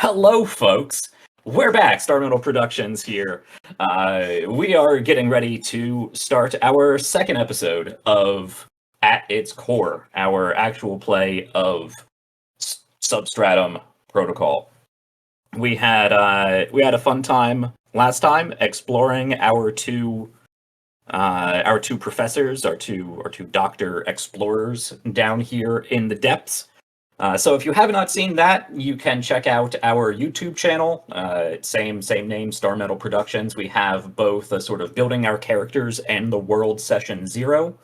Hello, folks. We're back. Starmetal Productions here. We are getting ready to start our second episode of At Its Core, our actual play of Substratum Protocol. We had a fun time last time exploring our two professors, our two doctor explorers down here in the depths. So if you have not seen that, you can check out our YouTube channel. Same name, Starmetal Productions. We have both a sort of building our characters and the world session 0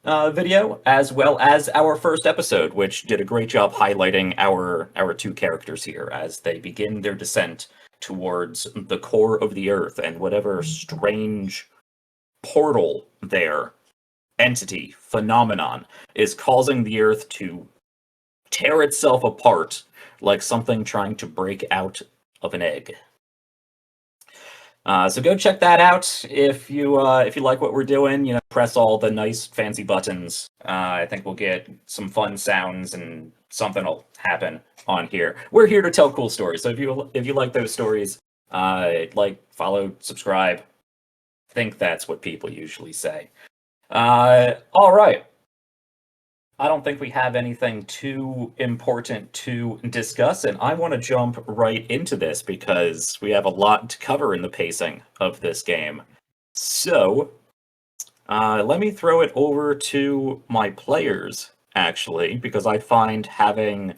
video, as well as our first episode, which did a great job highlighting our two characters here as they begin their descent towards the core of the earth and whatever strange portal there, entity, phenomenon, is causing the earth to tear itself apart like something trying to break out of an egg. So go check that out if you like what we're doing. You know, press all the nice fancy buttons. I think we'll get some fun sounds and something will happen on here. We're here to tell cool stories. So if you like those stories, follow, subscribe. I think that's what people usually say. All right. I don't think we have anything too important to discuss, and I want to jump right into this because we have a lot to cover in the pacing of this game. So, let me throw it over to my players, actually, because I find having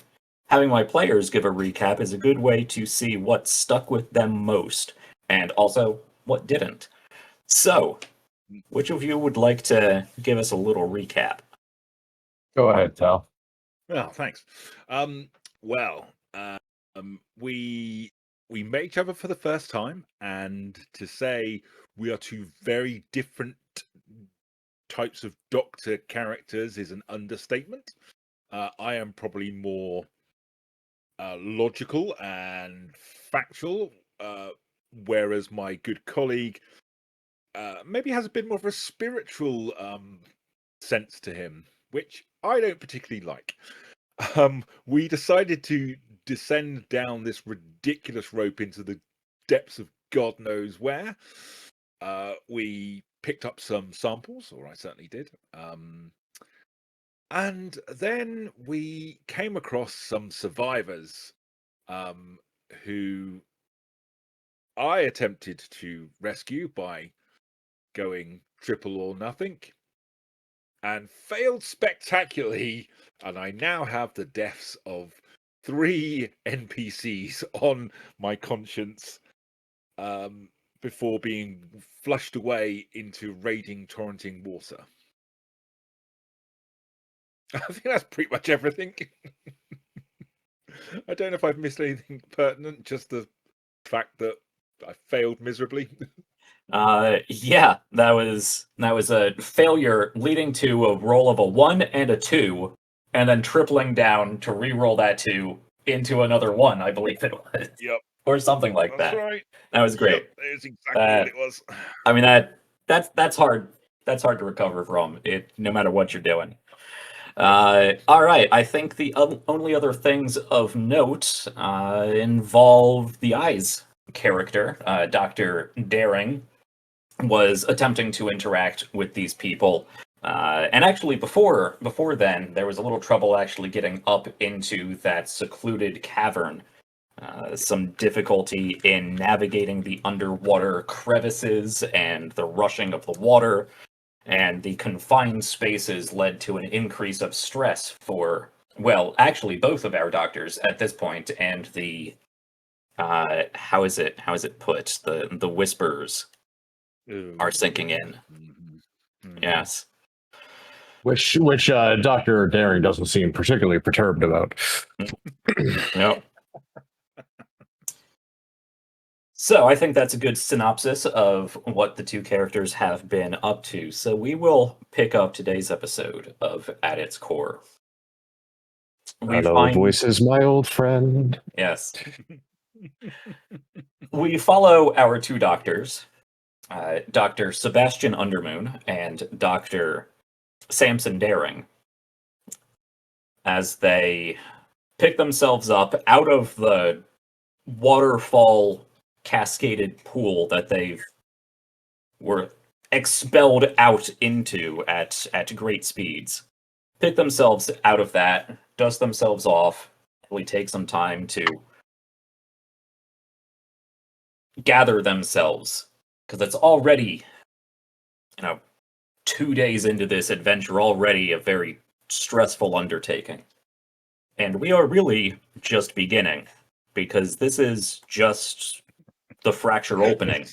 my players give a recap is a good way to see what stuck with them most, and also what didn't. So, which of you would like to give us a little recap? Go ahead, Tal. Well, thanks. We met each other for the first time, and to say we are two very different types of Doctor characters is an understatement. I am probably more logical and factual, whereas my good colleague maybe has a bit more of a spiritual sense to him, which I don't particularly like. We decided to descend down this ridiculous rope into the depths of God knows where. We picked up some samples, or I certainly did. And then we came across some survivors who I attempted to rescue by going triple or nothing, and failed spectacularly, and I now have the deaths of 3 NPCs on my conscience before being flushed away into raging, torrenting water. I think that's pretty much everything. I don't know if I've missed anything pertinent, just the fact that I failed miserably. Yeah, that was a failure leading to a roll of a 1 and a 2, and then tripling down to re-roll that 2 into another 1, I believe it was. Yep. Or something like That's that. right. That was great. Yep, that is exactly what it was. I mean, that's hard. That's hard to recover from, it, no matter what you're doing. All right, I think the only other things of note involve the eyes character, Dr. Daring, was attempting to interact with these people. And actually, before then, there was a little trouble actually getting up into that secluded cavern. Some difficulty in navigating the underwater crevices and the rushing of the water, and the confined spaces led to an increase of stress for, well, actually both of our doctors at this point, and the how is it put? The whispers are sinking in. Mm-hmm. Yes. Which Dr. Daring doesn't seem particularly perturbed about. No. So I think that's a good synopsis of what the two characters have been up to. So we will pick up today's episode of At Its Core. Hello, voices, my old friend. Yes. We follow our two doctors, Dr. Sabastian Undermoon and Dr. Sampson Daring, as they pick themselves up out of the waterfall cascaded pool that they were expelled out into at great speeds. Pick themselves out of that, dust themselves off, really take some time to gather themselves, because it's already, 2 days into this adventure, already a very stressful undertaking. And we are really just beginning, because this is just the fracture opening.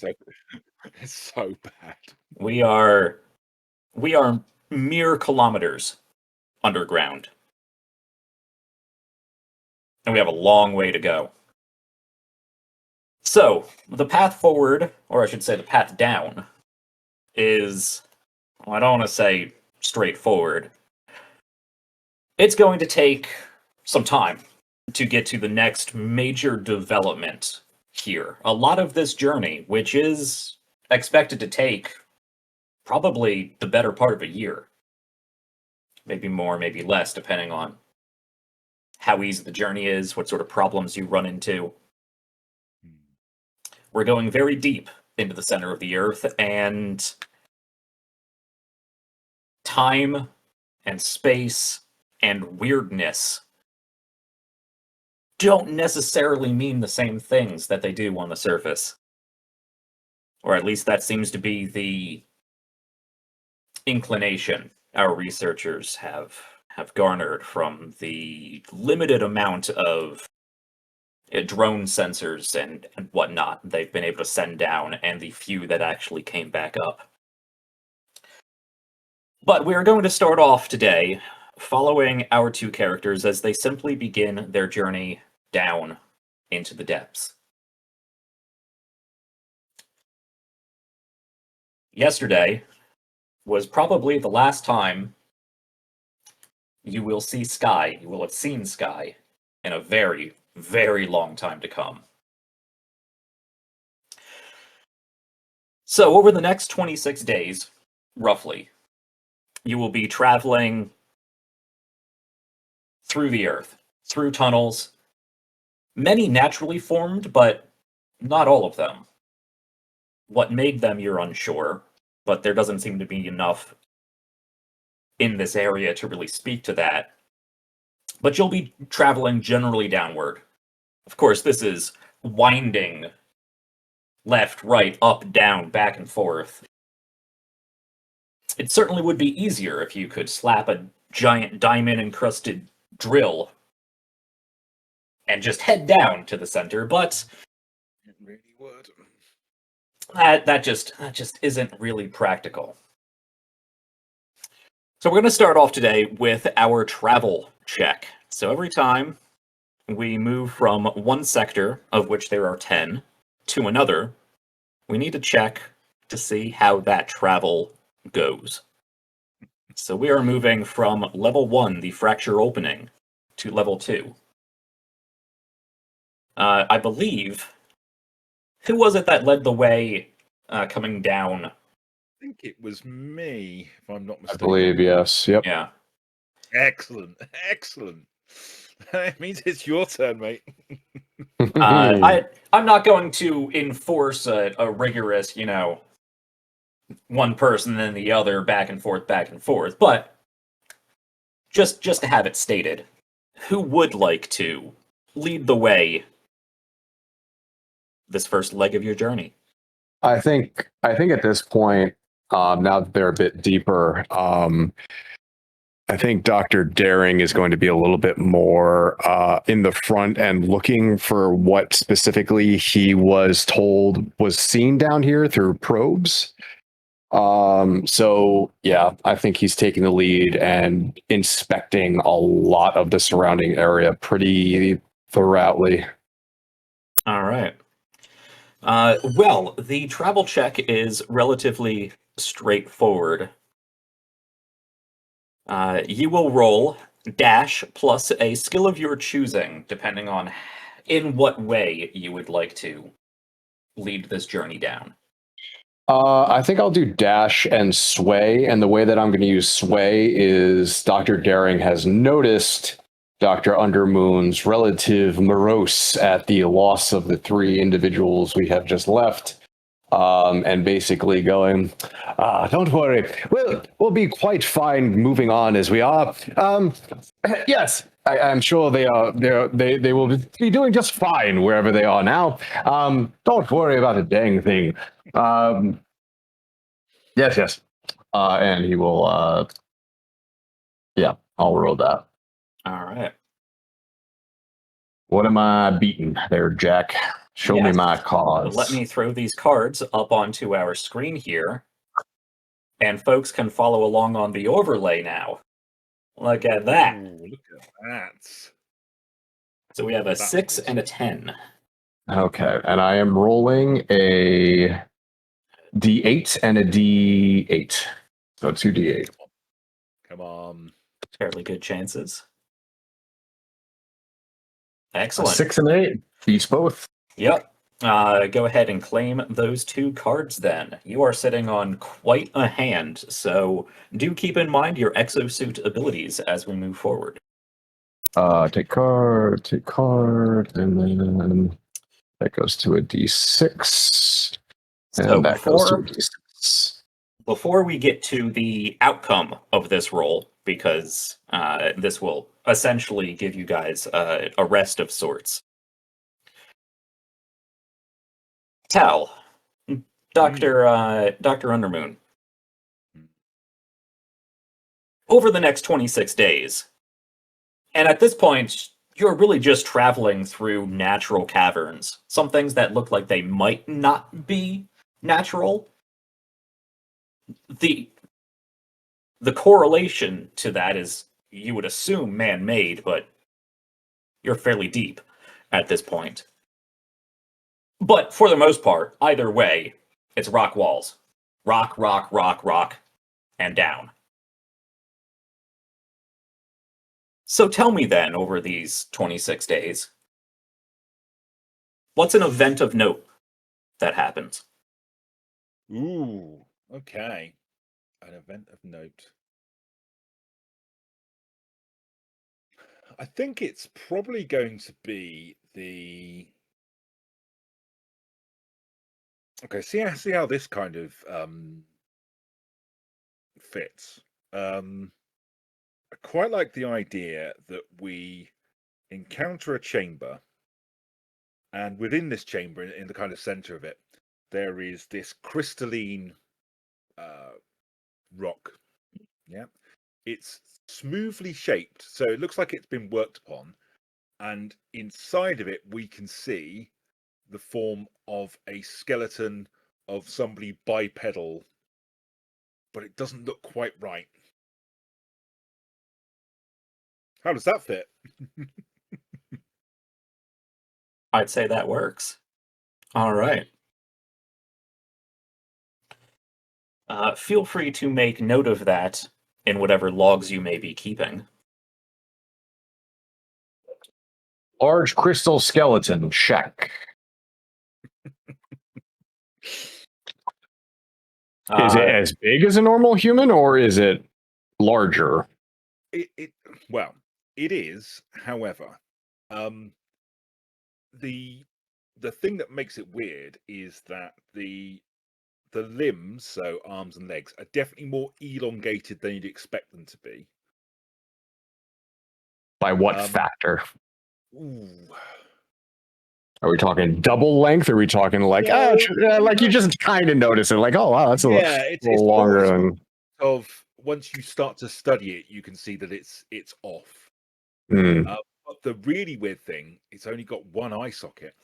It's so bad. We are mere kilometers underground. And we have a long way to go. So, the path forward, or I should say the path down, is, well, I don't want to say straightforward. It's going to take some time to get to the next major development here. A lot of this journey, which is expected to take probably the better part of a year. Maybe more, maybe less, depending on how easy the journey is, what sort of problems you run into. We're going very deep into the center of the Earth, and time and space and weirdness don't necessarily mean the same things that they do on the surface. Or at least that seems to be the inclination our researchers have garnered from the limited amount of drone sensors and whatnot they've been able to send down, and the few that actually came back up. But we're going to start off today following our two characters as they simply begin their journey down into the depths. Yesterday was probably the last time you will see Sky, you will have seen Sky, in a very, very long time to come. So over the next 26 days, roughly, you will be traveling through the Earth, through tunnels, many naturally formed, but not all of them. What made them, you're unsure, but there doesn't seem to be enough in this area to really speak to that. But you'll be traveling generally downward. Of course, this is winding left, right, up, down, back and forth. It certainly would be easier if you could slap a giant diamond-encrusted drill and just head down to the center, but It really would. that just isn't really practical. So we're going to start off today with our travel check. So every time we move from one sector, of which there are 10, to another, we need to check to see how that travel goes. So we are moving from level 1, the fracture opening, to level 2. I believe, who was it that led the way coming down? I think it was me, if I'm not I mistaken. believe, yes. Yep. Yeah. Excellent. It means it's your turn, mate. I'm not going to enforce a rigorous, one person then the other, back and forth, but just to have it stated, who would like to lead the way this first leg of your journey? I think at this point, now that they're a bit deeper, I think Dr. Daring is going to be a little bit more in the front and looking for what specifically he was told was seen down here through probes. So yeah, I think he's taking the lead and inspecting a lot of the surrounding area pretty thoroughly. All right. Well, the travel check is relatively straightforward. You will roll dash plus a skill of your choosing, depending on in what way you would like to lead this journey down. I think I'll do dash and sway, and the way that I'm going to use sway is Dr. Daring has noticed Dr. Undermoon's relative morose at the loss of the three individuals we have just left. And basically going, don't worry, we'll be quite fine moving on as we are. Yes, I'm sure they will be doing just fine wherever they are now. Don't worry about a dang thing. Yes. And he will, yeah, I'll roll that. All right. What am I beating there, Jack? Show me Yes. my cards. Let me throw these cards up onto our screen here, and folks can follow along on the overlay now. Look at that. Ooh, look at that. So we have a That's 6 awesome. and a 10. Okay, and I am rolling a D8 and a D8. So 2D8. Come on. Fairly good chances. A Excellent. 6 and 8 beats both. Yep. Go ahead and claim those two cards then. You are sitting on quite a hand, so do keep in mind your exosuit abilities as we move forward. Take card, and then that goes to a D6. And So that goes to a D6. Before we get to the outcome of this roll, because this will essentially give you guys a rest of sorts. Tal, Dr. Undermoon, over the next 26 days, and at this point, you're really just traveling through natural caverns. Some things that look like they might not be natural. The correlation to that is, you would assume, man-made, but you're fairly deep at this point. But for the most part, either way, it's rock walls. Rock, rock, rock, rock, and down. So tell me then, over these 26 days, what's an event of note that happens? Ooh, okay. An event of note. I think it's probably going to be the... Okay, see how this kind of fits. I quite like the idea that we encounter a chamber, and within this chamber, in the kind of center of it, there is this crystalline rock. Yeah, it's smoothly shaped, so it looks like it's been worked upon, and inside of it we can see the form of a skeleton of somebody bipedal, but it doesn't look quite right. How does that fit? I'd say that works. All right. Feel free to make note of that in whatever logs you may be keeping. Large crystal skeleton, check. Is it as big as a normal human, or is it larger? Well, it is. However, the thing that makes it weird is that the limbs, so arms and legs, are definitely more elongated than you'd expect them to be. By what factor? Ooh. Are we talking double length? Or are we talking like, like you just kind of notice it, like, oh wow, that's a little longer than. Of once you start to study it, you can see that it's off. But the really weird thing, it's only got one eye socket.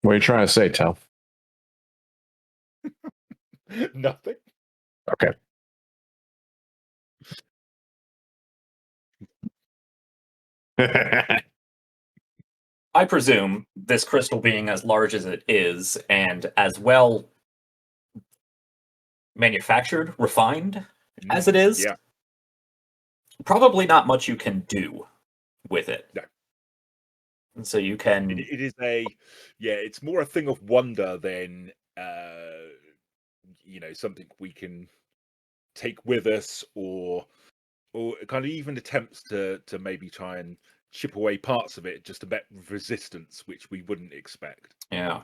What are you trying to say, Tal? Nothing. Okay. I presume this crystal being as large as it is, and as well manufactured, refined as it is, probably not much you can do with it. No. And so you can... It is it's more a thing of wonder than, something we can take with us or, or kind of even attempts to maybe try and chip away parts of it, just a bit of resistance, which we wouldn't expect. Yeah.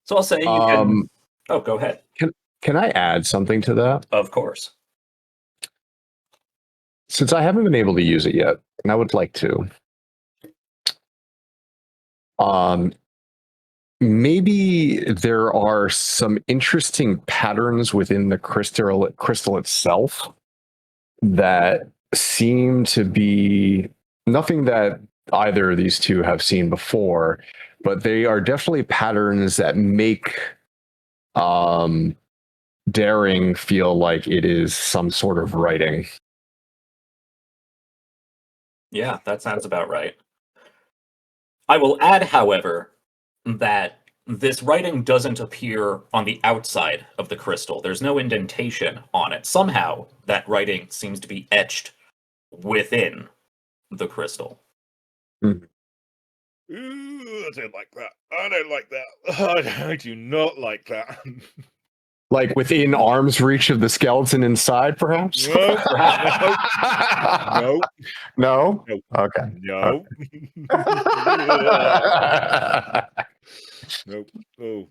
So I'll say you can. Oh, go ahead. Can I add something to that? Of course. Since I haven't been able to use it yet, and I would like to. Maybe there are some interesting patterns within the crystal itself that seem to be nothing that either of these two have seen before, but they are definitely patterns that make Daring feel like it is some sort of writing. Yeah, that sounds about right. I will add, however, that this writing doesn't appear on the outside of the crystal. There's no indentation on it. Somehow, that writing seems to be etched within the crystal. Ooh, I don't like that. I don't like that. I do not like that. Like within arm's reach of the skeleton inside, perhaps? No. No? No. Okay. No. Nope. Oh.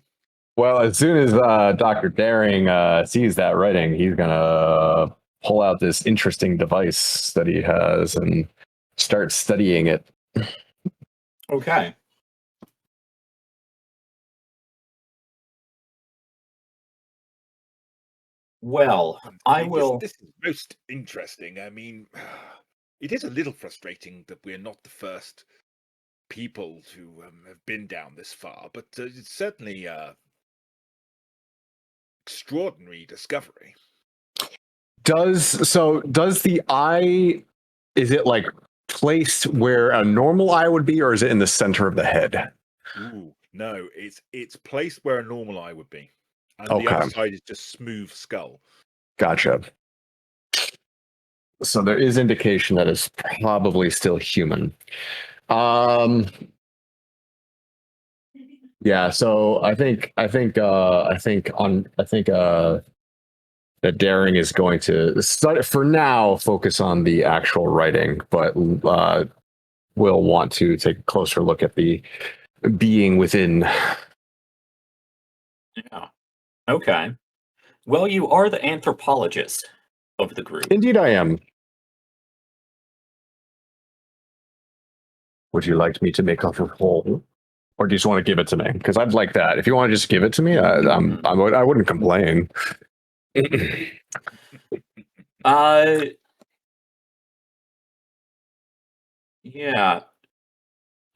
Well, as soon as Dr. Daring sees that writing, he's going to pull out this interesting device that he has and start studying it. Okay. Well, I will. This is most interesting. I mean, it is a little frustrating that we're not the first people to have been down this far, but it's certainly extraordinary discovery. Does the eye, is it like placed where a normal eye would be, or is it in the center of the head? Ooh, no, it's placed where a normal eye would be. And Okay. the other side is just smooth skull. Gotcha. So there is indication that it's probably still human. Yeah, so I think that Daring is going to for now focus on the actual writing, but will want to take a closer look at the being within. Yeah. Okay. Well, you are the anthropologist of the group. Indeed, I am. Would you like me to make a roll, or do you just want to give it to me? Because I'd like that. If you want to just give it to me, I wouldn't complain. Yeah.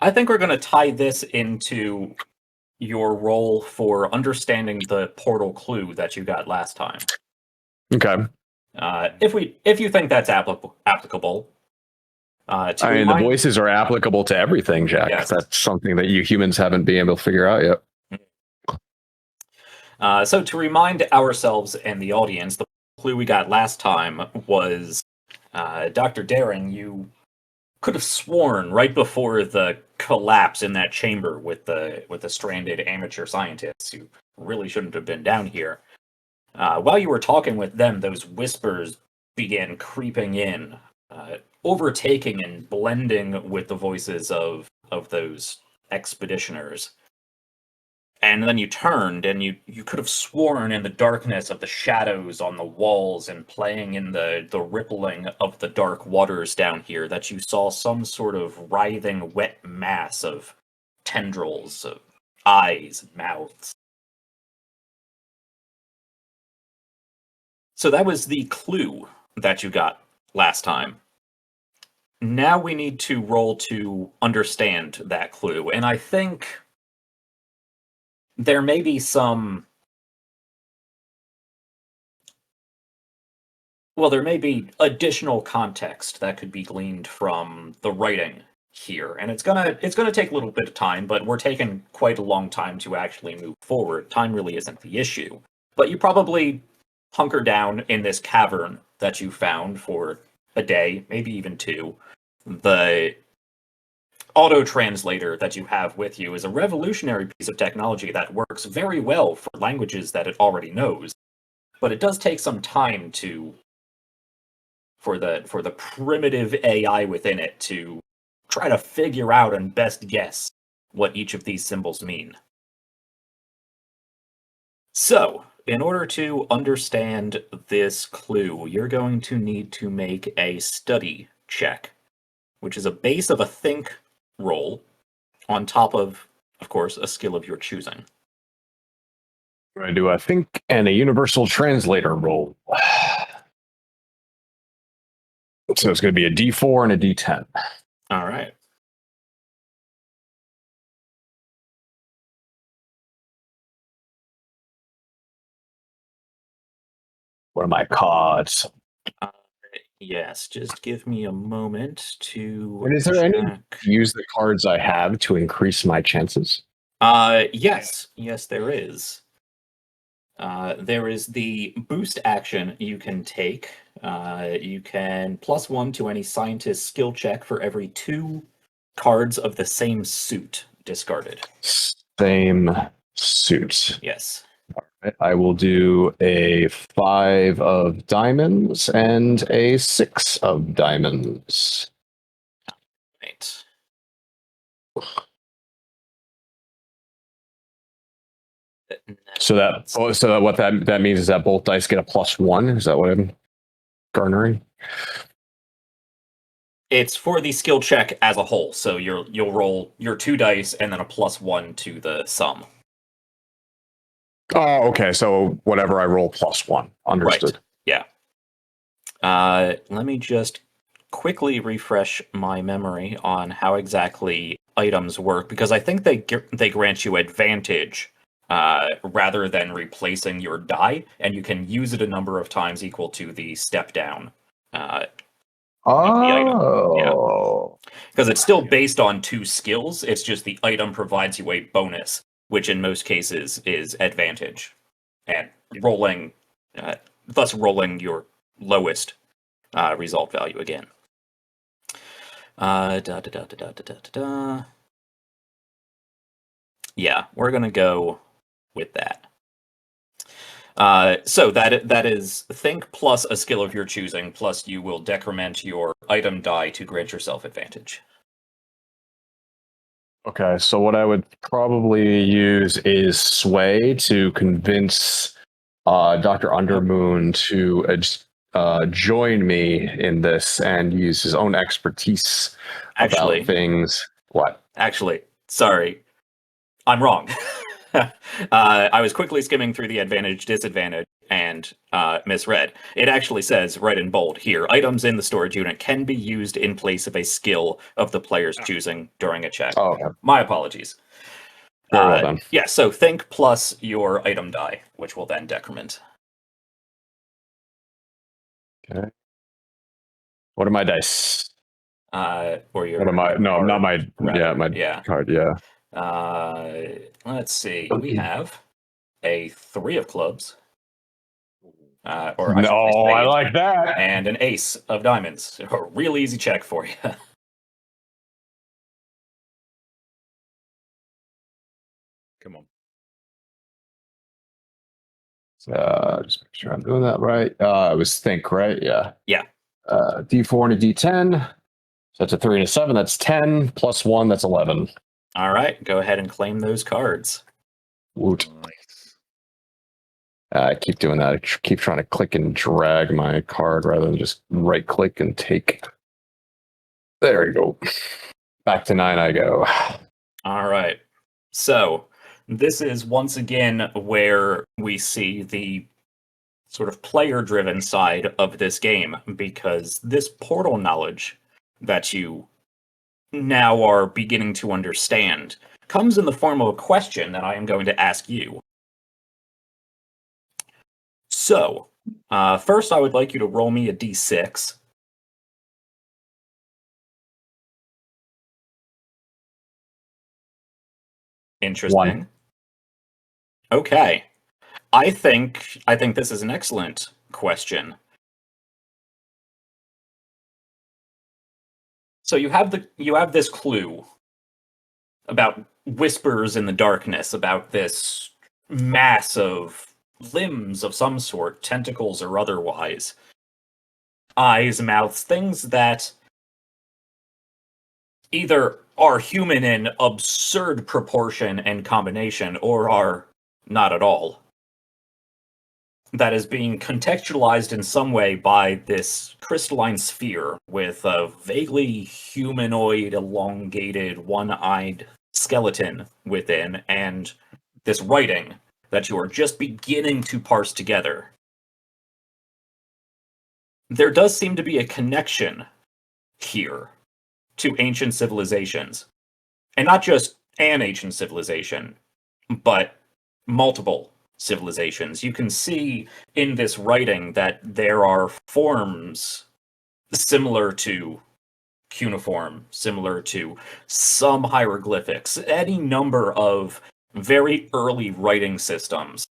I think we're going to tie this into your role for understanding the portal clue that you got last time. Okay. If you think that's applicable. I mean, the voices are applicable to everything, Jack. Yes. That's something that you humans haven't been able to figure out yet. So to remind ourselves and the audience, the clue we got last time was Dr. Daring, you could have sworn right before the collapse in that chamber with the stranded amateur scientists who really shouldn't have been down here. While you were talking with them, those whispers began creeping in, overtaking and blending with the voices of those expeditioners. And then you turned, and you could have sworn in the darkness of the shadows on the walls and playing in the rippling of the dark waters down here that you saw some sort of writhing wet mass of tendrils, of eyes and mouths. So that was the clue that you got last time. Now we need to roll to understand that clue, and I think there may be some... Well, there may be additional context that could be gleaned from the writing here, and it's gonna take a little bit of time, but we're taking quite a long time to actually move forward. Time really isn't the issue. But you probably hunker down in this cavern that you found for a day, maybe even two. The auto-translator that you have with you is a revolutionary piece of technology that works very well for languages that it already knows, but it does take some time to for the primitive AI within it to try to figure out and best guess what each of these symbols mean. So, in order to understand this clue, you're going to need to make a study check, which is a base of a think roll on top of course, a skill of your choosing. I'm going to do a think and a universal translator roll. So it's going to be a D4 and a D10. All right. What are my cards? Yes, just give me a moment to. And is there any use the cards I have to increase my chances? Yes, there is. There is the boost action you can take. You can +1 to any scientist skill check for every 2 cards of the same suit discarded. Same suit. Yes. I will do a 5 of diamonds and a 6 of diamonds. Right. So what that means is that both dice get a +1. Is that what I'm garnering? It's for the skill check as a whole. So you'll roll your 2 dice and then a +1 to the sum. Oh, okay. So whatever I roll +1. Understood. Right. Yeah. Let me just quickly refresh my memory on how exactly items work, because I think they grant you advantage rather than replacing your die, and you can use it a number of times equal to the step down. Oh. Because it's still based on 2 skills. It's just the item provides you a bonus, which in most cases is advantage, and rolling, thus rolling your lowest result value again. Yeah, we're gonna go with that. So that is think plus a skill of your choosing, plus you will decrement your item die to grant yourself advantage. Okay, so what I would probably use is sway to convince Dr. Undermoon to join me in this and use his own expertise about things. What? Actually, sorry, I'm wrong. I was quickly skimming through the advantage, disadvantage, and misread. It actually says, right in bold here, items in the storage unit can be used in place of a skill of the player's choosing during a check. Oh, okay. My apologies. Very well done. Yeah, so think plus your item die, which will then decrement. Okay. What are my dice? Or your. What am I? No, not my. Rather, yeah, card. Yeah. Let's see. We have a 3 of clubs. Or I I like that. And an ace of diamonds. A real easy check for you. Come on. Just make sure I'm doing that right. It was think, right? Yeah. Yeah. D4 and a D10. So that's a 3 and a 7. That's 10 plus 1. That's 11. All right. Go ahead and claim those cards. Woot. Nice. I keep doing that. I keep trying to click and drag my card rather than just right click and take. There you go. Back to 9 I go. All right. So this is once again where we see the sort of player-driven side of this game, because this portal knowledge that you now are beginning to understand comes in the form of a question that I am going to ask you. So, first I would like you to roll me a d6. Interesting. 1. Okay. I think this is an excellent question. So you have this clue about whispers in the darkness, about this mass of limbs of some sort, tentacles or otherwise, eyes, mouths, things that either are human in absurd proportion and combination, or are not at all. That is being contextualized in some way by this crystalline sphere with a vaguely humanoid, elongated, one-eyed skeleton within, and this writing that you are just beginning to parse together. There does seem to be a connection here to ancient civilizations. And not just an ancient civilization, but multiple civilizations. You can see in this writing that there are forms similar to cuneiform, similar to some hieroglyphics, any number of very early writing systems.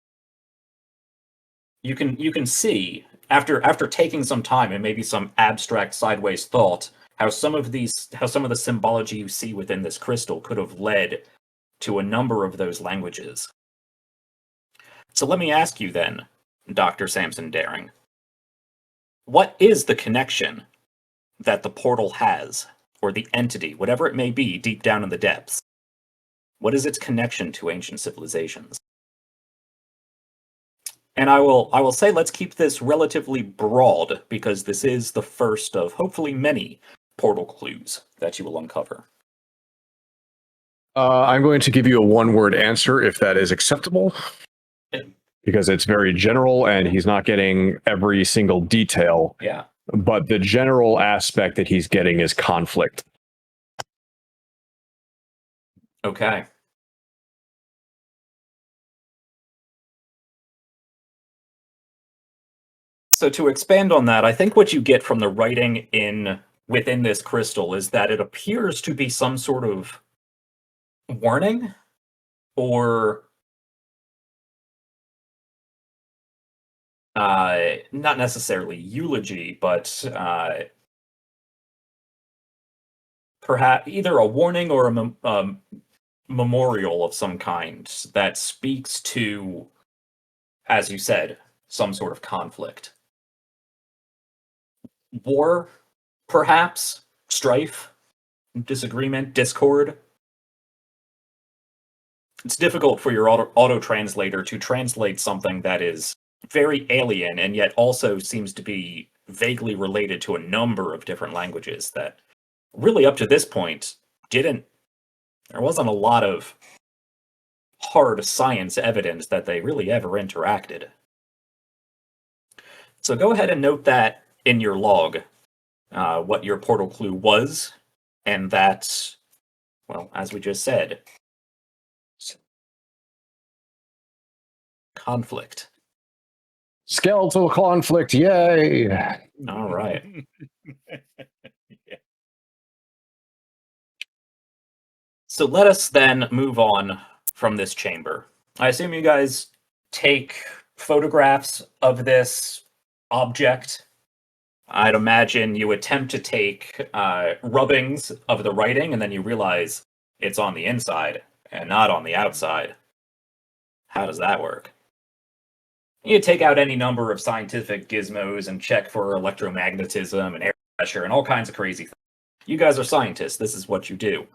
You can see after taking some time and maybe some abstract sideways thought how some of the symbology you see within this crystal could have led to a number of those languages. So let me ask you then, Dr. Sampson Daring, what is the connection that the portal has, or the entity, whatever it may be, deep down in the depths? What is its connection to ancient civilizations? And I will say let's keep this relatively broad, because this is the first of hopefully many portal clues that you will uncover. I'm going to give you a one-word answer if that is acceptable, because it's very general and he's not getting every single detail. Yeah. But the general aspect that he's getting is conflict. Okay. So to expand on that, I think what you get from the writing within this crystal is that it appears to be some sort of warning, or not necessarily eulogy, but perhaps either a warning or a memorial of some kind that speaks to, as you said, some sort of conflict. War, perhaps? Strife? Disagreement? Discord? It's difficult for your auto-translator to translate something that is very alien and yet also seems to be vaguely related to a number of different languages that really up to this point there wasn't a lot of hard science evidence that they really ever interacted. So go ahead and note that in your log, what your portal clue was, and that, well, as we just said, conflict. Skeletal conflict, yay! All right. Yeah. So let us then move on from this chamber. I assume you guys take photographs of this object. I'd imagine you attempt to take rubbings of the writing, and then you realize it's on the inside and not on the outside. How does that work? You take out any number of scientific gizmos and check for electromagnetism and air pressure and all kinds of crazy things. You guys are scientists. This is what you do.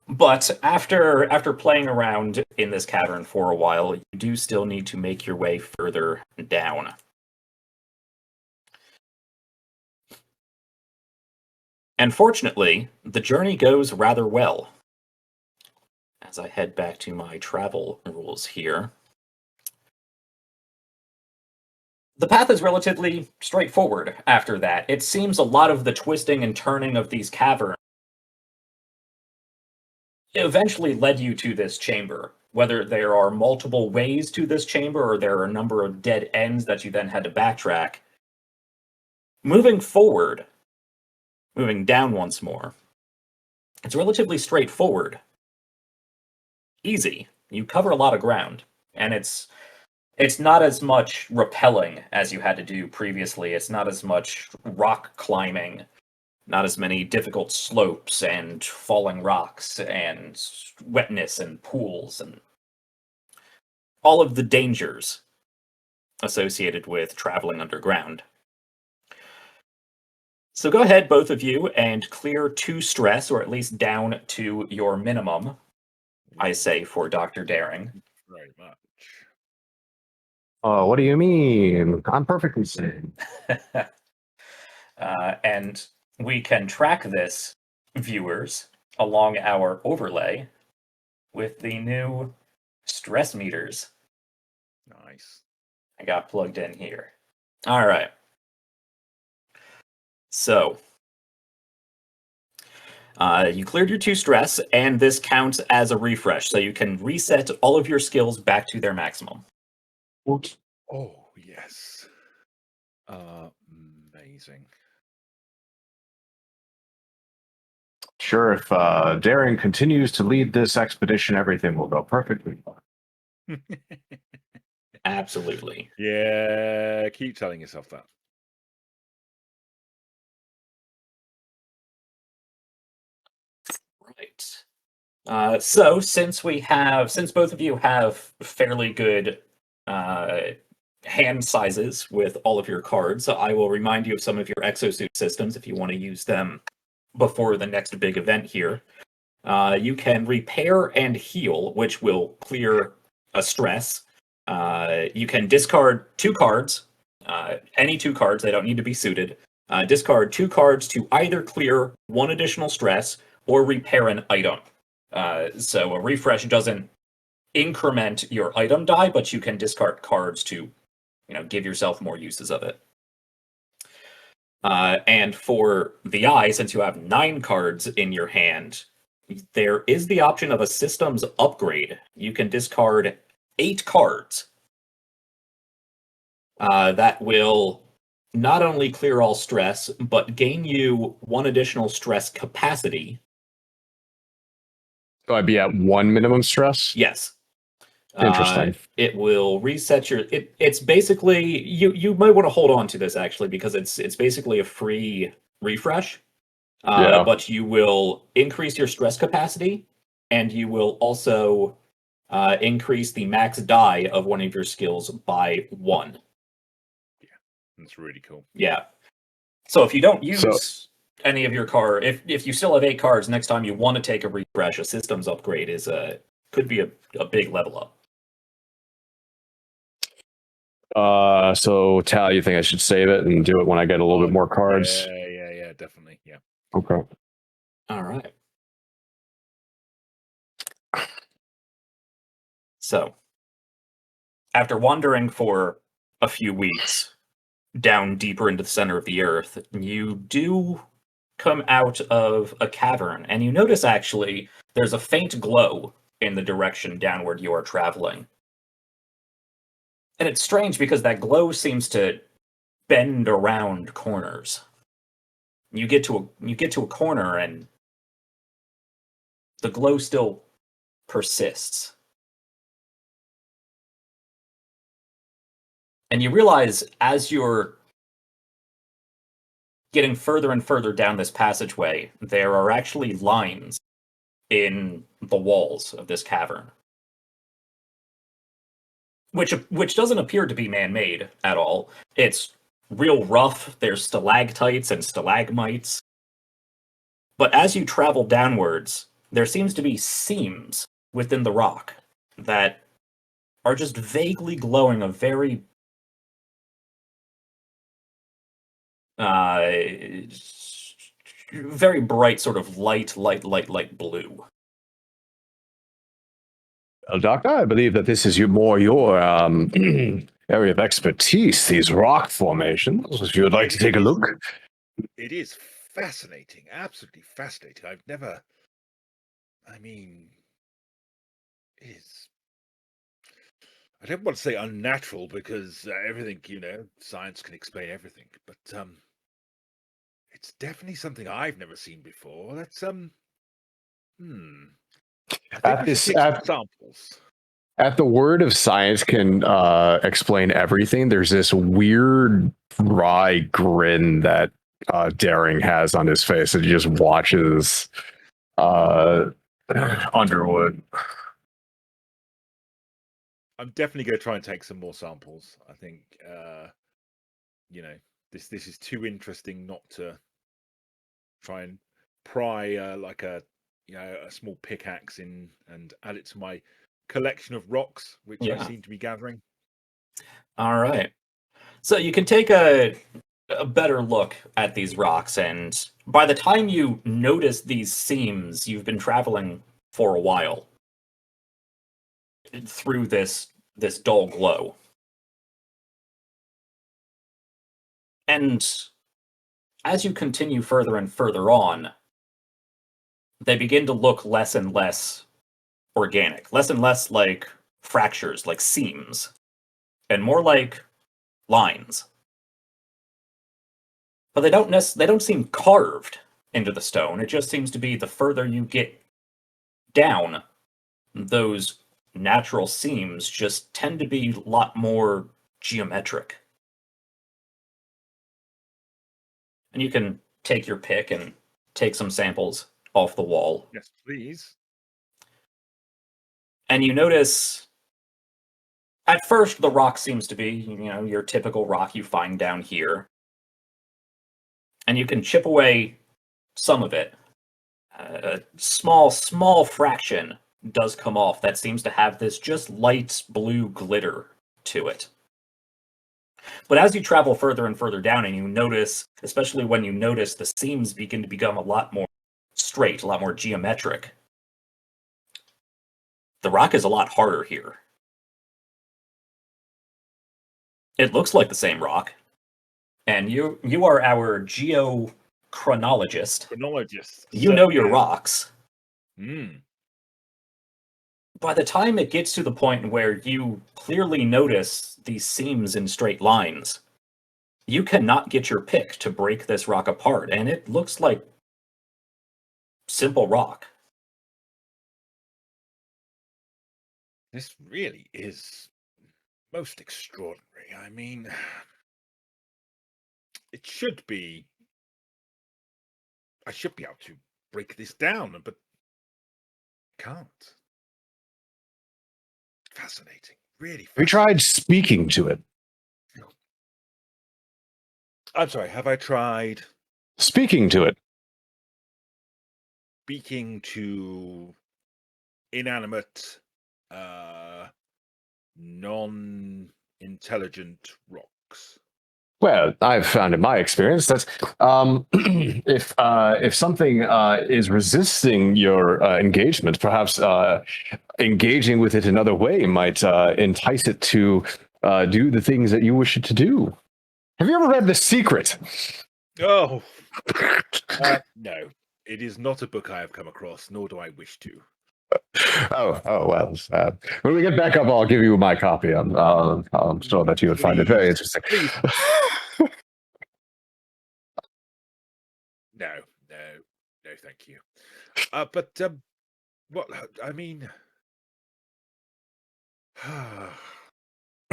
But after playing around in this cavern for a while, you do still need to make your way further down. And fortunately, the journey goes rather well. As I head back to my travel rules here. The path is relatively straightforward after that. It seems a lot of the twisting and turning of these caverns eventually led you to this chamber. Whether there are multiple ways to this chamber or there are a number of dead ends that you then had to backtrack. Moving forward, moving down once more, it's relatively straightforward. Easy. You cover a lot of ground, and it's not as much rappelling as you had to do previously. It's not as much rock climbing, not as many difficult slopes and falling rocks and wetness and pools and all of the dangers associated with traveling underground. So go ahead, both of you, and clear 2 stress, or at least down to your minimum, I say, for Dr. Daring. Very much. Oh, what do you mean? I'm perfectly sane. And we can track this, viewers, along our overlay with the new stress meters Nice. I got plugged in here. All right. So, you cleared your 2 stress, and this counts as a refresh, so you can reset all of your skills back to their maximum. Oops. Oh, yes. Amazing. Sure, if Daring continues to lead this expedition, everything will go perfectly fine. Absolutely. Yeah, keep telling yourself that. Right. So since both of you have fairly good hand sizes with all of your cards, I will remind you of some of your exosuit systems if you want to use them before the next big event here. You can repair and heal, which will clear a stress. You can discard 2 cards, any 2 cards, they don't need to be suited. Discard 2 cards to either clear 1 additional stress or repair an item. So a refresh doesn't increment your item die, but you can discard cards to, give yourself more uses of it. And for the eye, since you have 9 cards in your hand, there is the option of a systems upgrade. You can discard 8 cards. That will not only clear all stress, but gain you 1 additional stress capacity. So I'd be at 1 minimum stress? Yes. Interesting. It will reset your. It's basically you might want to hold on to this actually because it's basically a free refresh. Yeah. But you will increase your stress capacity, and you will also increase the max die of one of your skills by 1. Yeah, that's really cool. Yeah. So if you don't use any of your card, if you still have 8 cards, next time you want to take a refresh, a systems upgrade is could be a big level up. So Tal, you think I should save it and do it when I get a little bit more cards? Yeah, definitely. Yeah. Okay. All right. So, after wandering for a few weeks down deeper into the center of the earth, you do come out of a cavern, and you notice actually there's a faint glow in the direction downward you are traveling. And it's strange because that glow seems to bend around corners. You get to a corner and the glow still persists. And you realize as you're getting further and further down this passageway, there are actually lines in the walls of this cavern. Which doesn't appear to be man-made at all. It's real rough. There's stalactites and stalagmites. But as you travel downwards, there seems to be seams within the rock that are just vaguely glowing a very very bright sort of light blue. Well, Doctor, I believe that this is more your area of expertise, these rock formations. If you would like to take a look. It is fascinating, absolutely fascinating. I mean, it is. I don't want to say unnatural because everything, science can explain everything, but it's definitely something I've never seen before. That's I think we should take some samples. At the word of science can explain everything, there's this weird wry grin that Daring has on his face and he just watches Underwood. I'm definitely going to try and take some more samples. I think, this is too interesting not to try and pry like a a small pickaxe in and add it to my collection of rocks, which I Yeah. seem to be gathering. All right. So you can take a better look at these rocks, and by the time you notice these seams, you've been traveling for a while through this dull glow. And as you continue further and further on, they begin to look less and less organic, less and less like fractures, like seams, and more like lines. But they don't seem carved into the stone. It just seems to be the further you get down, those natural seams just tend to be a lot more geometric. And you can take your pick and take some samples off the wall. Yes, please. And you notice, at first, the rock seems to be, your typical rock you find down here. And you can chip away some of it. A small fraction does come off that seems to have this just light blue glitter to it. But as you travel further and further down, and you notice, especially when you notice the seams begin to become a lot more straight, a lot more geometric, the rock is a lot harder here. It looks like the same rock, and you are our geochronologist. Chronologist. You know your rocks. Mm. By the time it gets to the point where you clearly notice these seams in straight lines, you cannot get your pick to break this rock apart, and it looks like simple rock. This really is most extraordinary. I mean, it should be. I should be able to break this down, but can't. Fascinating. Really fascinating. We tried speaking to it. I'm sorry, have I tried Speaking to it. speaking to inanimate, non-intelligent rocks? Well, I've found in my experience that if something is resisting your engagement, perhaps engaging with it another way might entice it to do the things that you wish it to do. Have you ever read The Secret? Oh, no. It is not a book I have come across, nor do I wish to. Oh, well. When we get back up, I'll give you my copy. I'm sure that you would find it very interesting. Please. No, thank you. But what I mean,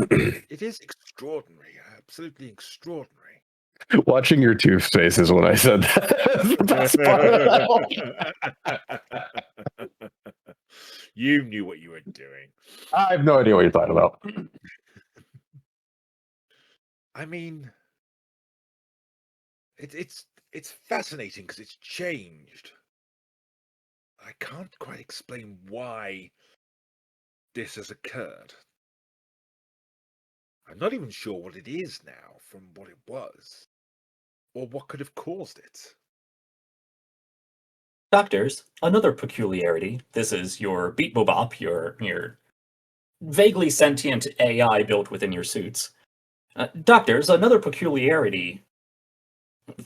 it is extraordinary, absolutely extraordinary. Watching your two faces when I said that. The best part of that. You knew what you were doing. I have no idea what you're talking about. I mean, it's fascinating because it's changed. I can't quite explain why this has occurred. I'm not even sure what it is now from what it was, or what could have caused it. Doctors, another peculiarity. This is your Beat Bobop, your vaguely sentient AI built within your suits. Doctors, another peculiarity.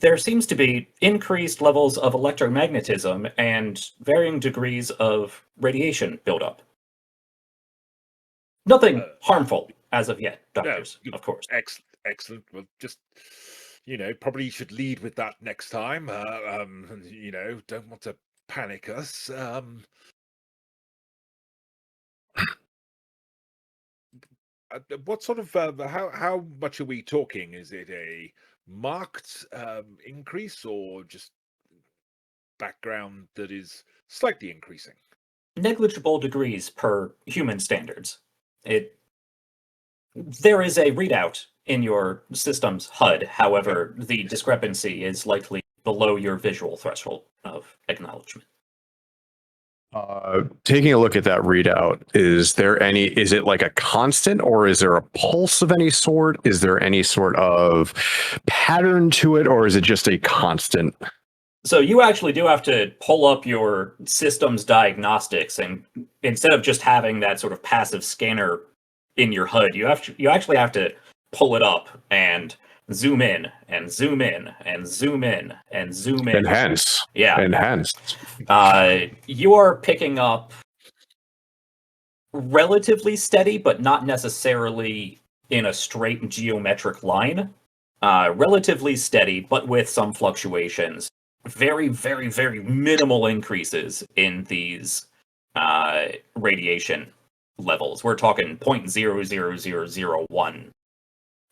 There seems to be increased levels of electromagnetism and varying degrees of radiation buildup. Nothing harmful as of yet, doctors, No, of course. Excellent. Well, just, probably should lead with that next time. Don't want to panic us. What sort of, how much are we talking? Is it a marked increase or just background that is slightly increasing? Negligible degrees per human standards. There is a readout in your system's HUD, however, the discrepancy is likely below your visual threshold of acknowledgement. Taking a look at that readout, is it like a constant, or is there a pulse of any sort? Is there any sort of pattern to it, or is it just a constant? So you actually do have to pull up your system's diagnostics, and instead of just having that sort of passive scanner in your HUD, you actually have to pull it up and zoom in and zoom in and zoom in and zoom in. Enhance. Yeah. Enhance. You are picking up relatively steady, but not necessarily in a straight geometric line. Relatively steady, but with some fluctuations. Very, very, very minimal increases in these radiation levels. We're talking 0.00001,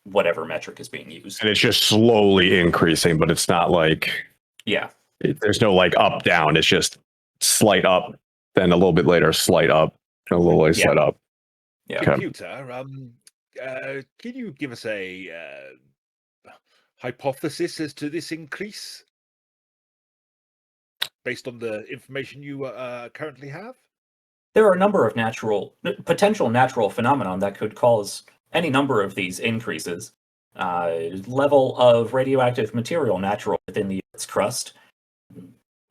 whatever metric is being used. And it's just slowly increasing, but it's not like... Yeah. There's no like up, down. It's just slight up, then a little bit later, slight up, and a little later, slight up. Yeah. Okay. Computer, can you give us a hypothesis as to this increase based on the information you currently have? There are a number of potential natural phenomenon that could cause any number of these increases. Level of radioactive material natural within the Earth's crust,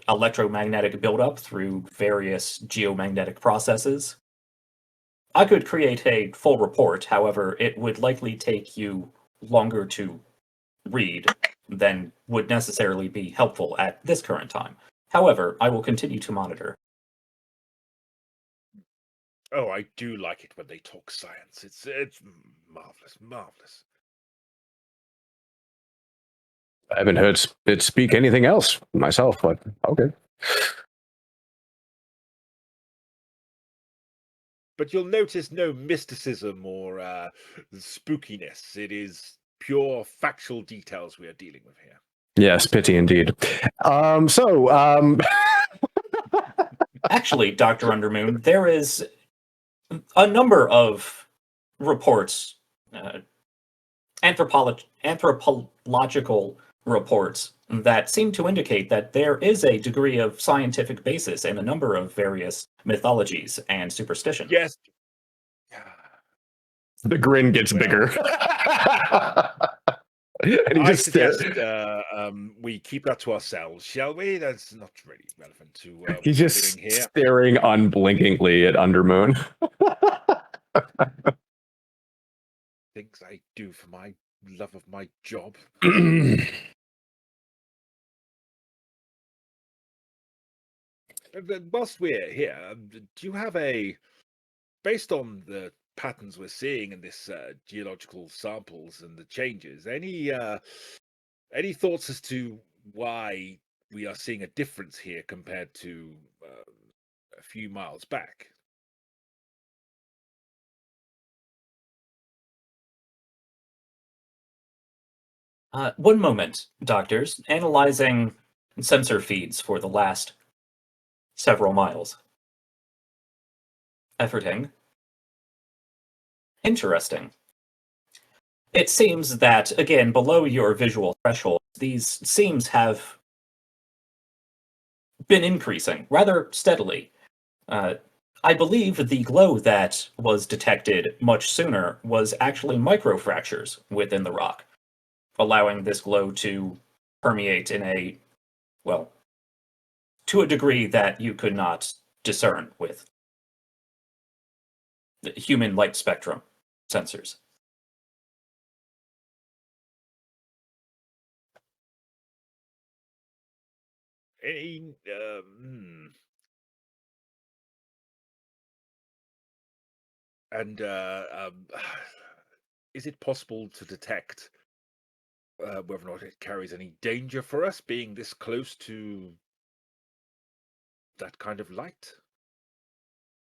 electromagnetic buildup through various geomagnetic processes. I could create a full report, however, it would likely take you longer to read than would necessarily be helpful at this current time. However, I will continue to monitor. Oh, I do like it when they talk science. It's marvelous, marvelous. I haven't heard it speak anything else myself, but okay. But you'll notice no mysticism or spookiness. It is pure factual details we are dealing with here. Yes, pity indeed. Actually, Dr. Undermoon, there is a number of reports, anthropological reports, that seem to indicate that there is a degree of scientific basis in a number of various mythologies and superstitions. Yes. The grin gets bigger. And he I just suggest we keep that to ourselves, shall we? That's not really relevant to what he's we're just doing here. staring unblinkingly at Undermoon. Things I do for my love of my job. Whilst we're here, do you have based on the patterns we're seeing in this geological samples and the changes, any thoughts as to why we are seeing a difference here compared to a few miles back? One moment, doctors. Analyzing sensor feeds for the last several miles. Efforting. Interesting. It seems that, again, below your visual threshold, these seams have been increasing rather steadily. I believe the glow that was detected much sooner was actually microfractures within the rock, allowing this glow to permeate in to a degree that you could not discern with the human light spectrum sensors. And is it possible to detect whether or not it carries any danger for us being this close to that kind of light?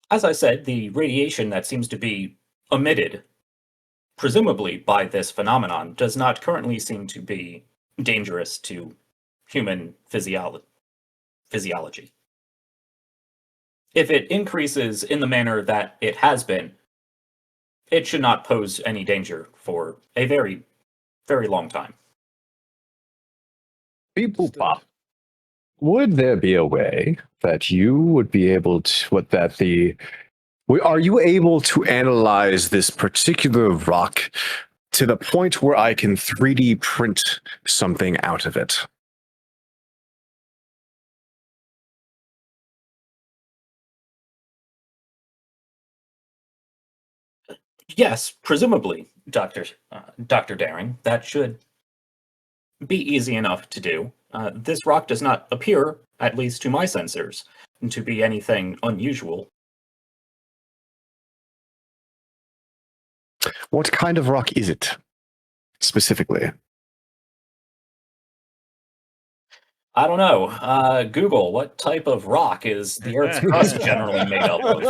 As I said, the radiation that seems to be emitted, presumably by this phenomenon, does not currently seem to be dangerous to human physiology. If it increases in the manner that it has been, it should not pose any danger for a very, very long time. Beep boop bop. Would there be a way that you would be able to, are you able to analyze this particular rock to the point where I can 3D print something out of it? Yes, presumably, Dr. Daring. That should be easy enough to do. This rock does not appear, at least to my sensors, to be anything unusual. What kind of rock is it, specifically? I don't know. Google, what type of rock is the Earth's crust generally made up of?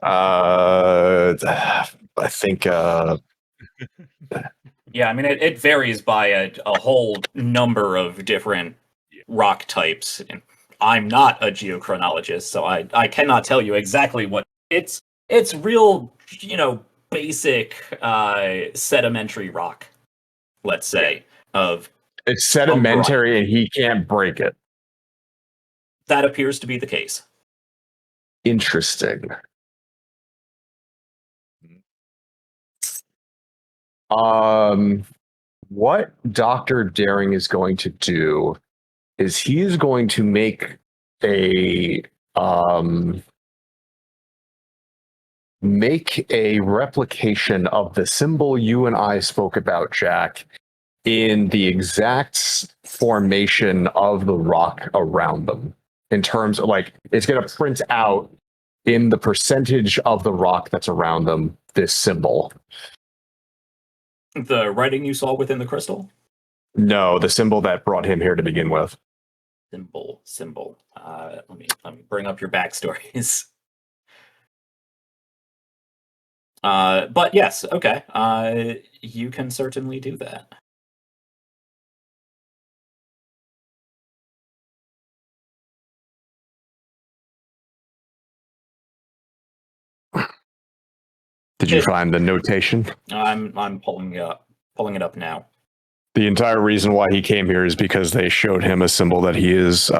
I think Yeah, I mean, it varies by a whole number of different rock types. And I'm not a geochronologist, so I cannot tell you exactly what it's real, basic sedimentary rock, let's say, of it's sedimentary and he can't break it. that appears to be the case. Interesting. What Dr. Daring is going to do is he is going to make a replication of the symbol you and I spoke about, Jack, in the exact formation of the rock around them. In terms of it's going to print out in the percentage of the rock that's around them this symbol. The writing you saw within the crystal? No, the symbol that brought him here to begin with. Symbol. Let me bring up your backstories. But yes, okay. You can certainly do that. Did you find the notation? I'm pulling it up now. The entire reason why he came here is because they showed him a symbol that he is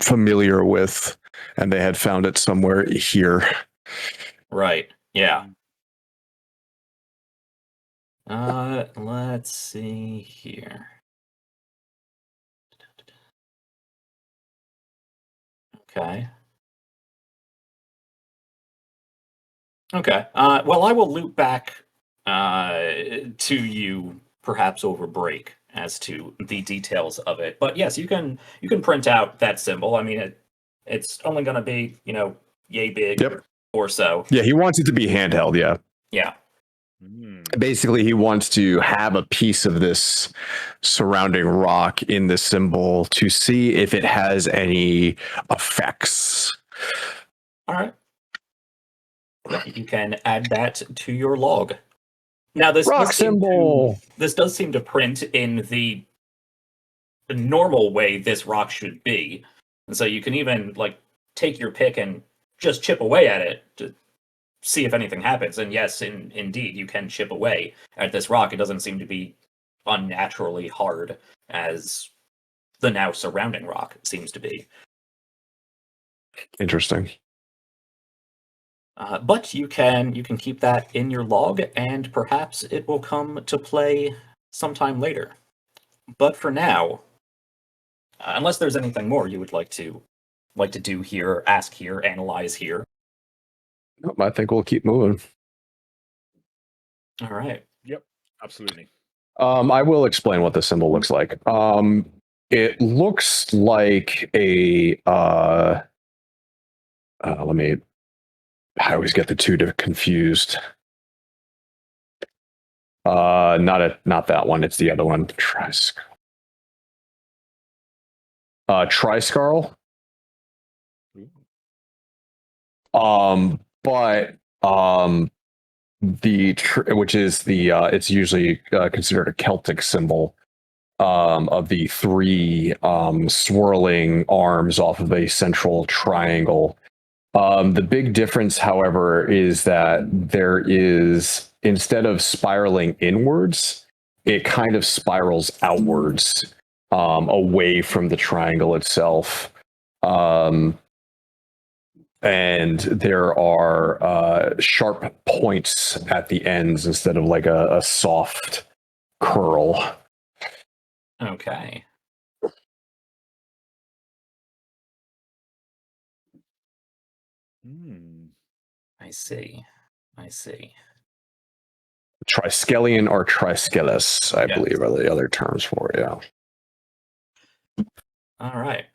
familiar with, and they had found it somewhere here. Right. Yeah. Let's see here. Okay. Okay. Well, I will loop back to you perhaps over break as to the details of it. But yes, you can print out that symbol. I mean, it's only going to be yay big or so. Yeah, he wants it to be handheld. Yeah. Yeah. Basically, he wants to have a piece of this surrounding rock in the symbol to see if it has any effects. All right. You can add that to your log. Now, this rock symbol. This does seem to print in the normal way this rock should be, and so you can even take your pick and just chip away at it to see if anything happens. And yes, indeed, you can chip away at this rock. It doesn't seem to be unnaturally hard as the now surrounding rock seems to be. Interesting. But you can keep that in your log, and perhaps it will come to play sometime later. But for now, unless there's anything more you would like to do here, ask here, analyze here. Nope, I think we'll keep moving. All right. Yep, absolutely. I will explain what the symbol looks like. It looks like a I always get the two confused. Not that one. It's the other one. Triscarl. Which is it's usually considered a Celtic symbol of the three swirling arms off of a central triangle. The big difference, however, is that there is, instead of spiraling inwards, it kind of spirals outwards, away from the triangle itself. And there are sharp points at the ends instead of like a soft curl. Okay. I see. Triskelion or triskellus, I Yes. believe, are the other terms for it. Yeah. All right.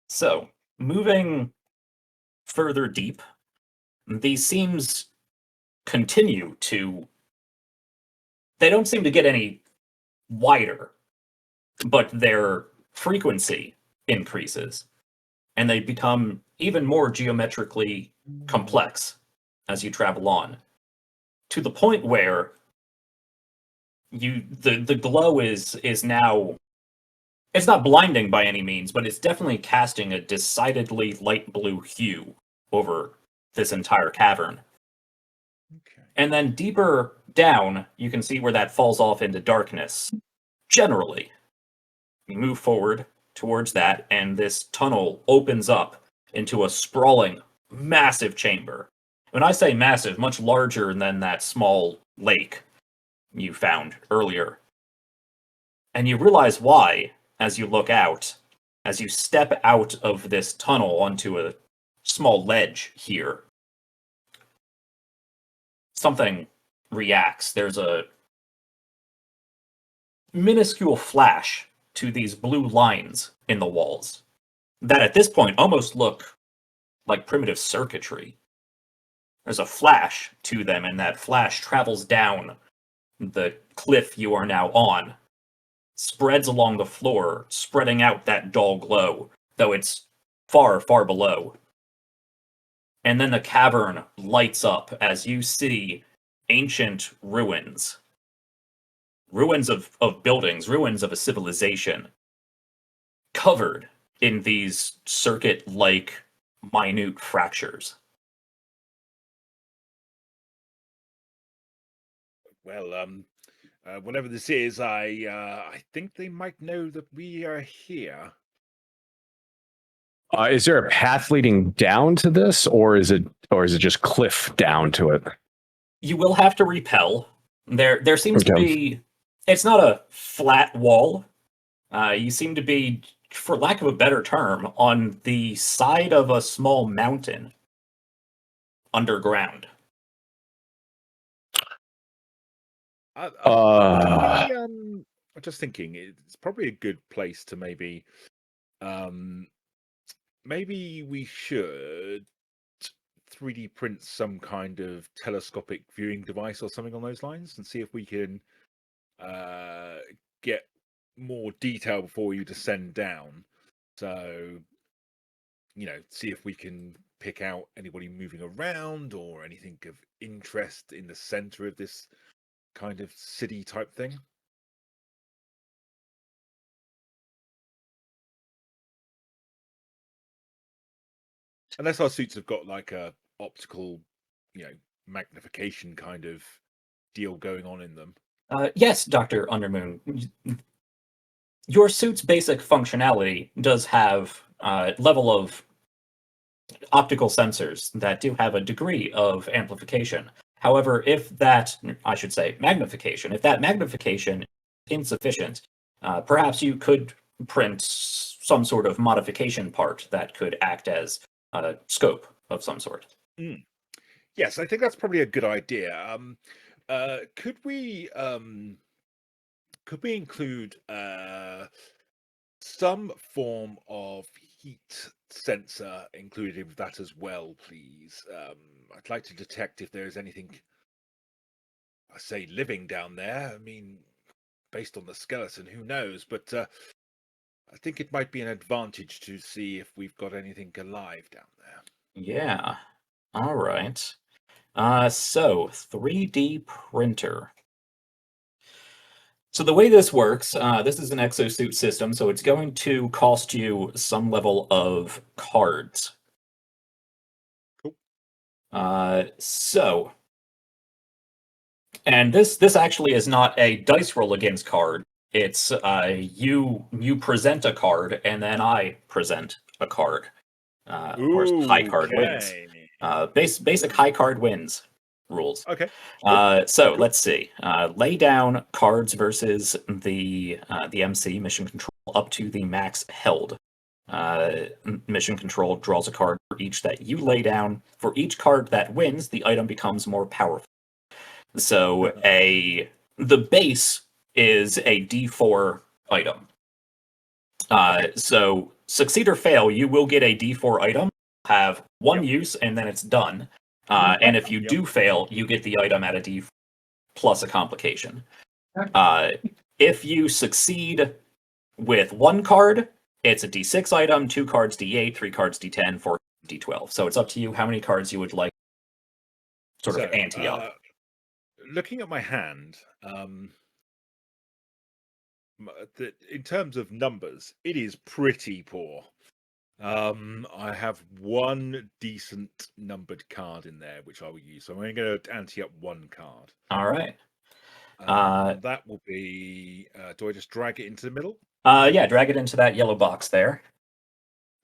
So, moving further deep, these seams continue to. They don't seem to get any wider, but their frequency increases, and they become even more geometrically complex as you travel on, to the point where the glow is now, it's not blinding by any means, but it's definitely casting a decidedly light blue hue over this entire cavern. Okay. And then deeper down, you can see where that falls off into darkness. Generally, you move forward towards that, and this tunnel opens up into a sprawling, massive chamber. When I say massive, much larger than that small lake you found earlier. And you realize why as you look out, as you step out of this tunnel onto a small ledge here. Something reacts. There's a minuscule flash to these blue lines in the walls that at this point almost look like primitive circuitry. There's a flash to them, and that flash travels down the cliff you are now on, spreads along the floor, spreading out that dull glow, though it's far, far below. And then the cavern lights up as you see ancient ruins. Ruins of buildings, ruins of a civilization, covered in these circuit-like minute fractures. Well, whatever this is, I think they might know that we are here. Is there a path leading down to this, or is it just cliff down to it? You will have to repel. There seems to be. It's not a flat wall. You seem to be, for lack of a better term, on the side of a small mountain underground. I'm just thinking it's probably a good place to maybe we should 3D print some kind of telescopic viewing device or something on those lines and see if we can get more detail before you descend down. So, see if we can pick out anybody moving around or anything of interest in the center of this kind of city type thing. Unless our suits have got like a optical, magnification kind of deal going on in them. Yes, Dr. Undermoon. Your suit's basic functionality does have a level of optical sensors that do have a degree of amplification. However, if that magnification is insufficient, perhaps you could print some sort of modification part that could act as a scope of some sort. Yes, I think that's probably a good idea. Could we include some form of heat sensor included with that as well, please? I'd like to detect if there is anything, I say, living down there. I mean, based on the skeleton, who knows? But I think it might be an advantage to see if we've got anything alive down there. Yeah. All right. So 3D printer. So the way this works, this is an exosuit system, so it's going to cost you some level of cards. Cool. So And this actually is not a dice roll against card. It's you present a card, and then I present a card. Of course, high card wins. Basic high card wins rules. Okay. So let's see. Lay down cards versus the MC mission control up to the max held. Mission control draws a card for each that you lay down. For each card that wins, the item becomes more powerful. So the base is a D4 item. So succeed or fail, you will get a D4 item, have one use, and then it's done. And if you do fail, you get the item at a D4 plus a complication. If you succeed with one card, it's a D6 item, 2 cards D8, 3 cards D10, 4 D12. So it's up to you how many cards you would like sort of ante up. Looking at my hand, in terms of numbers, it is pretty poor. I have one decent numbered card in there, which I will use. So I'm only going to ante up one card. All right. That will be. Do I just drag it into the middle? Yeah, drag it into that yellow box there.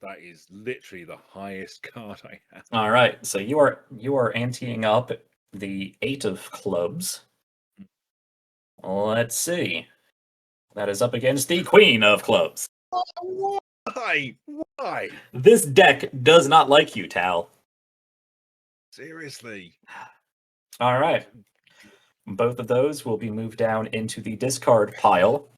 That is literally the highest card I have. All right. So you are anteing up the 8 of clubs. Let's see. That is up against the Queen of clubs. Why? Why? This deck does not like you, Tal. Seriously. All right. Both of those will be moved down into the discard pile.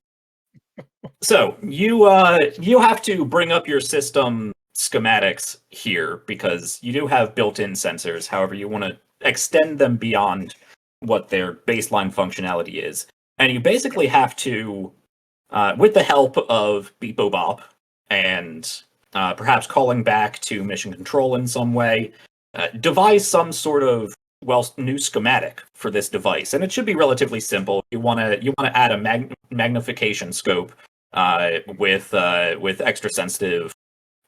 So you have to bring up your system schematics here because you do have built-in sensors. However, you want to extend them beyond what their baseline functionality is. And you basically have to, with the help of Beepo Bop and perhaps calling back to mission control in some way, devise some sort of new schematic for this device. And it should be relatively simple. You want to add a magnification scope with extra sensitive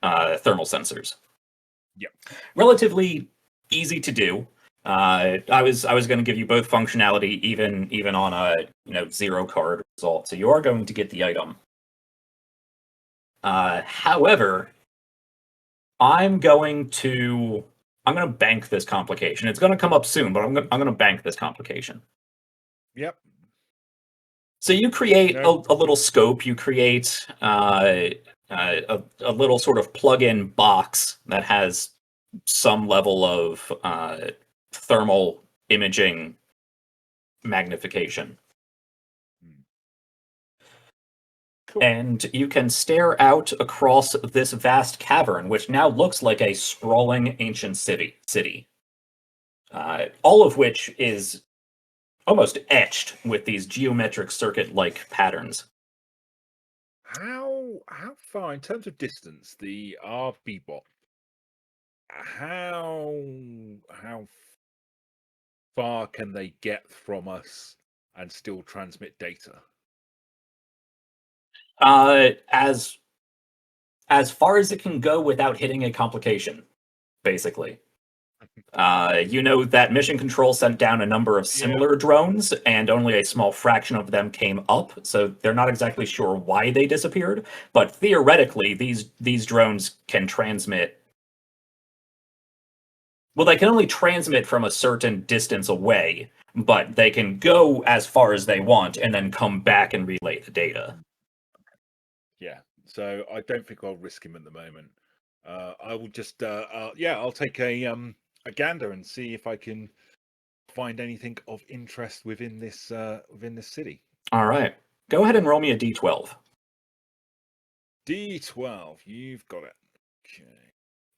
thermal sensors. Yep. Relatively easy to do. I was going to give you both functionality even on a 0 card result. So you are going to get the item. However, I'm going to bank this complication. It's going to come up soon, but I'm going to bank this complication. Yep. So you create a little scope. You create a little sort of plug-in box that has some level of thermal imaging magnification. Cool. And you can stare out across this vast cavern, which now looks like a sprawling ancient city. All of which is almost etched with these geometric circuit-like patterns. How far, in terms of distance, the RB-bot, how far can they get from us and still transmit data? As far as it can go without hitting a complication, basically. That mission control sent down a number of similar drones, and only a small fraction of them came up, so they're not exactly sure why they disappeared, but theoretically, these drones can transmit. Well, they can only transmit from a certain distance away, but they can go as far as they want and then come back and relay the data. Yeah, so I don't think I'll risk him at the moment. I will just, I'll take a gander and see if I can find anything of interest within this city. All right, go ahead and roll me a d12. D12, you've got it. Okay,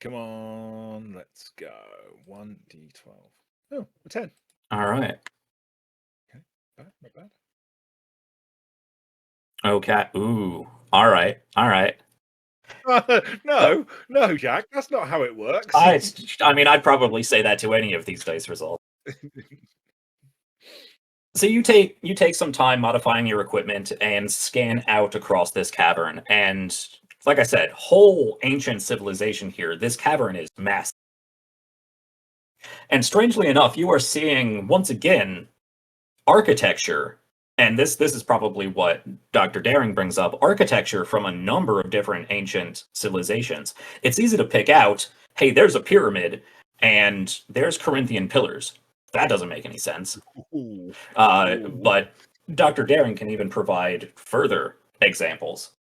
come on, let's go. 1d12. Oh, a 10. All right. Okay, not bad. Okay. Ooh. All right. No, Jack. That's not how it works. I mean, I'd probably say that to any of these dice results. So you take some time modifying your equipment and scan out across this cavern. And like I said, whole ancient civilization here. This cavern is massive. And strangely enough, you are seeing, once again, architecture, and this is probably what Dr. Daring brings up, architecture from a number of different ancient civilizations. It's easy to pick out, hey, there's a pyramid, and there's Corinthian pillars. That doesn't make any sense. But Dr. Daring can even provide further examples.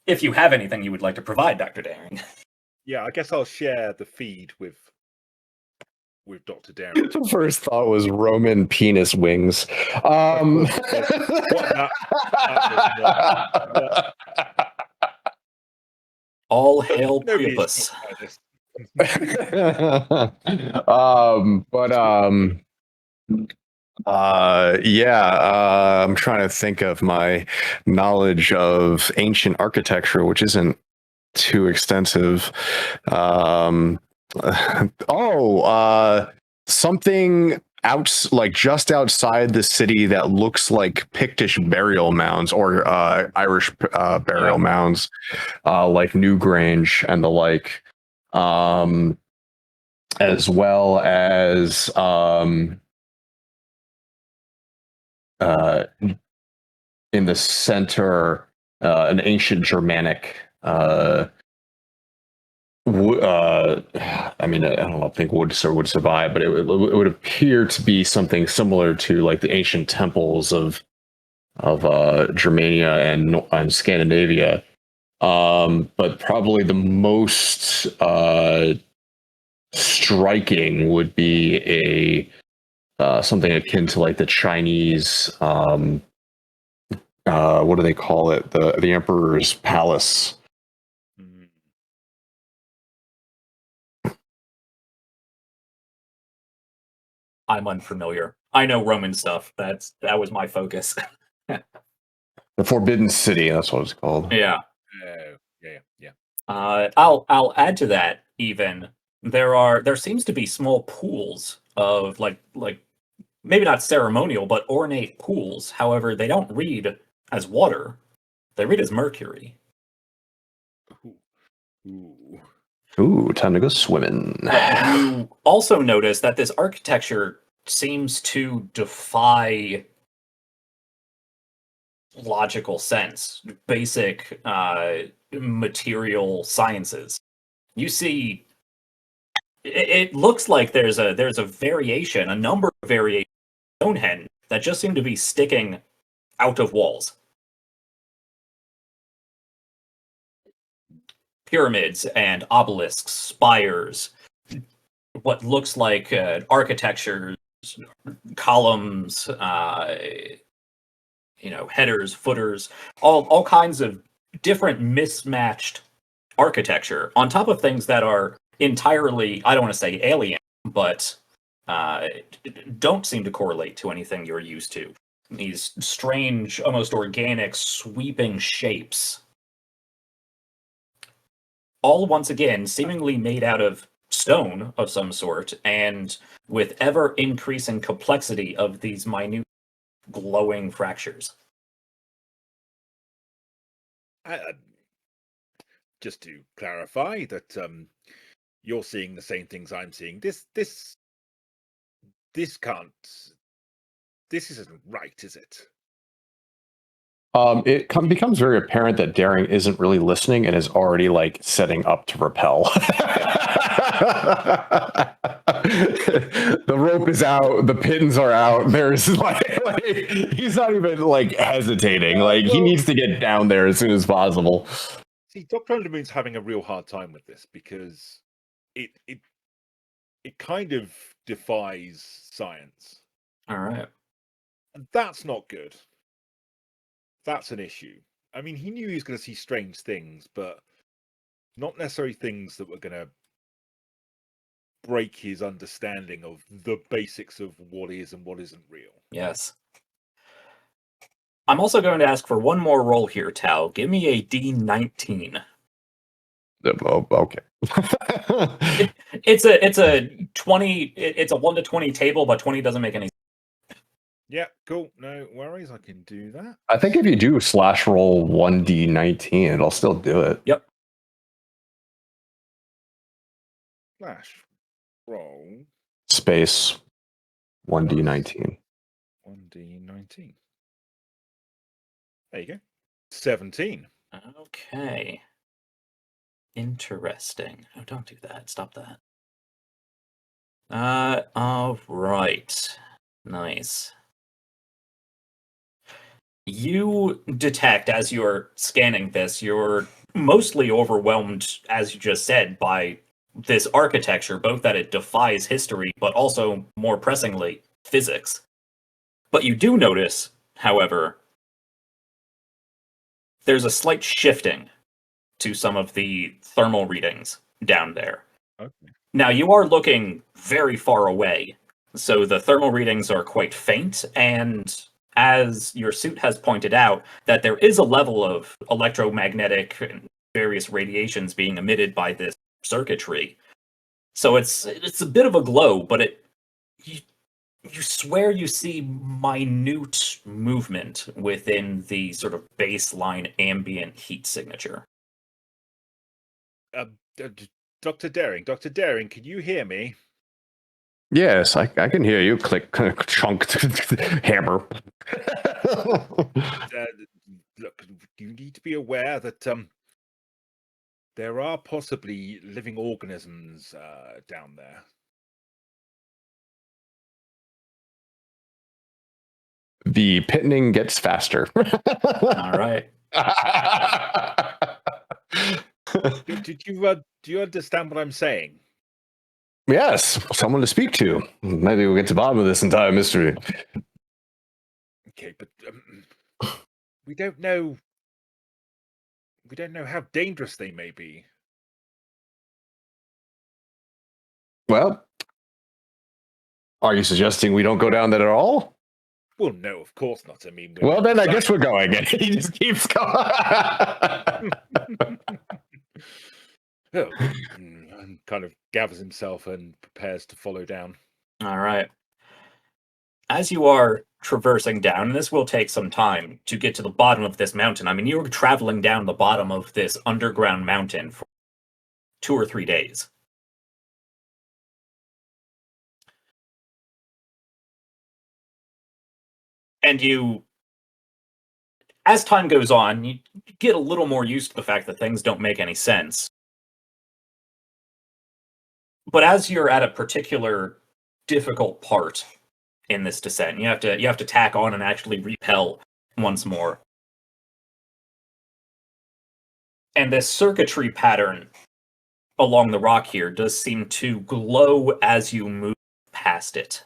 If you have anything you would like to provide, Dr. Daring. Yeah, I guess I'll share the feed with Dr. Daring. The first thought was Roman penis wings. All hail Priapus. I'm trying to think of my knowledge of ancient architecture, which isn't too extensive. Something like just outside the city that looks like Pictish burial mounds or Irish burial mounds, like Newgrange and the like, as well as in the center, an ancient Germanic. I mean, I don't think would survive, but it would appear to be something similar to like the ancient temples of Germania and Scandinavia. But probably the most striking would be a something akin to like the Chinese. What do they call it? The Emperor's Palace. I'm unfamiliar. I know Roman stuff. That was my focus. The Forbidden City. That's what it's called. Yeah. Yeah. I'll add to that. Even there seems to be small pools of like maybe not ceremonial but ornate pools. However, they don't read as water; they read as mercury. Ooh, time to go swimming. You also notice that this architecture seems to defy logical sense, basic material sciences. You see, it looks like there's a variation, a number of variations of Stonehenge that just seem to be sticking out of walls. Pyramids and obelisks, spires, what looks like architecture, columns, headers, footers, all kinds of different mismatched architecture on top of things that are entirely, I don't want to say alien, but don't seem to correlate to anything you're used to. These strange, almost organic, sweeping shapes. All once again seemingly made out of stone of some sort, and with ever increasing complexity of these minute glowing fractures. Just to clarify that you're seeing the same things I'm seeing. This isn't right, is it? It becomes very apparent that Daring isn't really listening and is already like setting up to repel. The rope is out, the pins are out. There's like he's not even like hesitating. Like he needs to get down there as soon as possible. See, Dr. Undermoon's having a real hard time with this because it kind of defies science. All right. And that's not good. That's an issue. I mean, he knew he was going to see strange things, but not necessarily things that were going to break his understanding of the basics of what is and what isn't real. Yes. I'm also going to ask for one more roll here, Tao. Give me a D19. Oh, okay. It's a 20. It's a 1 to 20 table, but 20 doesn't make any sense. Yeah, cool. No worries. I can do that. I think if you do slash roll 1d19, it'll still do it. Yep. Slash roll Space 1d19. 19. There you go. 17. Okay. Interesting. Oh, don't do that. Stop that. All right. Nice. You detect as you're scanning this, you're mostly overwhelmed, as you just said, by this architecture, both that it defies history, but also, more pressingly, physics. But you do notice, however, there's a slight shifting to some of the thermal readings down there. Okay. Now, you are looking very far away, so the thermal readings are quite faint, and as your suit has pointed out, that there is a level of electromagnetic and various radiations being emitted by this circuitry. So it's a bit of a glow, but you swear you see minute movement within the sort of baseline ambient heat signature. Dr. Daring, can you hear me? Yes, I can hear you. Click, chunk, hammer. Look, you need to be aware that there are possibly living organisms down there. The pitting gets faster. All right. Do you understand what I'm saying? Yes, someone to speak to. Maybe we'll get to the bottom of this entire mystery. Okay, but we don't know. We don't know how dangerous they may be. Well, are you suggesting we don't go down there at all? Well, no, of course not. I mean, Well, then I guess we're going. And he just keeps going. And kind of gathers himself and prepares to follow down. All right. As you are traversing down, and this will take some time to get to the bottom of this mountain. I mean, you're traveling down the bottom of this underground mountain for 2 or 3 days. And as time goes on, you get a little more used to the fact that things don't make any sense. But as you're at a particular difficult part in this descent, you have to tack on and actually repel once more. And this circuitry pattern along the rock here does seem to glow as you move past it.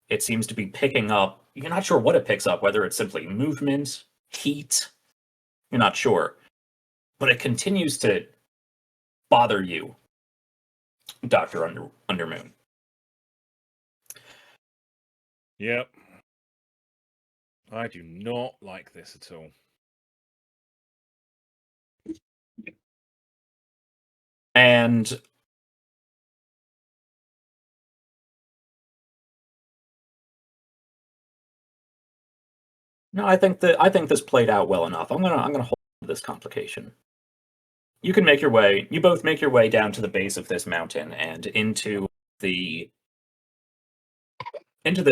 It seems to be picking up, you're not sure what it picks up, whether it's simply movement, heat, you're not sure. But it continues to bother you, Dr. Undermoon. Yep. I do not like this at all. And no, I think this played out well enough. I'm gonna hold this complication. You can make your way. You both make your way down to the base of this mountain and into this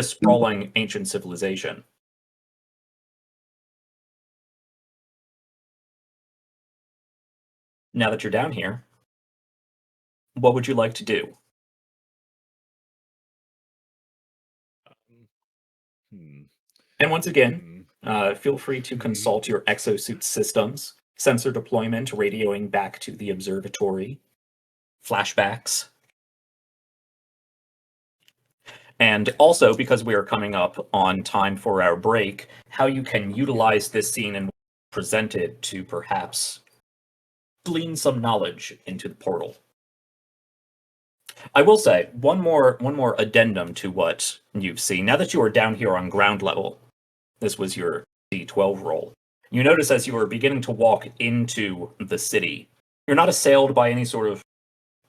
sprawling ancient civilization. Now that you're down here, what would you like to do? And once again, feel free to consult your exosuit systems, sensor deployment, radioing back to the observatory, flashbacks. And also, because we are coming up on time for our break, how you can utilize this scene and present it to perhaps glean some knowledge into the portal. I will say one more addendum to what you've seen. Now that you are down here on ground level, this was your D12 roll. You notice as you are beginning to walk into the city, you're not assailed by any sort of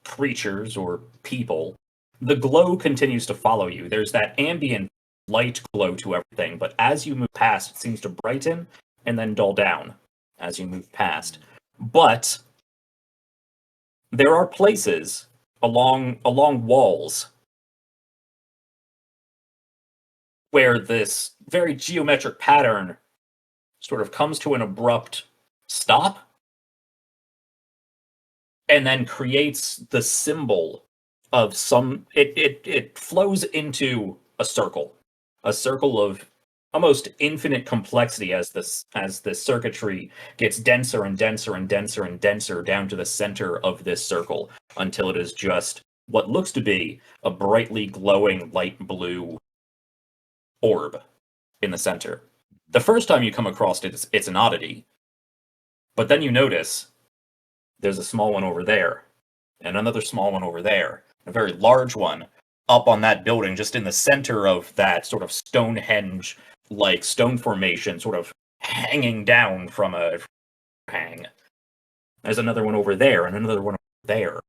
creatures or people. The glow continues to follow you. There's that ambient light glow to everything, but as you move past, it seems to brighten and then dull down as you move past. But there are places along walls where this very geometric pattern sort of comes to an abrupt stop and then creates the symbol of some it flows into a circle of almost infinite complexity as the circuitry gets denser and denser and denser and denser down to the center of this circle until it is just what looks to be a brightly glowing light blue orb in the center. The first time you come across it, it's an oddity, but then you notice there's a small one over there and another small one over there, a very large one up on that building, just in the center of that sort of Stonehenge like stone formation, sort of hanging down from a hang. There's another one over there and another one over there.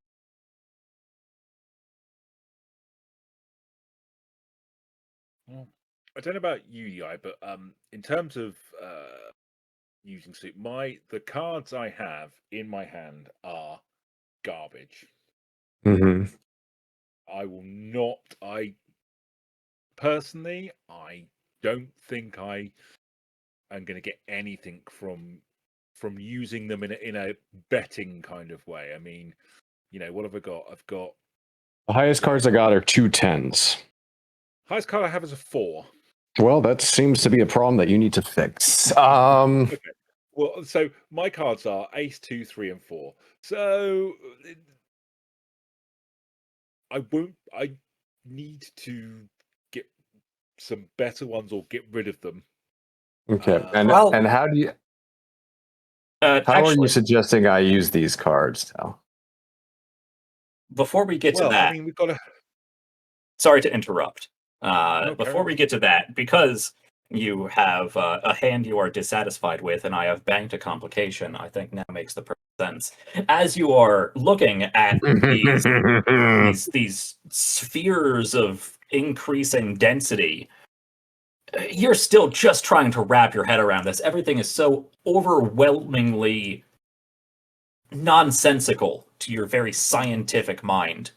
I don't know about you, Yi, but in terms of using soup, the cards I have in my hand are garbage. Mm-hmm. I will not. I personally, I don't think I am going to get anything from using them in a betting kind of way. I mean, what have I got? I've got The highest cards I got are 2 10s. Highest card I have is a 4. Well, that seems to be a problem that you need to fix. Okay. Well, so my cards are Ace, 2, 3, and 4. So I need to get some better ones or get rid of them. Okay. And how do you are you suggesting I use these cards now? Before we get to that, I mean, we've got to. Sorry to interrupt. No, before we get to that, because you have a hand you are dissatisfied with, and I have banked a complication, I think now makes the perfect sense. As you are looking at these spheres of increasing density, you're still just trying to wrap your head around this. Everything is so overwhelmingly nonsensical to your very scientific mind.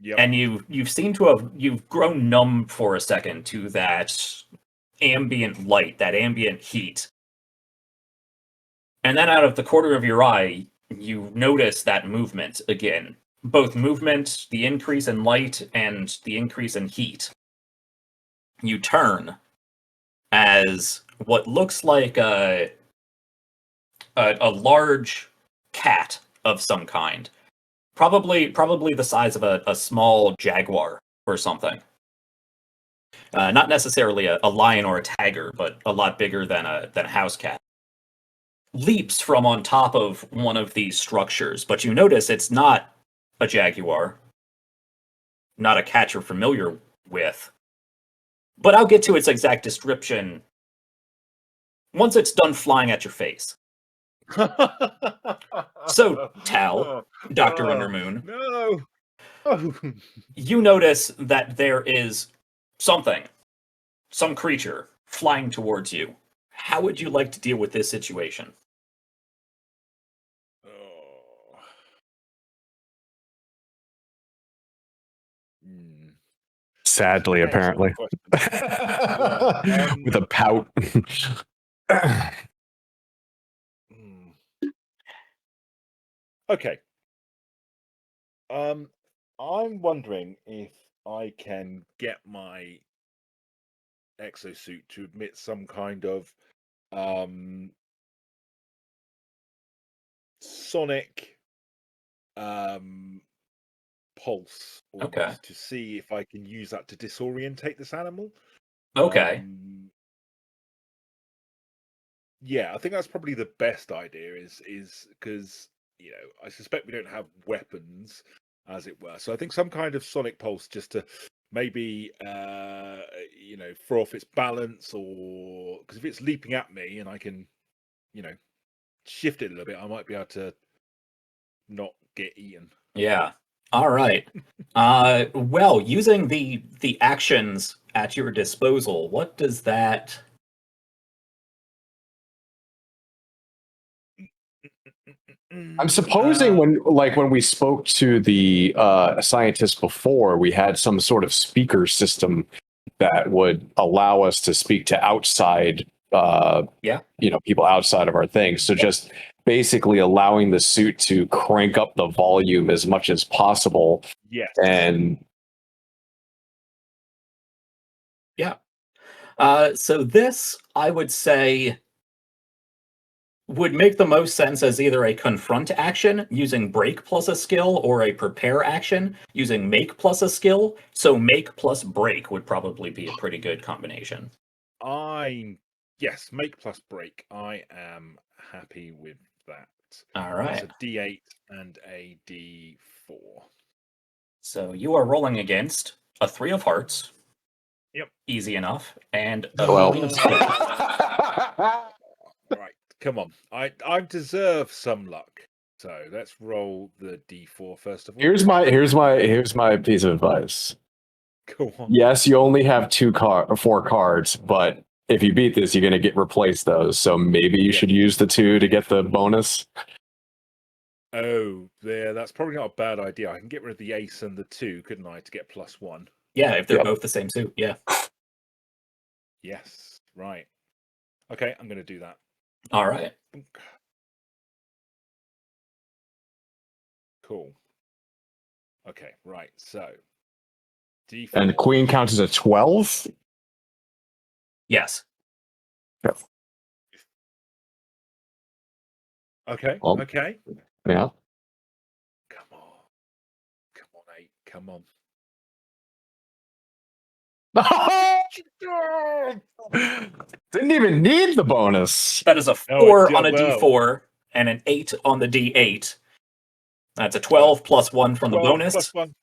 Yep. And you've grown numb for a second to that ambient light, that ambient heat. And then out of the corner of your eye, you notice that movement again. Both movement, the increase in light, and the increase in heat. You turn as what looks like a large cat of some kind. Probably the size of a small jaguar or something. Not necessarily a lion or a tiger, but a lot bigger than a house cat. Leaps from on top of one of these structures, but you notice it's not a jaguar, not a cat you're familiar with. But I'll get to its exact description once it's done flying at your face. So, Tal, Dr. Undermoon, no. You notice that there is something, some creature, flying towards you. How would you like to deal with this situation? Sadly, apparently. With a pout. Okay. I'm wondering if I can get my exosuit to emit some kind of sonic pulse, Okay. to see if I can use that to disorientate this animal. Okay. Yeah, I think that's probably the best idea. Is because I suspect we don't have weapons, as it were. So I think some kind of sonic pulse, just to maybe throw off its balance, or because if it's leaping at me and I can shift it a little bit, I might be able to not get eaten. Yeah. All right. Well, using the actions at your disposal, what does that? I'm supposing when we spoke to the scientists before, we had some sort of speaker system that would allow us to speak to outside, people outside of our thing. So just basically allowing the suit to crank up the volume as much as possible. Yes. And so this, I would say, would make the most sense as either a confront action using break plus a skill or a prepare action using make plus a skill. So make plus break would probably be a pretty good combination. Yes, make plus break. I am happy with that. All right. It's a D8 and a D4. So you are rolling against a 3 of hearts. Yep. Easy enough. And a queen of spades. Right, come on. I deserve some luck. So let's roll the D4 first of all. here's my piece of advice. Go on. Yes, you only have 4 cards, but if you beat this, you're going to replace those. So maybe you should use the 2 to get the bonus. Oh, there. That's probably not a bad idea. I can get rid of the ace and the 2, couldn't I, to get +1? Yeah, if they're both the same suit. Yeah. Yes. Right. Okay, I'm going to do that. All right. Cool. Okay, right. So D4. And the queen counts as a 12? Yes. Okay. Well, okay. Yeah. Come on. Come on, 8. Come on. Didn't even need the bonus. That is a 4 on a D4 and an 8 on the D8. That's a 12 plus 1 from the bonus. Plus 1,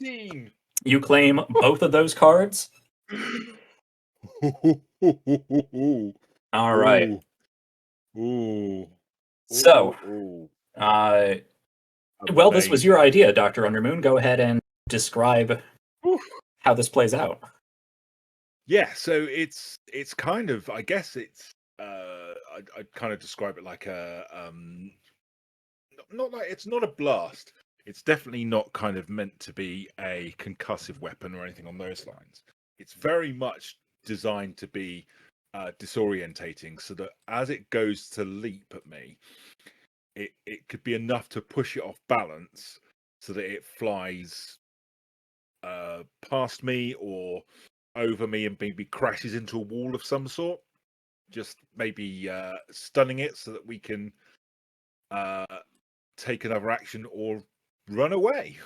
13. You claim both of those cards. All right. Ooh. So, Ooh. well, this was your idea, Dr. Undermoon. Go ahead and describe how this plays out. Yeah, so it's kind of, I guess it's I'd kind of describe it like a not like, it's not a blast. It's definitely not kind of meant to be a concussive weapon or anything on those lines. It's very much designed to be disorientating, so that as it goes to leap at me, it could be enough to push it off balance so that it flies past me or over me and maybe crashes into a wall of some sort, just maybe stunning it so that we can take another action or run away.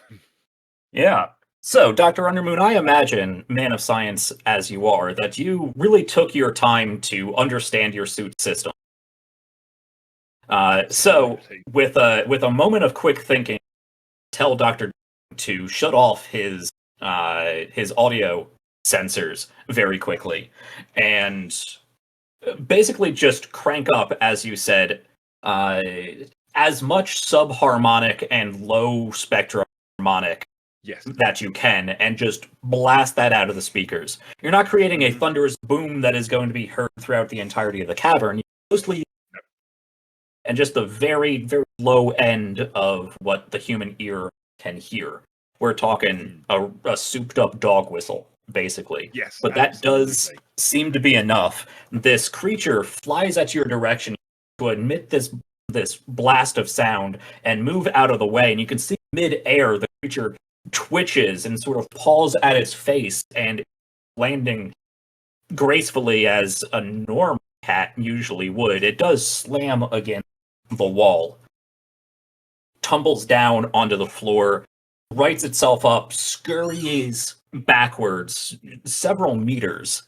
Yeah. So, Dr. Undermoon, I imagine, man of science as you are, that you really took your time to understand your suit system. So, with a moment of quick thinking, tell Dr. to shut off his audio sensors very quickly, and basically just crank up, as you said, as much subharmonic and low spectrum harmonic that you can, and just blast that out of the speakers. You're not creating a thunderous boom that is going to be heard throughout the entirety of the cavern. You're mostly and just the very, very low end of what the human ear can hear. We're talking a souped-up dog whistle, basically. Yes, but that does seem to be enough. This creature flies at your direction to emit this blast of sound and move out of the way, and you can see mid-air the creature twitches and sort of paws at its face, and landing gracefully as a normal cat usually would. It does slam against the wall, tumbles down onto the floor, rights itself up, scurries backwards several meters,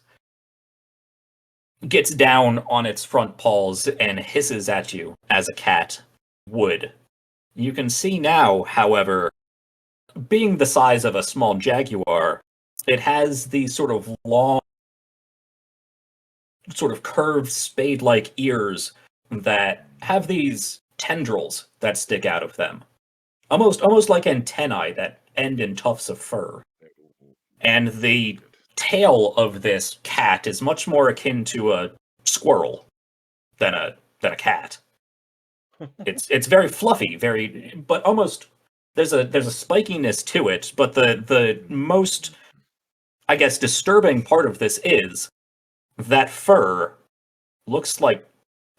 gets down on its front paws, and hisses at you as a cat would. You can see now, however, being the size of a small jaguar, it has these sort of long, sort of curved spade-like ears that have these tendrils that stick out of them. Almost like antennae that end in tufts of fur. And the tail of this cat is much more akin to a squirrel than a cat. It's very fluffy, but almost there's a spikiness to it, but the most I guess, disturbing part of this is that fur looks like,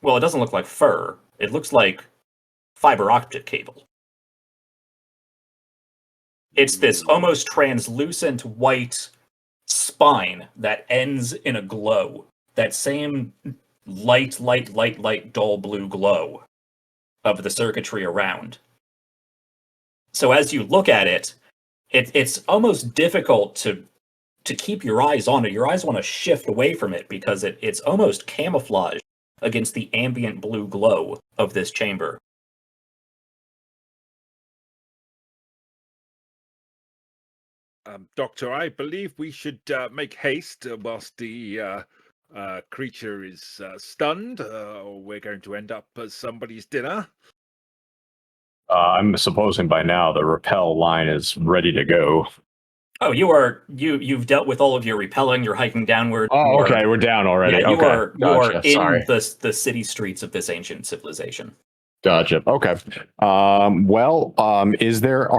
well, it doesn't look like fur. It looks like fiber optic cable. It's this almost translucent white spine that ends in a glow. That same light, dull blue glow of the circuitry around. So as you look at it, it's almost difficult to keep your eyes on it. Your eyes want to shift away from it because it's almost camouflaged against the ambient blue glow of this chamber. Doctor, I believe we should make haste whilst the creature is stunned, or we're going to end up as somebody's dinner. I'm supposing by now the repel line is ready to go. Oh, you've dealt with all of your repelling. You're hiking downward. Oh, okay, we're down already. Yeah, you okay. are Gotcha. in the city streets of this ancient civilization. Gotcha. Okay. Are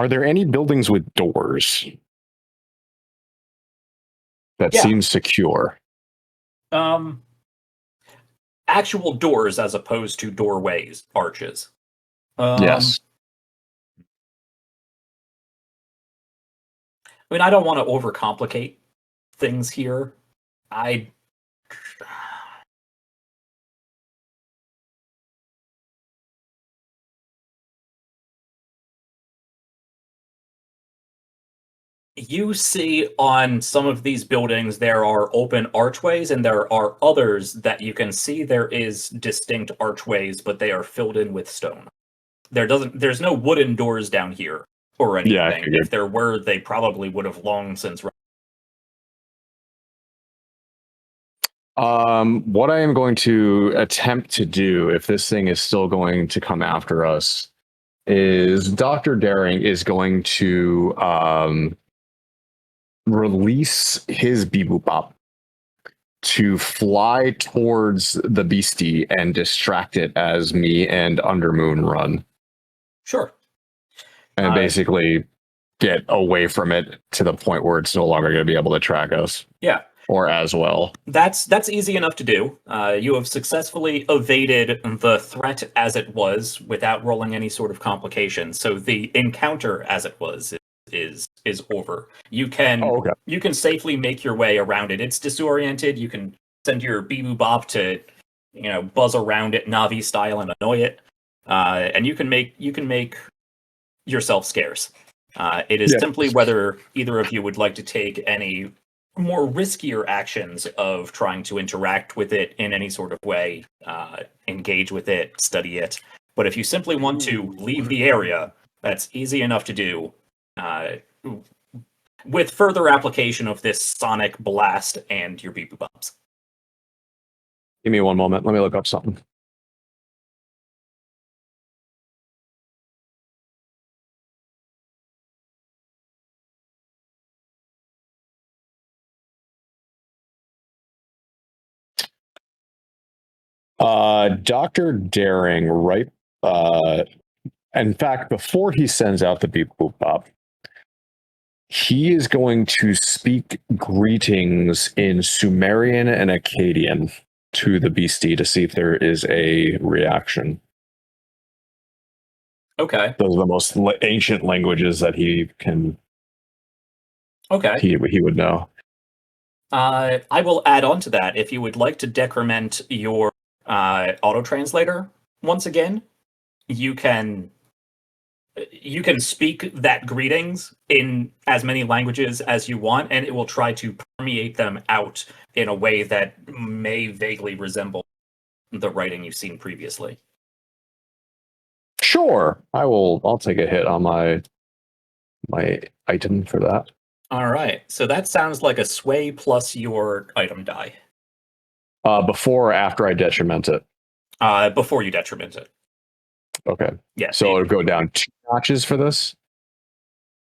there any buildings with doors that seem secure? Actual doors as opposed to doorways, arches. Yes. I mean, I don't want to overcomplicate things here. You see on some of these buildings there are open archways, and there are others that you can see there is distinct archways, but they are filled in with stone. There's no wooden doors down here or anything. Yeah, if there were, they probably would have long since. What I am going to attempt to do, if this thing is still going to come after us, is Dr. Daring is going to release his Bebop to fly towards the beastie and distract it as me and Undermoon run. Sure. And basically get away from it to the point where it's no longer going to be able to track us. Yeah. Or as well. That's easy enough to do. You have successfully evaded the threat as it was without rolling any sort of complication. So the encounter as it was is over. You can you can safely make your way around it. It's disoriented. You can send your Bibu Bop to buzz around it Navi style and annoy it. And you can make yourself scarce. It is simply whether either of you would like to take any more riskier actions of trying to interact with it in any sort of way, engage with it, study it. But if you simply want to leave the area, that's easy enough to do. With further application of this sonic blast and your beep bops. Give me one moment. Let me look up something. Dr. Daring, right? In fact, before he sends out the beep boop bop, he is going to speak greetings in Sumerian and Akkadian to the beastie to see if there is a reaction. Okay. Those are the most ancient languages that he can. Okay. He would know. I will add on to that. If you would like to decrement your auto translator once again, you can speak that greetings in as many languages as you want, and it will try to permeate them out in a way that may vaguely resemble the writing you've seen previously. Sure, I'll take a hit on my item for that. All right, so that sounds like a sway plus your item die. Before or after I detriment it? Before you detriment it. Okay. Yeah. So it'll go down 2 notches for this,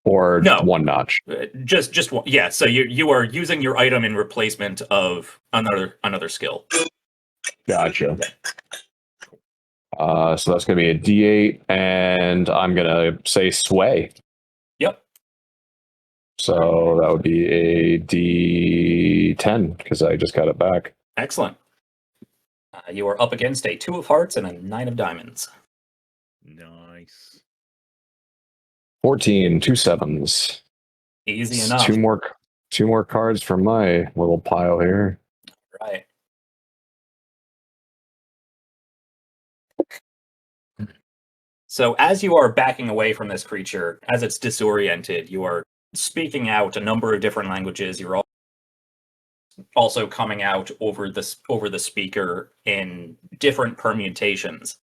or no, 1 notch. Just one. Yeah. So you are using your item in replacement of another skill. Gotcha. So that's going to be a D8, and I'm going to say sway. Yep. So that would be a D10 because I just got it back. Excellent. You are up against a 2 of hearts and a 9 of diamonds. Nice. 14, 2 sevens. Easy It's enough. two more cards from my little pile here. Right. So as you are backing away from this creature, as it's disoriented, you are speaking out a number of different languages. You're also coming out over the speaker in different permutations.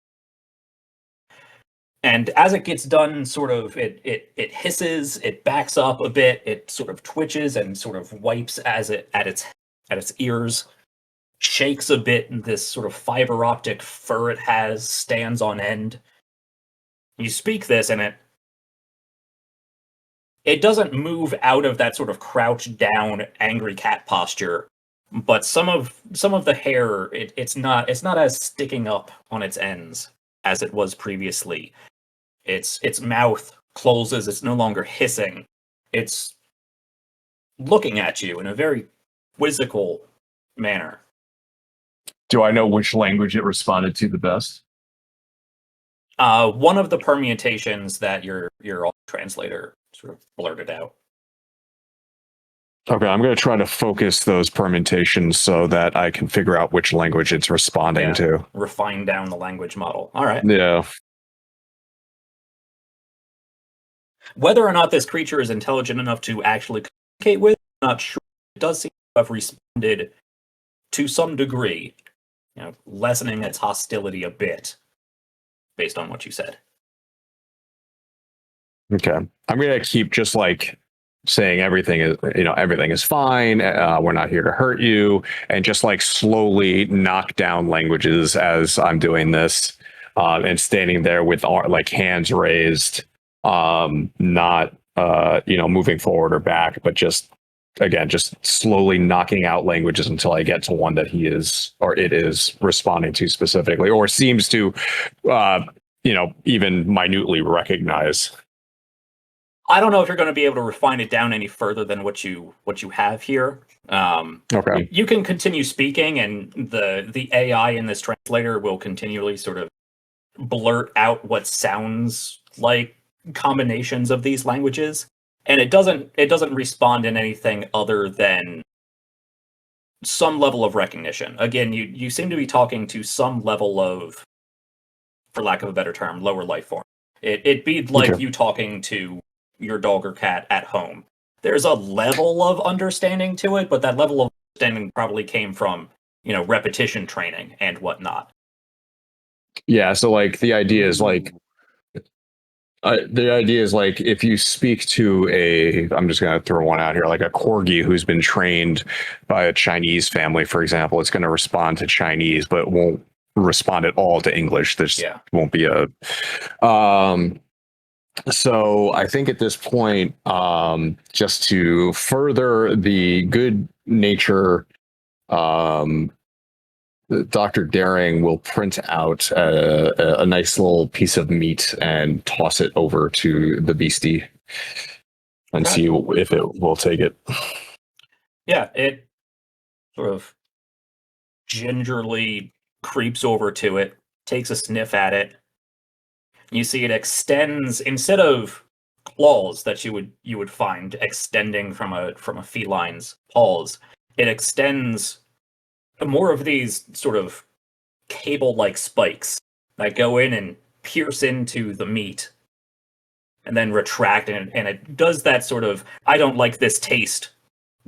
And as it gets done, sort of it hisses, it backs up a bit, it sort of twitches and sort of wipes as it at its ears, shakes a bit, and this sort of fiber optic fur it has stands on end. You speak this, and it doesn't move out of that sort of crouched down angry cat posture, but some of the hair it's not as sticking up on its ends as it was previously. Its mouth closes, it's no longer hissing. It's looking at you in a very quizzical manner. Do I know which language it responded to the best? One of the permutations that your translator sort of blurted out. Okay, I'm going to try to focus those permutations so that I can figure out which language it's responding to. Refine down the language model. All right. Yeah. Whether or not this creature is intelligent enough to actually communicate with, I'm not sure. It does seem to have responded to some degree, lessening its hostility a bit, based on what you said. Okay. I'm going to keep just like saying everything is fine. We're not here to hurt you, and just like slowly knock down languages as I'm doing this, and standing there with like hands raised, not moving forward or back, but just slowly knocking out languages until I get to one that it is responding to specifically, or seems to, even minutely recognize. I don't know if you're going to be able to refine it down any further than what you have here. Okay. You can continue speaking, and the AI in this translator will continually sort of blurt out what sounds like combinations of these languages, and it doesn't respond in anything other than some level of recognition. Again, you seem to be talking to some level of, for lack of a better term, lower life form. It'd be like you talking to your dog or cat at home. There's a level of understanding to it, but that level of understanding probably came from, repetition training and whatnot. Yeah, so like the idea is like if you speak to I'm just going to throw one out here, like a corgi who's been trained by a Chinese family, for example, it's going to respond to Chinese, but it won't respond at all to English. Won't be a so I think at this point, just to further the good nature, Dr. Daring will print out a nice little piece of meat and toss it over to the beastie and see if it will take it. Yeah, it sort of gingerly creeps over to it, takes a sniff at it. You see it extends, instead of claws that you would find extending from a feline's paws, it extends more of these sort of cable-like spikes that go in and pierce into the meat and then retract, and it does that sort of "I don't like this taste"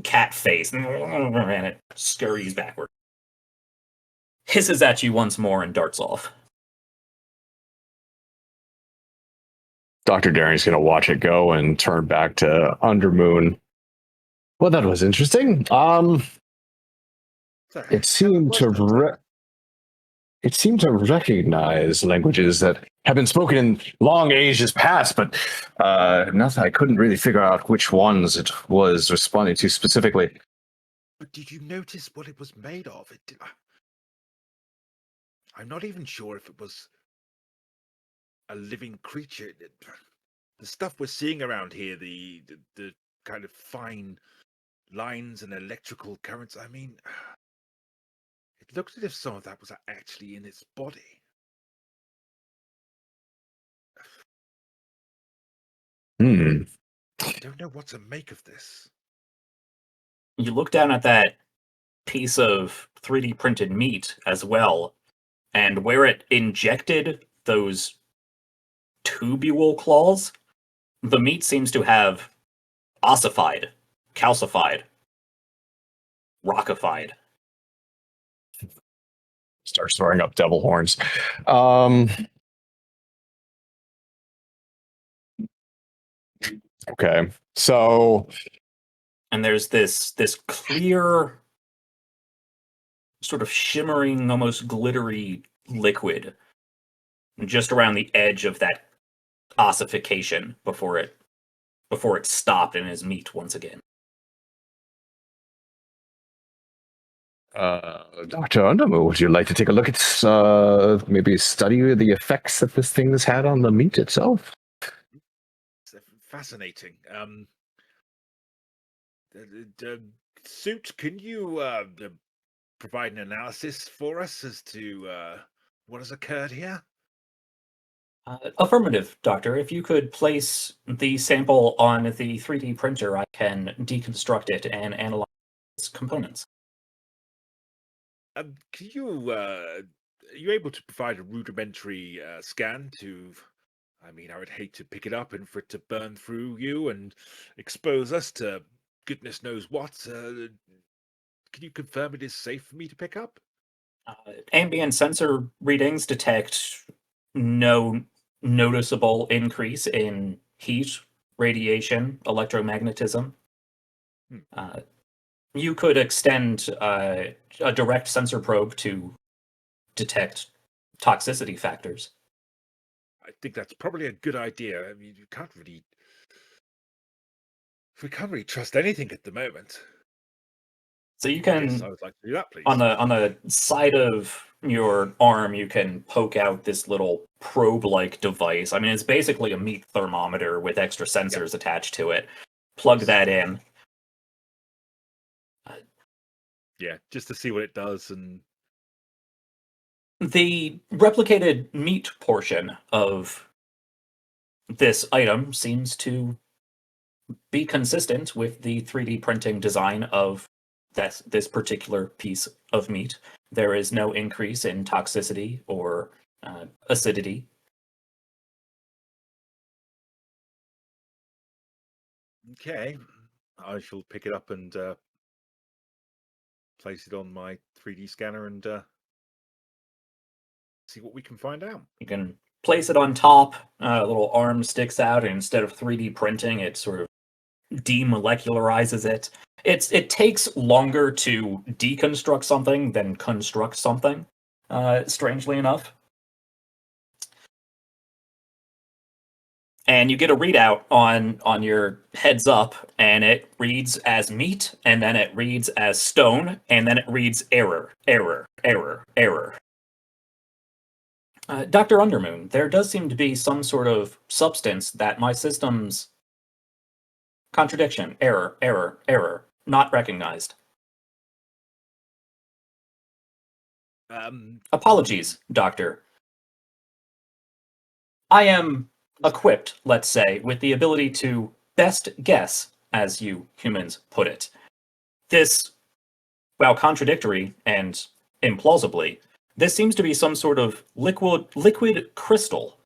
cat face, and it scurries backward, hisses at you once more, and darts off. Dr. Daring's going to watch it go and turn back to Undermoon. Well, that was interesting. It seemed to recognize languages that have been spoken in long ages past, but nothing. I couldn't really figure out which ones it was responding to specifically. But did you notice what it was made of? I'm not even sure if it was a living creature. The stuff we're seeing around here, the kind of fine lines and electrical currents. I mean, it looks as if some of that was actually in its body. Hmm. I don't know what to make of this. You look down at that piece of 3D printed meat as well, and where it injected those tubule claws, the meat seems to have ossified, calcified, rockified. Starts throwing up devil horns. Okay, so And there's this clear, sort of shimmering, almost glittery liquid just around the edge of that ossification before it stopped in his meat once again. Dr. Undermoon, would you like to take a look at maybe study the effects that this thing has had on the meat itself? It's fascinating. Suit, can you provide an analysis for us as to what has occurred here? Affirmative, Doctor. If you could place the sample on the 3D printer, I can deconstruct it and analyze its components. Can you are you able to provide a rudimentary scan to? I mean, I would hate to pick it up and for it to burn through you and expose us to goodness knows what. Can you confirm it is safe for me to pick up? Ambient sensor readings detect no noticeable increase in heat, radiation, electromagnetism. Hmm. You could extend a direct sensor probe to detect toxicity factors. I think that's probably a good idea. I mean, we can't really trust anything at the moment. So you Yes, I can, would like to do that, please. on the side of your arm, you can poke out this little probe-like device. I mean, it's basically a meat thermometer with extra sensors attached to it. Plug that in. Yeah, just to see what it does. And The replicated meat portion of this item seems to be consistent with the 3D printing design of this particular piece of meat. There is no increase in toxicity or acidity. okay, I shall pick it up and place it on my 3D scanner and see what we can find out. You can place it on top, a little arm sticks out, and instead of 3D printing, it sort of demolecularizes it. It takes longer to deconstruct something than construct something, strangely enough. And you get a readout on your heads up, and it reads as meat, and then it reads as stone, and then it reads error, error, error, error. Dr. Undermoon, there does seem to be some sort of substance that my system's contradiction, error, error, error, not recognized. Apologies, Doctor. I am equipped, let's say, with the ability to best guess, as you humans put it. This, while contradictory and implausibly, this seems to be some sort of liquid crystal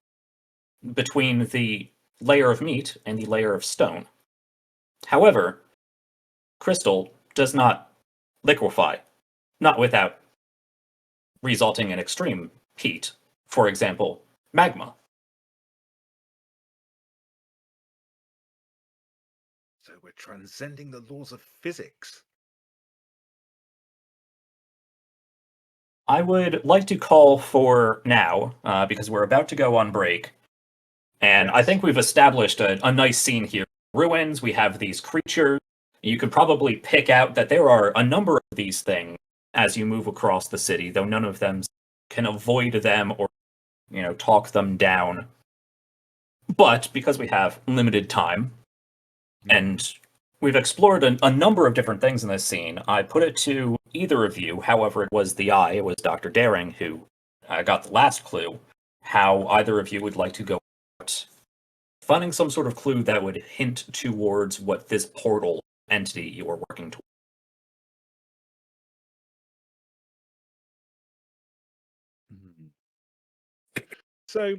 between the layer of meat and the layer of stone. However, crystal does not liquefy, not without resulting in extreme heat. For example, magma. So we're transcending the laws of physics. I would like to call for now, because we're about to go on break, and I Yes. think we've established a nice scene here. Ruins, we have these creatures. You could probably pick out that there are a number of these things as you move across the city, though none of them can avoid them or, talk them down. But because we have limited time, and we've explored a number of different things in this scene. I put it to either of you, however, it was it was Dr. Daring who got the last clue, how either of you would like to go out finding some sort of clue that would hint towards what this portal entity you are working towards. So,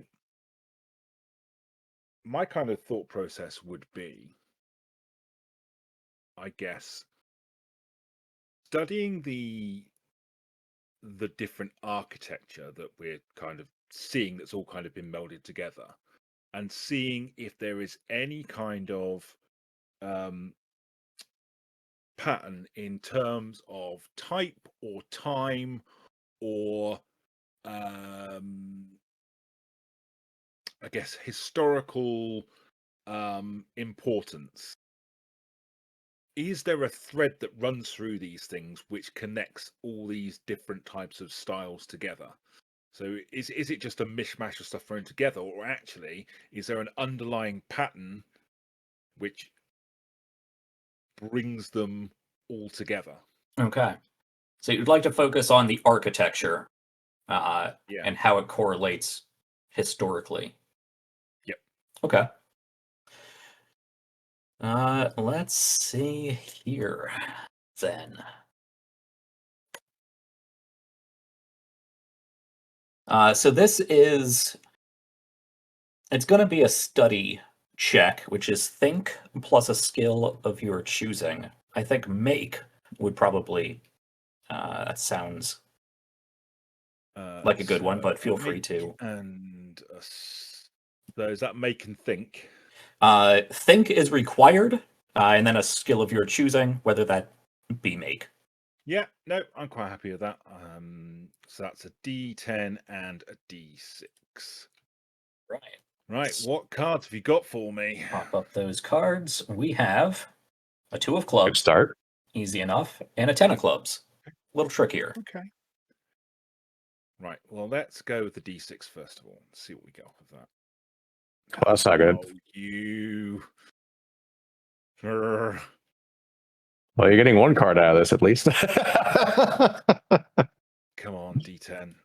my kind of thought process would be, I guess, studying the different architecture that we're kind of seeing that's all kind of been melded together, and seeing if there is any kind of pattern in terms of type or time or I guess historical importance. Is there a thread that runs through these things which connects all these different types of styles together? So is it just a mishmash of stuff thrown together, or actually is there an underlying pattern which brings them all together? Okay. So you'd like to focus on the architecture and how it correlates historically. Yep. Okay. Let's see here then. So this is, it's going to be a study check, which is think plus a skill of your choosing. I think make would probably, that sounds like a good one, but feel free to. And so is that make and think? Think is required, and then a skill of your choosing, whether that be make. Yeah, no, I'm quite happy with that. So that's a D10 and a D6. Right, what cards have you got for me? Pop up those cards. We have a 2 of Good clubs, start. easy enough, and a 10 of clubs, a little trickier. Okay. Right, well, let's go with the D6 first of all. See what we get off of that. Well, that's not good. Oh, you. Well, you're getting one card out of this at least. Come on, D10.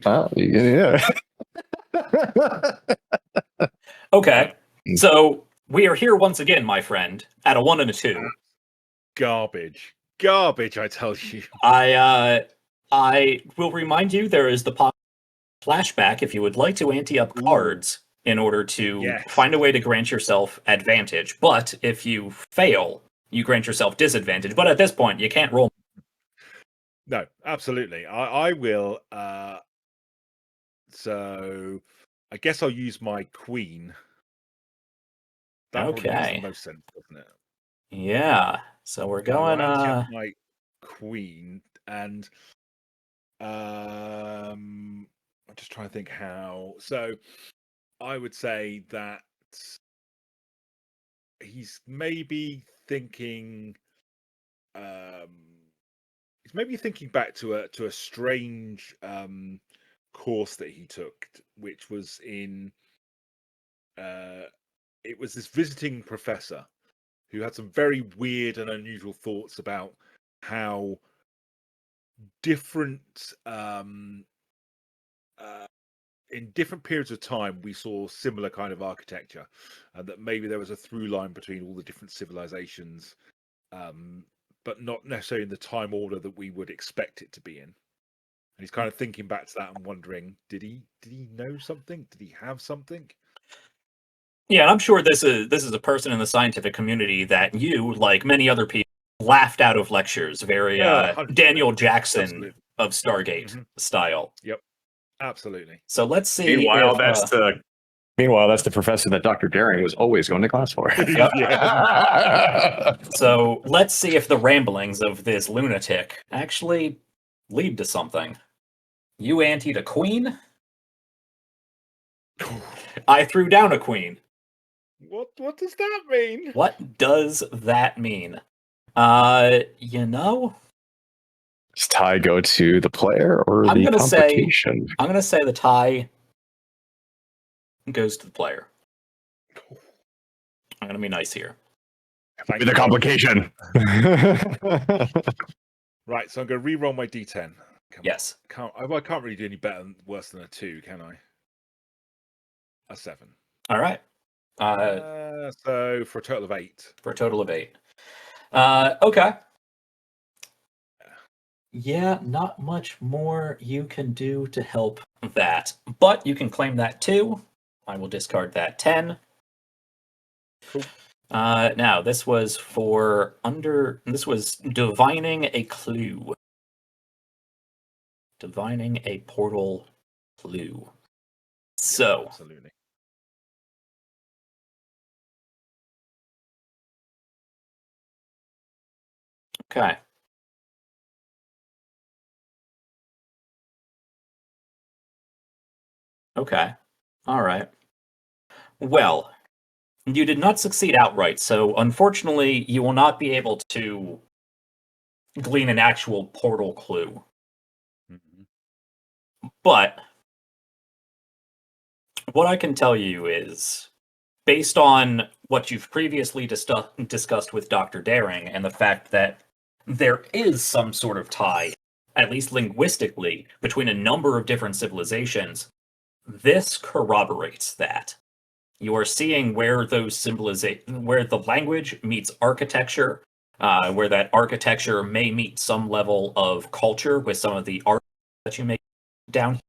Well, yeah. Okay, so we are here once again, my friend, at a 1 and a 2. Garbage. Garbage, I tell you. I will remind you there is the flashback if you would like to ante up cards in order to find a way to grant yourself advantage. But if you fail, you grant yourself disadvantage. But at this point, you can't roll. No, absolutely. I will. So I guess I'll use my queen. That probably makes the most sense, doesn't it? Yeah. So we're going my queen, and I'm just trying to think how. So I would say that he's maybe thinking back to a strange course that he took, which was in it was this visiting professor who had some very weird and unusual thoughts about how different in different periods of time we saw similar kind of architecture, and that maybe there was a through line between all the different civilizations, but not necessarily in the time order that we would expect it to be in. And he's kind of thinking back to that and wondering, did he know something? Did he have something? Yeah, and I'm sure this is a person in the scientific community that you, like many other people, laughed out of lectures. Very Daniel Jackson of Stargate style. Yep, absolutely. So let's see. Meanwhile, that's the professor that Dr. Daring was always going to class for. So let's see if the ramblings of this lunatic actually lead to something. You anteed a queen. I threw down a queen. What does that mean? What does that mean? You know, Does tie go to the player or the complication? I'm gonna say the tie goes to the player. I'm gonna be nice here. Thank The you. complication. Right, so I'm going to re-roll my d10. Yes. I can't really do any better, worse than a 2, can I? A 7. All right. So for a total of 8. For a total of 8. Okay. Yeah, not much more you can do to help that. But you can claim that too. I will discard that 10. Cool. Now, this was this was divining a clue. Divining a portal clue. So, Absolutely. okay. Okay. All right. Well, you did not succeed outright, so unfortunately, you will not be able to glean an actual portal clue. Mm-hmm. But what I can tell you is, based on what you've previously discussed with Dr. Daring and the fact that there is some sort of tie, at least linguistically, between a number of different civilizations, this corroborates that. You are seeing where where the language meets architecture, where that architecture may meet some level of culture with some of the art that you make down here.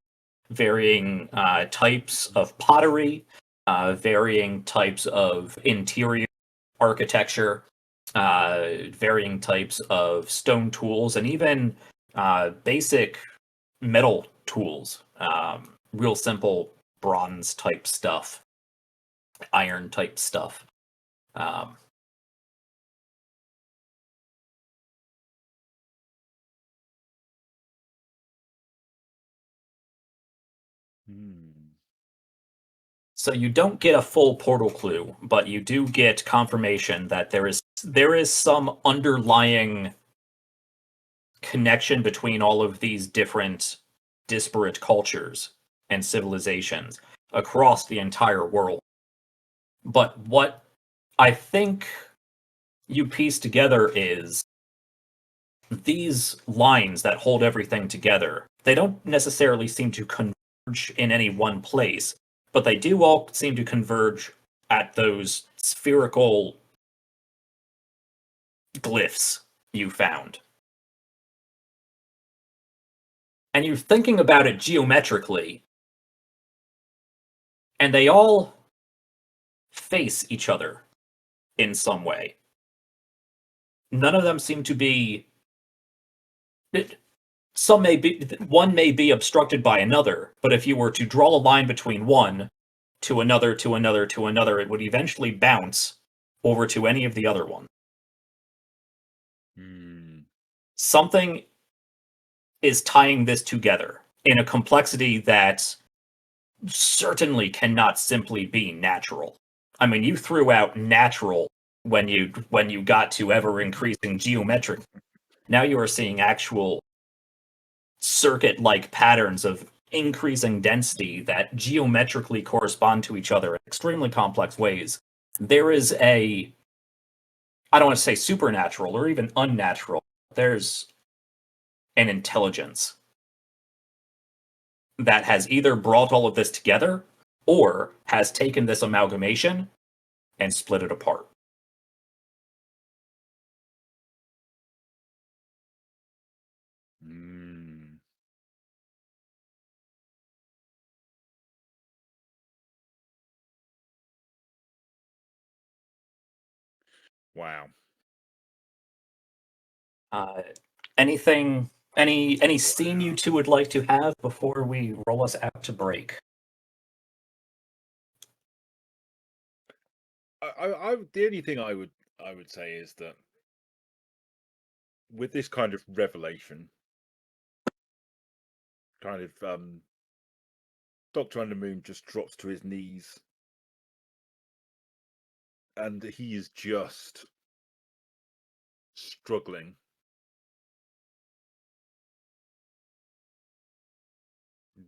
Varying types of pottery, varying types of interior architecture, varying types of stone tools, and even basic metal tools, real simple bronze type stuff, iron type stuff. So you don't get a full portal clue, but you do get confirmation that there is some underlying connection between all of these different disparate cultures and civilizations across the entire world. But what I think you piece together is these lines that hold everything together, they don't necessarily seem to converge in any one place, but they do all seem to converge at those spherical glyphs you found. And you're thinking about it geometrically, and they all face each other in some way. None of them seem to be. One may be obstructed by another, but if you were to draw a line between one to another, to another, to another, it would eventually bounce over to any of the other ones. Something is tying this together in a complexity that certainly cannot simply be natural. I mean, you threw out natural when you got to ever increasing geometric. Now you are seeing actual circuit-like patterns of increasing density that geometrically correspond to each other in extremely complex ways. There is I don't want to say supernatural or even unnatural, there's an intelligence that has either brought all of this together or has taken this amalgamation and split it apart. Wow. Any scene you two would like to have before we roll us out to break? The only thing I would say is that with this kind of revelation, kind of Dr. Undermoon just drops to his knees, and he is just struggling.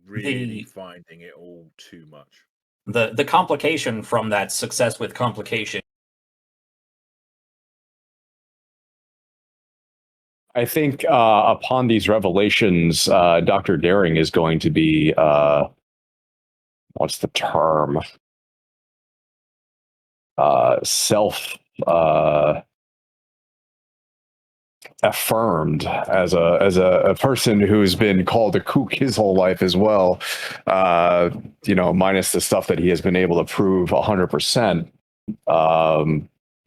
Really finding it all too much. The complication from that success with complication I think upon these revelations, Dr. Daring is going to be what's the term? Self affirmed as a person who's been called a kook his whole life as well. Minus the stuff that he has been able to prove 100%.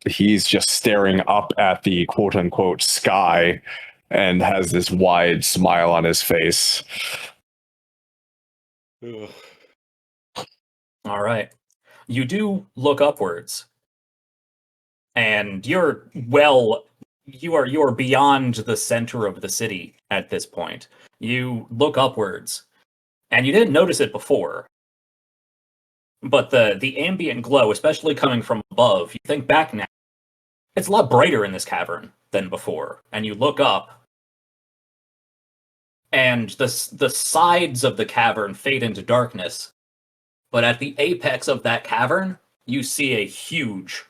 He's just staring up at the quote unquote sky and has this wide smile on his face. Ugh. All right. You do look upwards, and you are beyond the center of the city at this point. You look upwards, and you didn't notice it before, but the ambient glow, especially coming from above, you think back now, it's a lot brighter in this cavern than before. And you look up, and the sides of the cavern fade into darkness, but at the apex of that cavern, you see a huge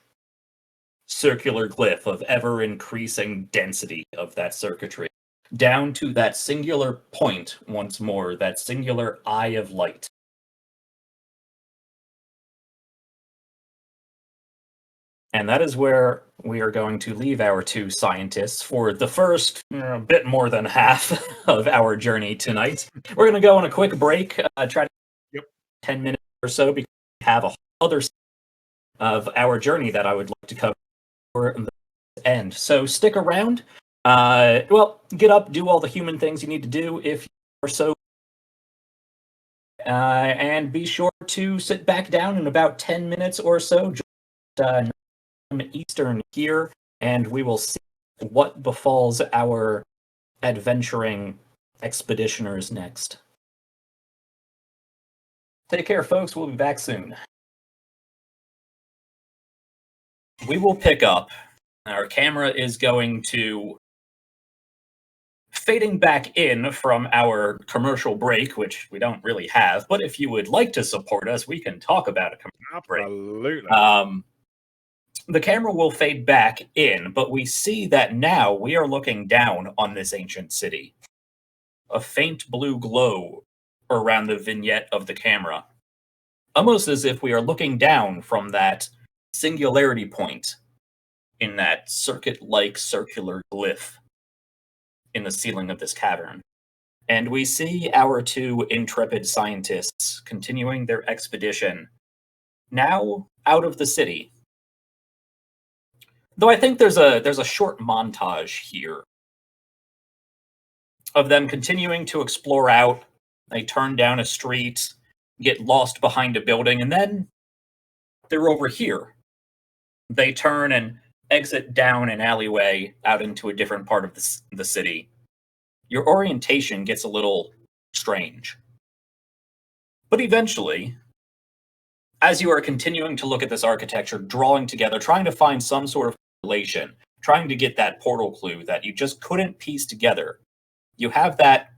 circular glyph of ever-increasing density of that circuitry, down to that singular point once more, that singular eye of light. And that is where we are going to leave our two scientists for the first bit more than half of our journey tonight. We're going to go on a quick break, try to 10 minutes or so, because we have a whole other of our journey that I would like to cover for the end. So stick around. Get up, do all the human things you need to do if you are so. And be sure to sit back down in about 10 minutes or so. Eastern here, and we will see what befalls our adventuring expeditioners next. Take care, folks. We'll be back soon. We will pick up. Our camera is going to fading back in from our commercial break, which we don't really have, but if you would like to support us, we can talk about a commercial break. Absolutely. The camera will fade back in, but we see that now we are looking down on this ancient city. A faint blue glow around the vignette of the camera. Almost as if we are looking down from that singularity point in that circuit-like circular glyph in the ceiling of this cavern. And we see our two intrepid scientists continuing their expedition, now out of the city. Though I think there's a short montage here of them continuing to explore out. They turn down a street, get lost behind a building, and then they're over here. They turn and exit down an alleyway out into a different part of the city. Your orientation gets a little strange. But eventually, as you are continuing to look at this architecture, drawing together, trying to find some sort of relation, trying to get that portal clue that you just couldn't piece together, you have that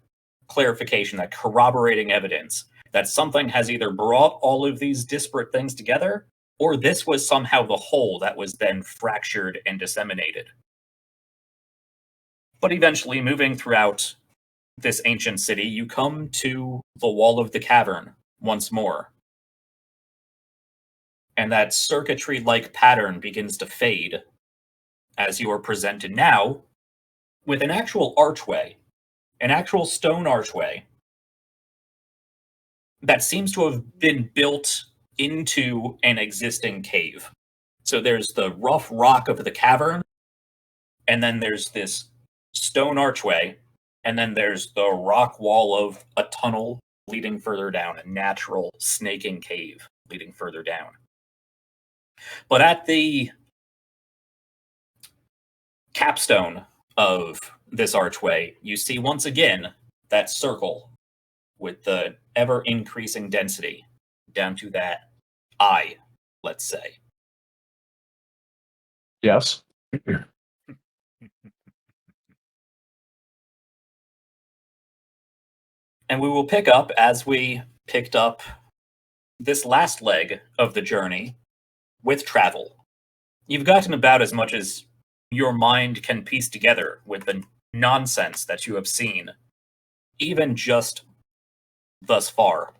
clarification, that corroborating evidence that something has either brought all of these disparate things together, or this was somehow the whole that was then fractured and disseminated. But eventually, moving throughout this ancient city, you come to the wall of the cavern once more. And that circuitry-like pattern begins to fade as you are presented now with an actual archway, an actual stone archway that seems to have been built into an existing cave. So there's the rough rock of the cavern, and then there's this stone archway, and then there's the rock wall of a tunnel leading further down, a natural snaking cave leading further down. But at the capstone of this archway, you see once again that circle with the ever-increasing density down to that eye, let's say. Yes. And we will pick up as we picked up this last leg of the journey with travel. You've gotten about as much as your mind can piece together with the nonsense that you have seen, even just thus far.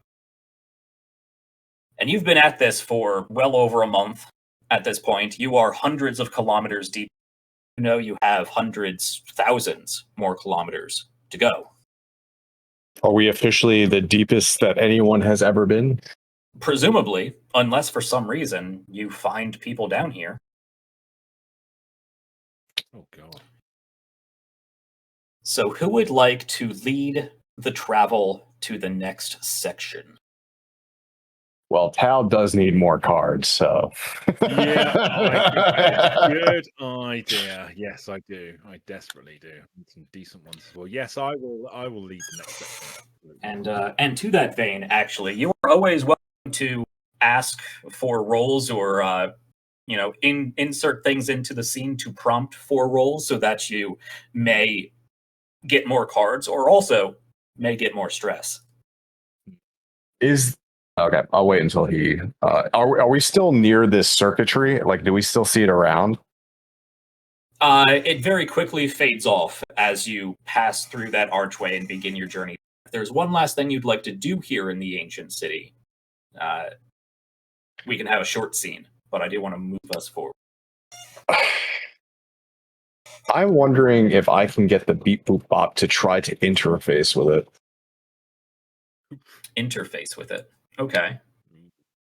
And you've been at this for well over a month at this point. You are hundreds of kilometers deep. You know you have hundreds, thousands more kilometers to go. Are we officially the deepest that anyone has ever been? Presumably, unless for some reason you find people down here. Oh, God. So who would like to lead the travel to the next section? Well, Tal does need more cards, so. Yeah, I think that is a good idea. Yes, I do. I desperately do. Some decent ones as well. Yes, I will. I will lead the next section. And to that vein, actually, you are always welcome to ask for roles or insert things into the scene to prompt for roles so that you may get more cards or also may get more stress. Okay, I'll wait until he. Are we still near this circuitry? Like, do we still see it around? It very quickly fades off as you pass through that archway and begin your journey. If there's one last thing you'd like to do here in the ancient city, we can have a short scene, but I do want to move us forward. I'm wondering if I can get the Beep Boop Bop to try to interface with it. Interface with it. Okay.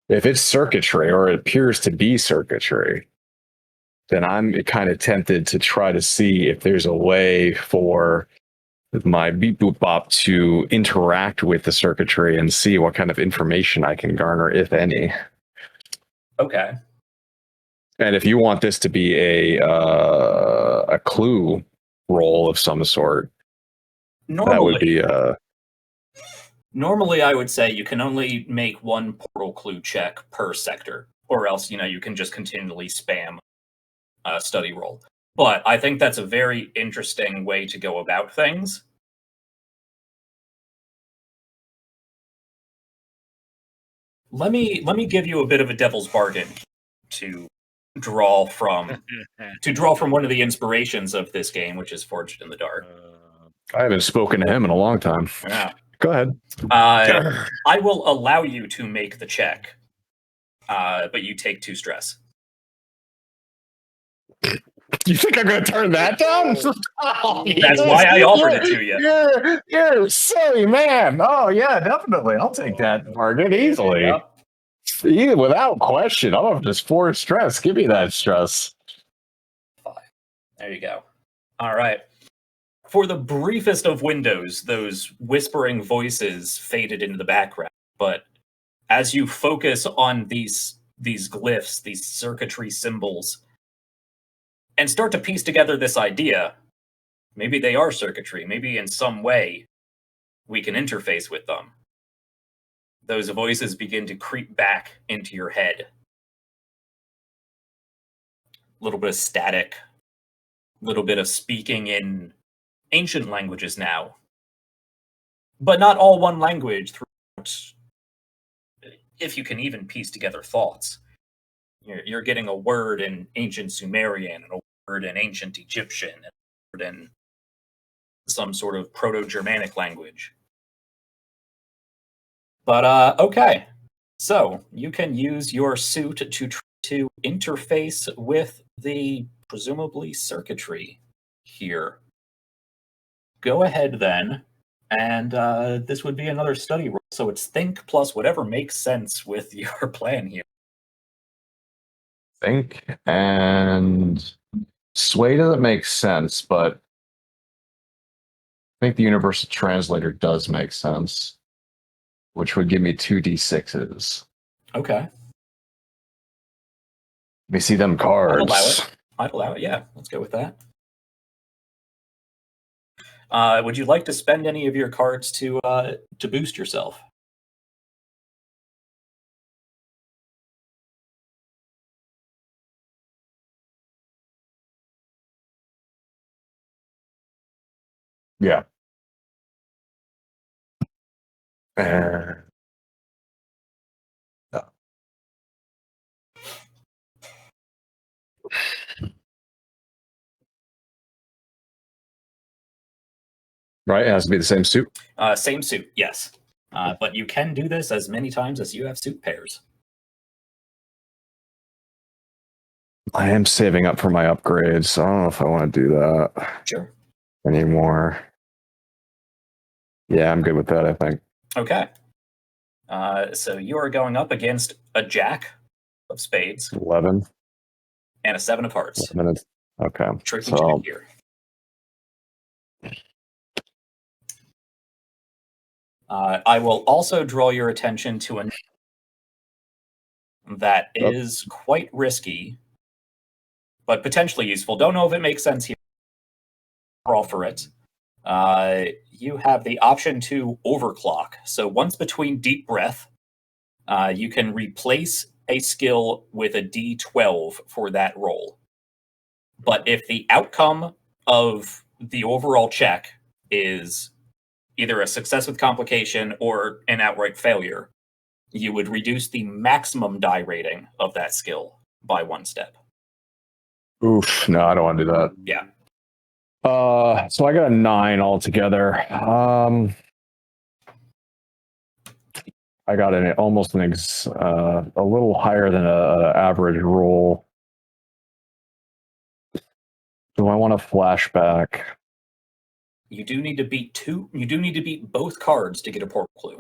If it's circuitry, or it appears to be circuitry, then I'm kind of tempted to try to see if there's a way for my Beep Boop Bop to interact with the circuitry and see what kind of information I can garner, if any. Okay. And if you want this to be a clue roll of some sort, that would be Normally, I would say you can only make one portal clue check per sector, or else you can just continually spam a study roll. But I think that's a very interesting way to go about things. Let me give you a bit of a devil's bargain to draw from one of the inspirations of this game, which is Forged in the Dark. I haven't spoken to him in a long time. Yeah. Go ahead. I will allow you to make the check, but you take 2 stress. You think I'm going to turn that down? Oh, that's why I offered it to you. You're a silly man. Oh, yeah, definitely. I'll take that bargain easily. Yep. Yeah, without question. I'm just 4 stress. Give me that stress. 5. There you go. All right. For the briefest of windows, those whispering voices faded into the background. But as you focus on these glyphs, these circuitry symbols, and start to piece together this idea, maybe they are circuitry, maybe in some way we can interface with them. Those voices begin to creep back into your head. A little bit of static, a little bit of speaking in ancient languages now, but not all one language throughout, if you can even piece together thoughts. You're getting a word in ancient Sumerian, and a word in ancient Egyptian, and a word in some sort of Proto-Germanic language. But, okay. So, you can use your suit to try to interface with the, presumably, circuitry here. Go ahead, then, and this would be another study roll. So it's think plus whatever makes sense with your plan here. Think and sway doesn't make sense, but I think the universal translator does make sense, which would give me 2d6s. Okay. Let me see them cards. I'd allow it, yeah. Let's go with that. Would you like to spend any of your cards to boost yourself? Yeah. Right? It has to be the same suit. Same suit, yes. But you can do this as many times as you have suit pairs. I am saving up for my upgrades, so I don't know if I want to do that Sure. anymore. Yeah, I'm good with that, I think. Okay. So you are going up against a jack of spades 11 and a 7 of hearts. minutes. Okay. Tricky So check here. I will also draw your attention to a that is quite risky, but potentially useful. Don't know if it makes sense here. Roll for it. You have the option to overclock. So once between deep breath, you can replace a skill with a D12 for that roll. But if the outcome of the overall check is either a success with complication or an outright failure, you would reduce the maximum die rating of that skill by 1 step. oof, no, I don't want to do that. Yeah. So I got a 9 altogether. I got almost a little higher than a average roll. Do I want to flashback? You do need to beat both cards to get a port clue.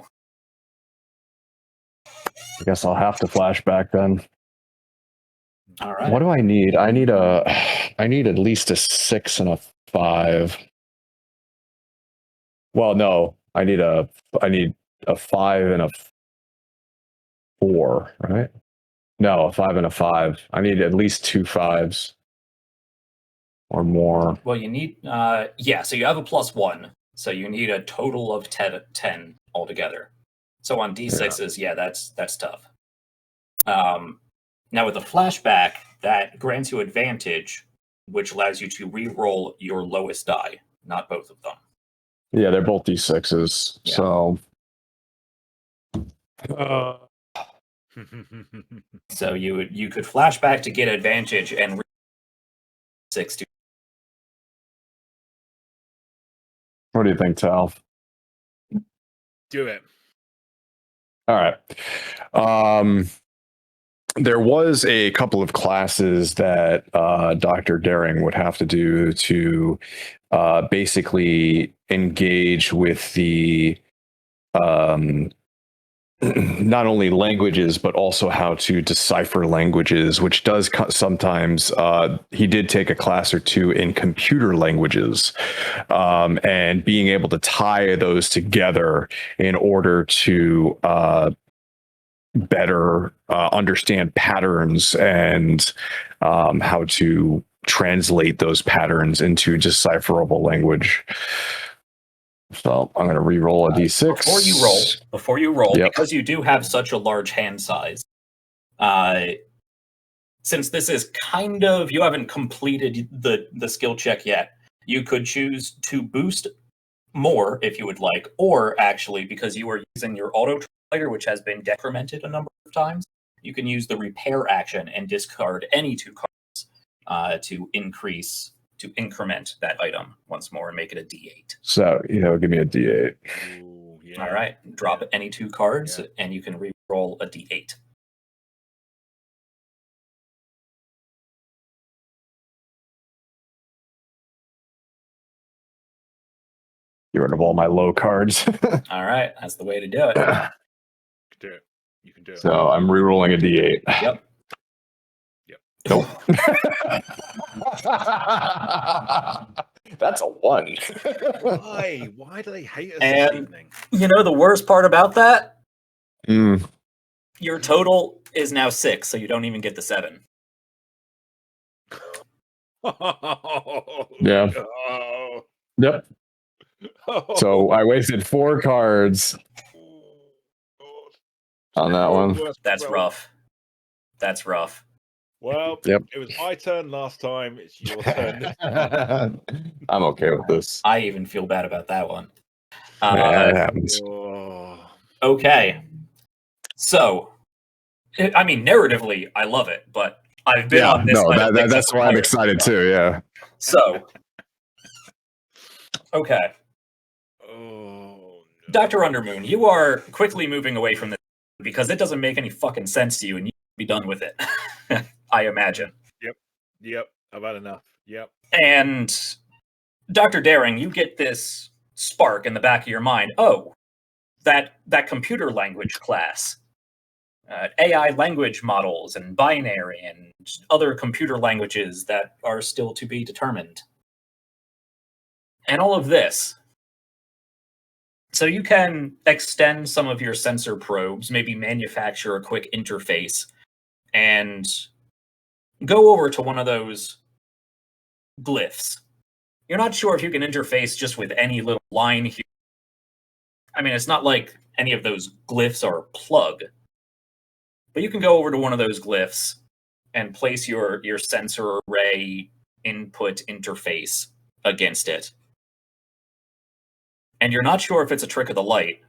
I guess I'll have to flashback then. All right. What do I need? I need at least a 6 and a 5. Well, no, I need a 5 and a 4, right? No, a 5 and a 5. I need at least 2 5s or more. Well, you need so you have a +1, so you need a total of 10 altogether. So on D6s, that's tough. Now with the flashback, that grants you advantage, which allows you to re-roll your lowest die, not both of them. Yeah, they're both D6s. Yeah. So So you could flashback to get advantage and 6 to. what do you think, Tal? Do it. All right. There was a couple of classes that Dr. Daring would have to do to basically engage with the not only languages, but also how to decipher languages, which does sometimes, he did take a class or two in computer languages, and being able to tie those together in order to better understand patterns and how to translate those patterns into decipherable language. So I'm going to re-roll a d6. Before you roll, Yep. because you do have such a large hand size, since this is kind of, you haven't completed the skill check yet, you could choose to boost more if you would like, or actually, because you are using your auto translator, which has been decremented a number of times, you can use the repair action and discard any 2 cards to increment that item once more and make it a D8. So, give me a D8. Ooh, yeah. All right, drop any 2 cards, and you can re-roll a D8. Get rid of all my low cards. All right, that's the way to do it. You can do it. So I'm re-rolling a D8. Yep. Nope. That's a 1. Why? Why do they hate us And- this evening? You know the worst part about that? Mm. Your total is now 6, so you don't even get the 7. Yeah. Oh. Yep. So I wasted 4 cards on that one. That's rough. That's rough. Well, Yep. It was my turn last time. It's your turn this time. I'm okay with this. I even feel bad about that one. Yeah, it happens. Oh. Okay. So, I mean, narratively, I love it, but I've been on this side of things that's as a why I'm player. excited too. Yeah. So, okay. Oh, no. Dr. Undermoon, you are quickly moving away from this because it doesn't make any fucking sense to you, and you should be done with it. I imagine. Yep. I've had enough. Yep. And Dr. Daring, you get this spark in the back of your mind. Oh, that computer language class. AI language models and binary and other computer languages that are still to be determined. And all of this. So you can extend some of your sensor probes, maybe manufacture a quick interface, and go over to one of those glyphs. You're not sure if you can interface just with any little line here. I mean, it's not like any of those glyphs are plug. But you can go over to one of those glyphs and place your sensor array input interface against it. And you're not sure if it's a trick of the light.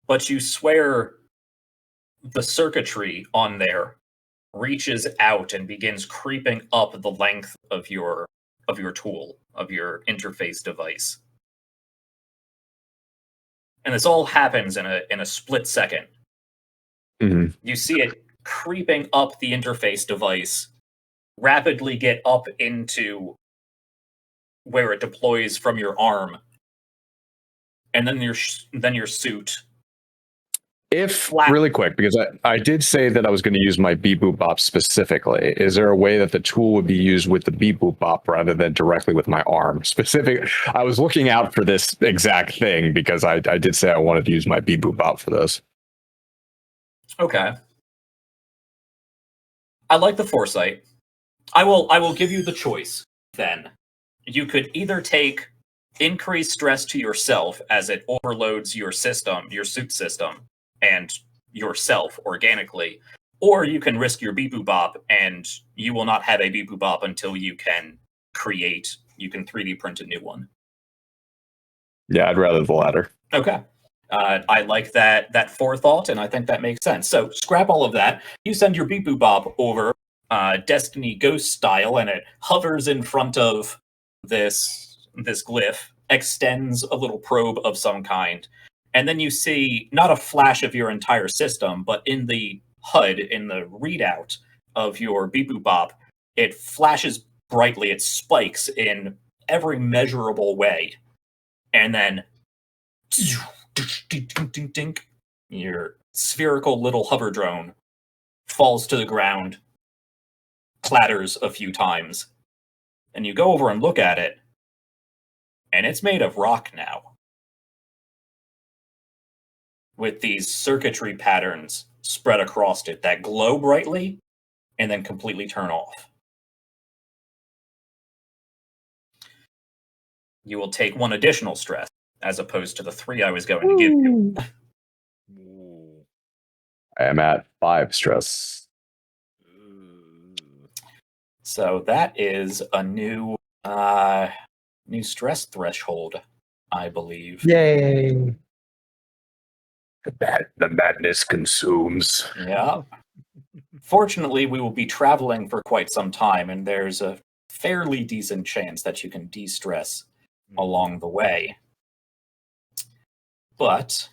But you swear the circuitry on there reaches out and begins creeping up the length of your tool, of your interface device. And this all happens in a split second. Mm-hmm. You see it creeping up the interface device, rapidly get up into where it deploys from your arm, and then your suit. Really quick, because I did say that I was going to use my beep boop bop specifically. Is there a way that the tool would be used with the beep boop bop rather than directly with my arm? I was looking out for this exact thing because I did say I wanted to use my beep boop bop for this. Okay. I like the foresight. I will give you the choice then. You could either take increased stress to yourself as it overloads your system, your suit system, and yourself organically, or you can risk your beep boop bop and you will not have a beep boop bop until you can 3D print a new one. Yeah, I'd rather the latter. Okay. I like that forethought, and I think that makes sense. So scrap all of that. You send your beep boop bop over Destiny Ghost style, and it hovers in front of this glyph, extends a little probe of some kind, and then you see not a flash of your entire system, but in the HUD, in the readout of your beep boop bop, it flashes brightly, it spikes in every measurable way, and then your spherical little hover drone falls to the ground, clatters a few times, and you go over and look at it, and it's made of rock now, with these circuitry patterns spread across it that glow brightly and then completely turn off. You will take one additional stress, as opposed to the 3 I was going to give you. I am at 5 stress. So that is a new stress threshold, I believe. Yay! The madness consumes. Yeah. Fortunately, we will be traveling for quite some time, and there's a fairly decent chance that you can de-stress along the way. But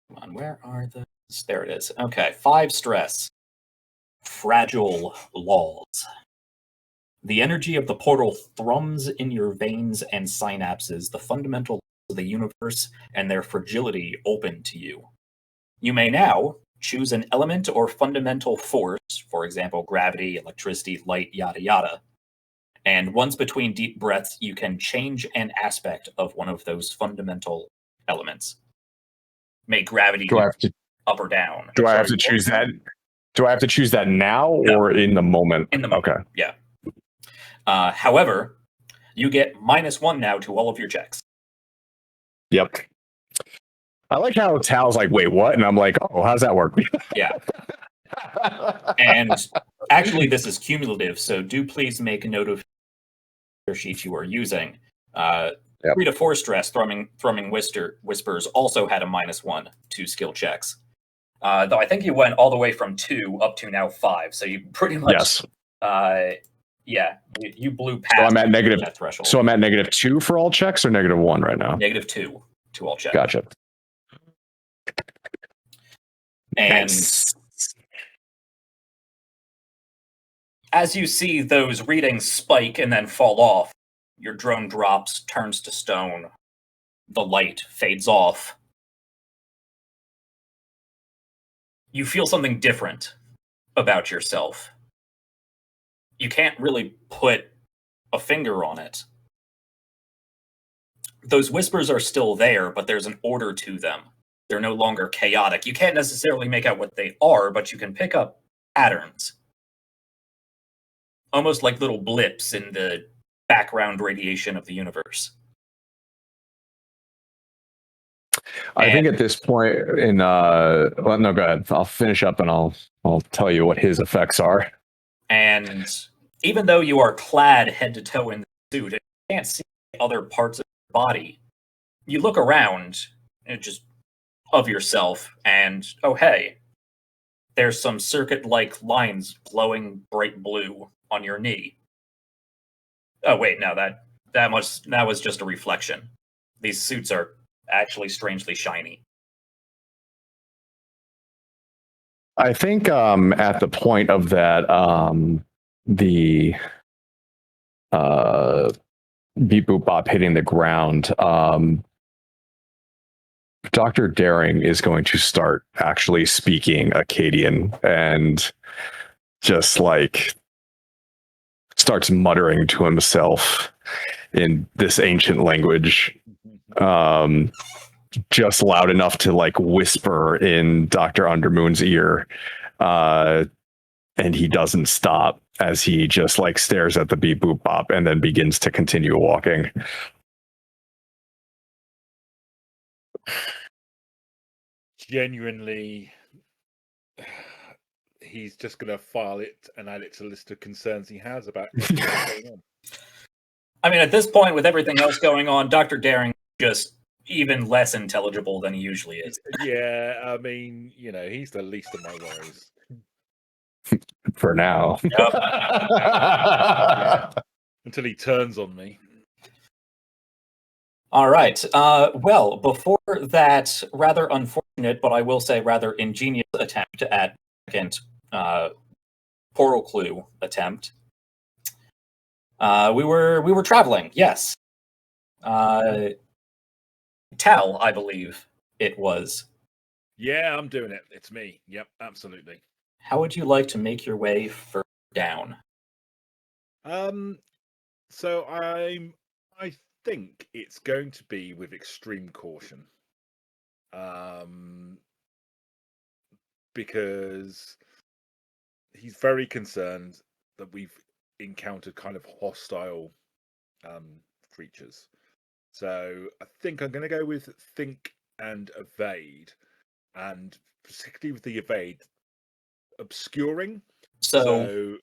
come on, where are those? There it is. Okay, 5 stress. Fragile laws. The energy of the portal thrums in your veins and synapses, the fundamental laws of the universe and their fragility open to you. You may now choose an element or fundamental force, for example, gravity, electricity, light, yada yada. And once between deep breaths, you can change an aspect of one of those fundamental elements. May gravity Do I have to up or down. Do I have to choose that? Do I have to choose that now or in the moment? In the moment. Okay. Yeah. However, you get -1 now to all of your checks. Yep. I like how Tal's like, wait, what? And I'm like, oh, how's that work? Yeah. And actually, this is cumulative, so do please make a note of the sheet you are using. 3 to 4 stress, thrumming whispers also had a -1 to skill checks. Though I think you went all the way from 2 up to now 5, so you pretty much Yeah, you blew So past I'm at negative. that threshold. So I'm at -2 for all checks, or -1 right now. -2 to all checks. Gotcha. And Nice. as you see those readings spike and then fall off, your drone drops, turns to stone. The light fades off. You feel something different about yourself. You can't really put a finger on it. Those whispers are still there, but there's an order to them. They're no longer chaotic. You can't necessarily make out what they are, but you can pick up patterns. Almost like little blips in the background radiation of the universe. I think at this point in well, no, go ahead. I'll finish up and I'll tell you what his effects are. And even though you are clad head to toe in the suit, and you can't see other parts of your body, you look around just of yourself and, oh hey, there's some circuit-like lines glowing bright blue on your knee. Oh wait, no, that was just a reflection. These suits are actually strangely shiny. I think at the point of that, the beep boop bop hitting the ground, Dr. Daring is going to start actually speaking Akkadian and just like starts muttering to himself in this ancient language, just loud enough to like whisper in Dr. Undermoon's ear. And he doesn't stop as he just like stares at the beep boop bop and then begins to continue walking. Genuinely, he's just going to file it and add it to the list of concerns he has about what's going on. I mean, at this point, with everything else going on, Dr. Daring is just even less intelligible than he usually is. Yeah, I mean, you know, he's the least of my worries. For now. Yep. Yeah. Until he turns on me. All right. Well, before that rather unfortunate, but I will say rather ingenious attempt at second portal clue attempt, we were traveling. Yes. Tal, I believe it was. Yeah, I'm doing it. It's me. Yep, absolutely. How would you like to make your way further down? So I think it's going to be with extreme caution. Because he's very concerned that we've encountered kind of hostile creatures. So I think I'm going to go with think and evade, and particularly with the evade, obscuring. So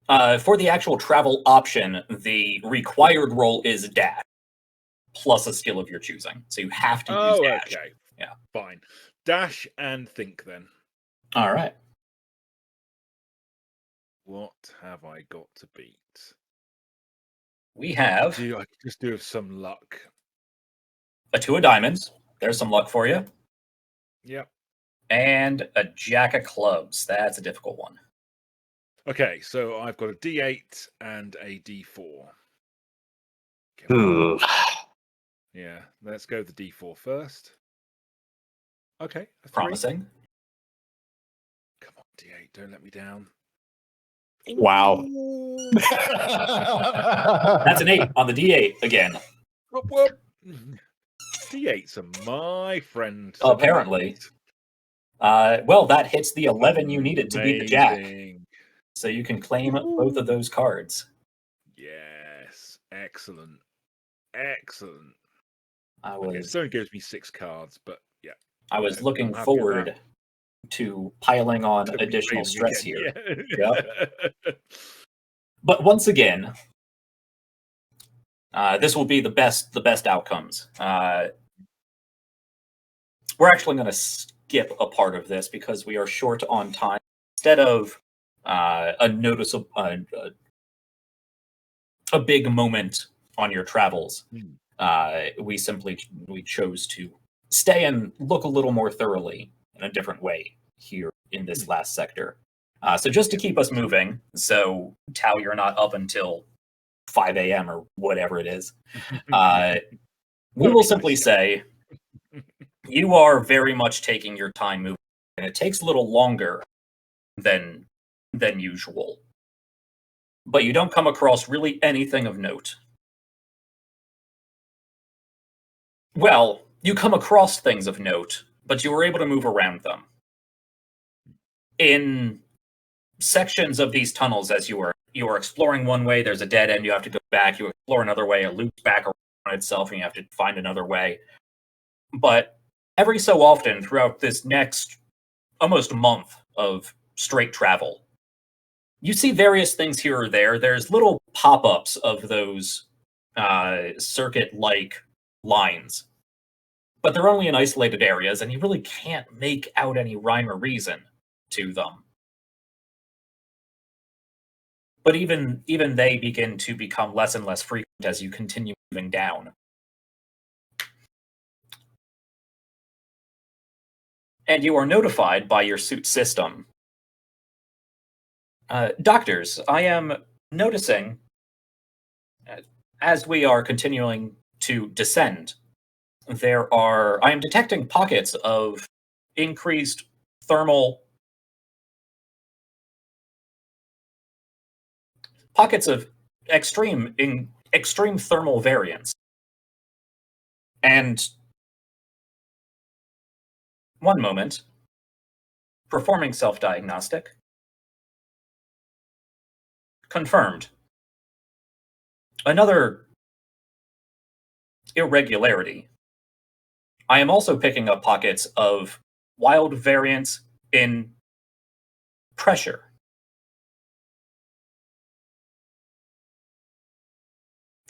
for the actual travel option, the required roll is dash plus a skill of your choosing. So you have to use dash. Okay. Yeah. Fine. Dash and think then. All right. What have I got to beat? We have I could just do with some luck. a 2 of diamonds. There's some luck for you. Yep. And a jack of clubs. That's a difficult one. Okay, so I've got a D8 and a D4. Yeah, let's go with the D4 first. Okay, a 3. Promising. Come on, D8, don't let me down. Wow. That's an 8 on the D8 again. Whoop, whoop. D8's my friend. Apparently. Well, that hits the 11 you needed to beat the jack. So you can claim both of those cards. Yes. Excellent. Excellent. Okay, it only gives me 6 cards, but yeah. I was looking forward to piling on additional stress here. Yeah. Yep. But once again, this will be the best outcomes. We're actually going to skip a part of this because we are short on time. Instead of a noticeable, a big moment on your travels. We chose to stay and look a little more thoroughly in a different way here in this last sector. So just to keep us moving, so Tao, you're not up until 5 a.m. or whatever it is. We will simply say you are very much taking your time moving, and it takes a little longer than usual. But you don't come across really anything of note. Well, you come across things of note, but you were able to move around them. In sections of these tunnels, as you are exploring one way, there's a dead end, you have to go back, you explore another way, it loops back around itself, and you have to find another way. But every so often, throughout this next almost month of straight travel, you see various things here or there. There's little pop-ups of those circuit-like lines, but they're only in isolated areas, and you really can't make out any rhyme or reason to them. But even they begin to become less and less frequent as you continue moving down. And you are notified by your suit system. Doctors, I am noticing, as we are continuing to descend, I am detecting pockets of increased thermal, pockets of extreme thermal variance. And one moment, performing self-diagnostic. Confirmed. Another irregularity. I am also picking up pockets of wild variance in pressure.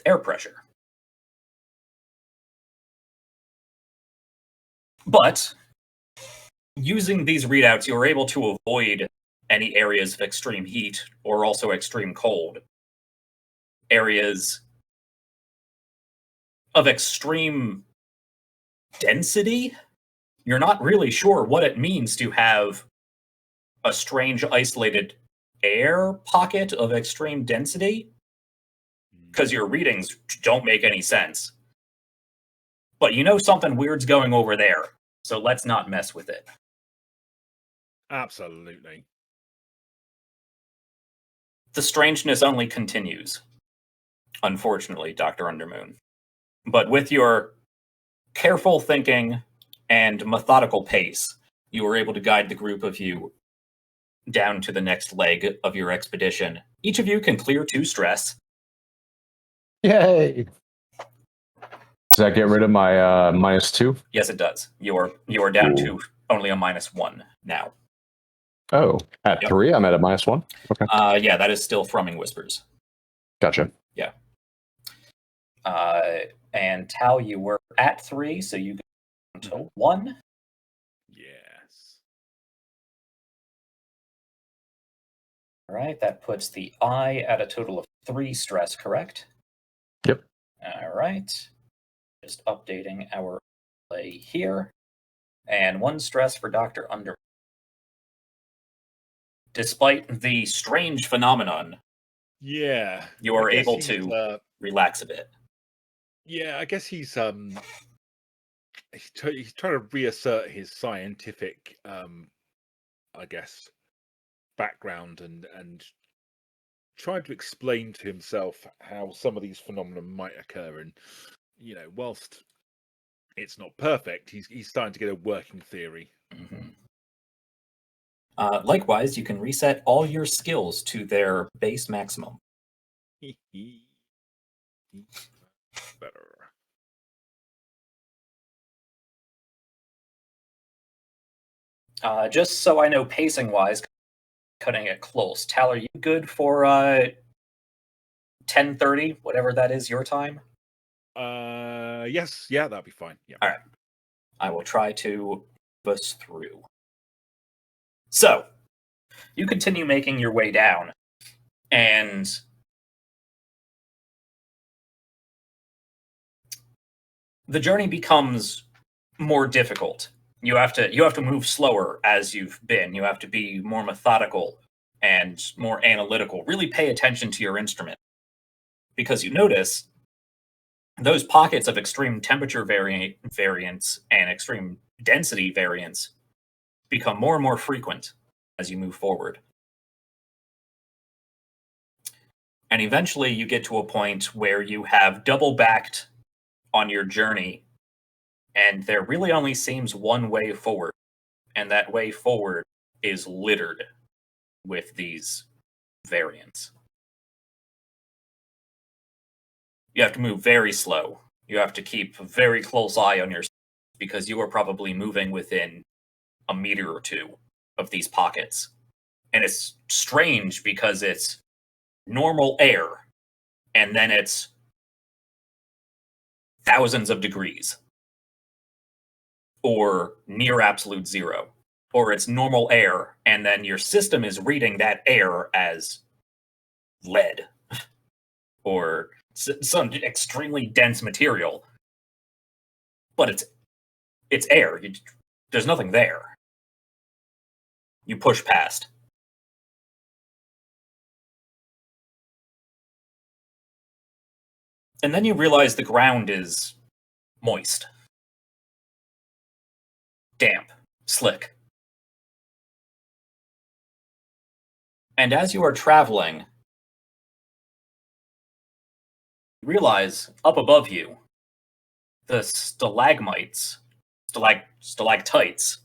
Air pressure. But using these readouts, you are able to avoid any areas of extreme heat or also extreme cold. Areas of extreme density? You're not really sure what it means to have a strange isolated air pocket of extreme density, because your readings don't make any sense. But you know something weird's going over there, so let's not mess with it. Absolutely. The strangeness only continues, unfortunately, Dr. Undermoon. But with your careful thinking and methodical pace, you were able to guide the group of you down to the next leg of your expedition. Each of you can clear 2 stress. Yay! Does that get rid of my -2? Yes, it does. You are down to only a -1 now. Oh, at 3, I'm at a -1? Okay. Yeah, that is still Thrumming Whispers. Gotcha. Yeah. And Tal, you were at 3, so you go down to 1. Yes. All right, that puts the eye at a total of 3 stress, correct? Yep. All right. Just updating our play here. And 1 stress for Dr. Undermoon. Despite the strange phenomenon, Yeah, you are able to relax a bit. Yeah, I guess he's trying to reassert his scientific, I guess, background and trying to explain to himself how some of these phenomena might occur. And whilst it's not perfect, he's starting to get a working theory. Mm-hmm. Likewise, you can reset all your skills to their base maximum. Better. Just so I know, pacing-wise, cutting it close. Tal, are you good for 10:30, whatever that is, your time? Yes, yeah, that'll be fine. Yeah. All right. I will try to move us through. So, you continue making your way down, and the journey becomes more difficult. You have to move slower as you've been. You have to be more methodical and more analytical. Really pay attention to your instrument, because you notice those pockets of extreme temperature variance and extreme density variance become more and more frequent as you move forward. And eventually you get to a point where you have double backed on your journey, and there really only seems one way forward. And that way forward is littered with these variants. You have to move very slow. You have to keep a very close eye on your, because you are probably moving within a meter or two of these pockets. And it's strange because it's normal air, and then it's thousands of degrees, or near absolute zero, or it's normal air, and then your system is reading that air as lead, or some extremely dense material, but it's air. There's nothing there. You push past. And then you realize the ground is moist, damp, slick. And as you are traveling, you realize up above you, the stalagmites, stalactites,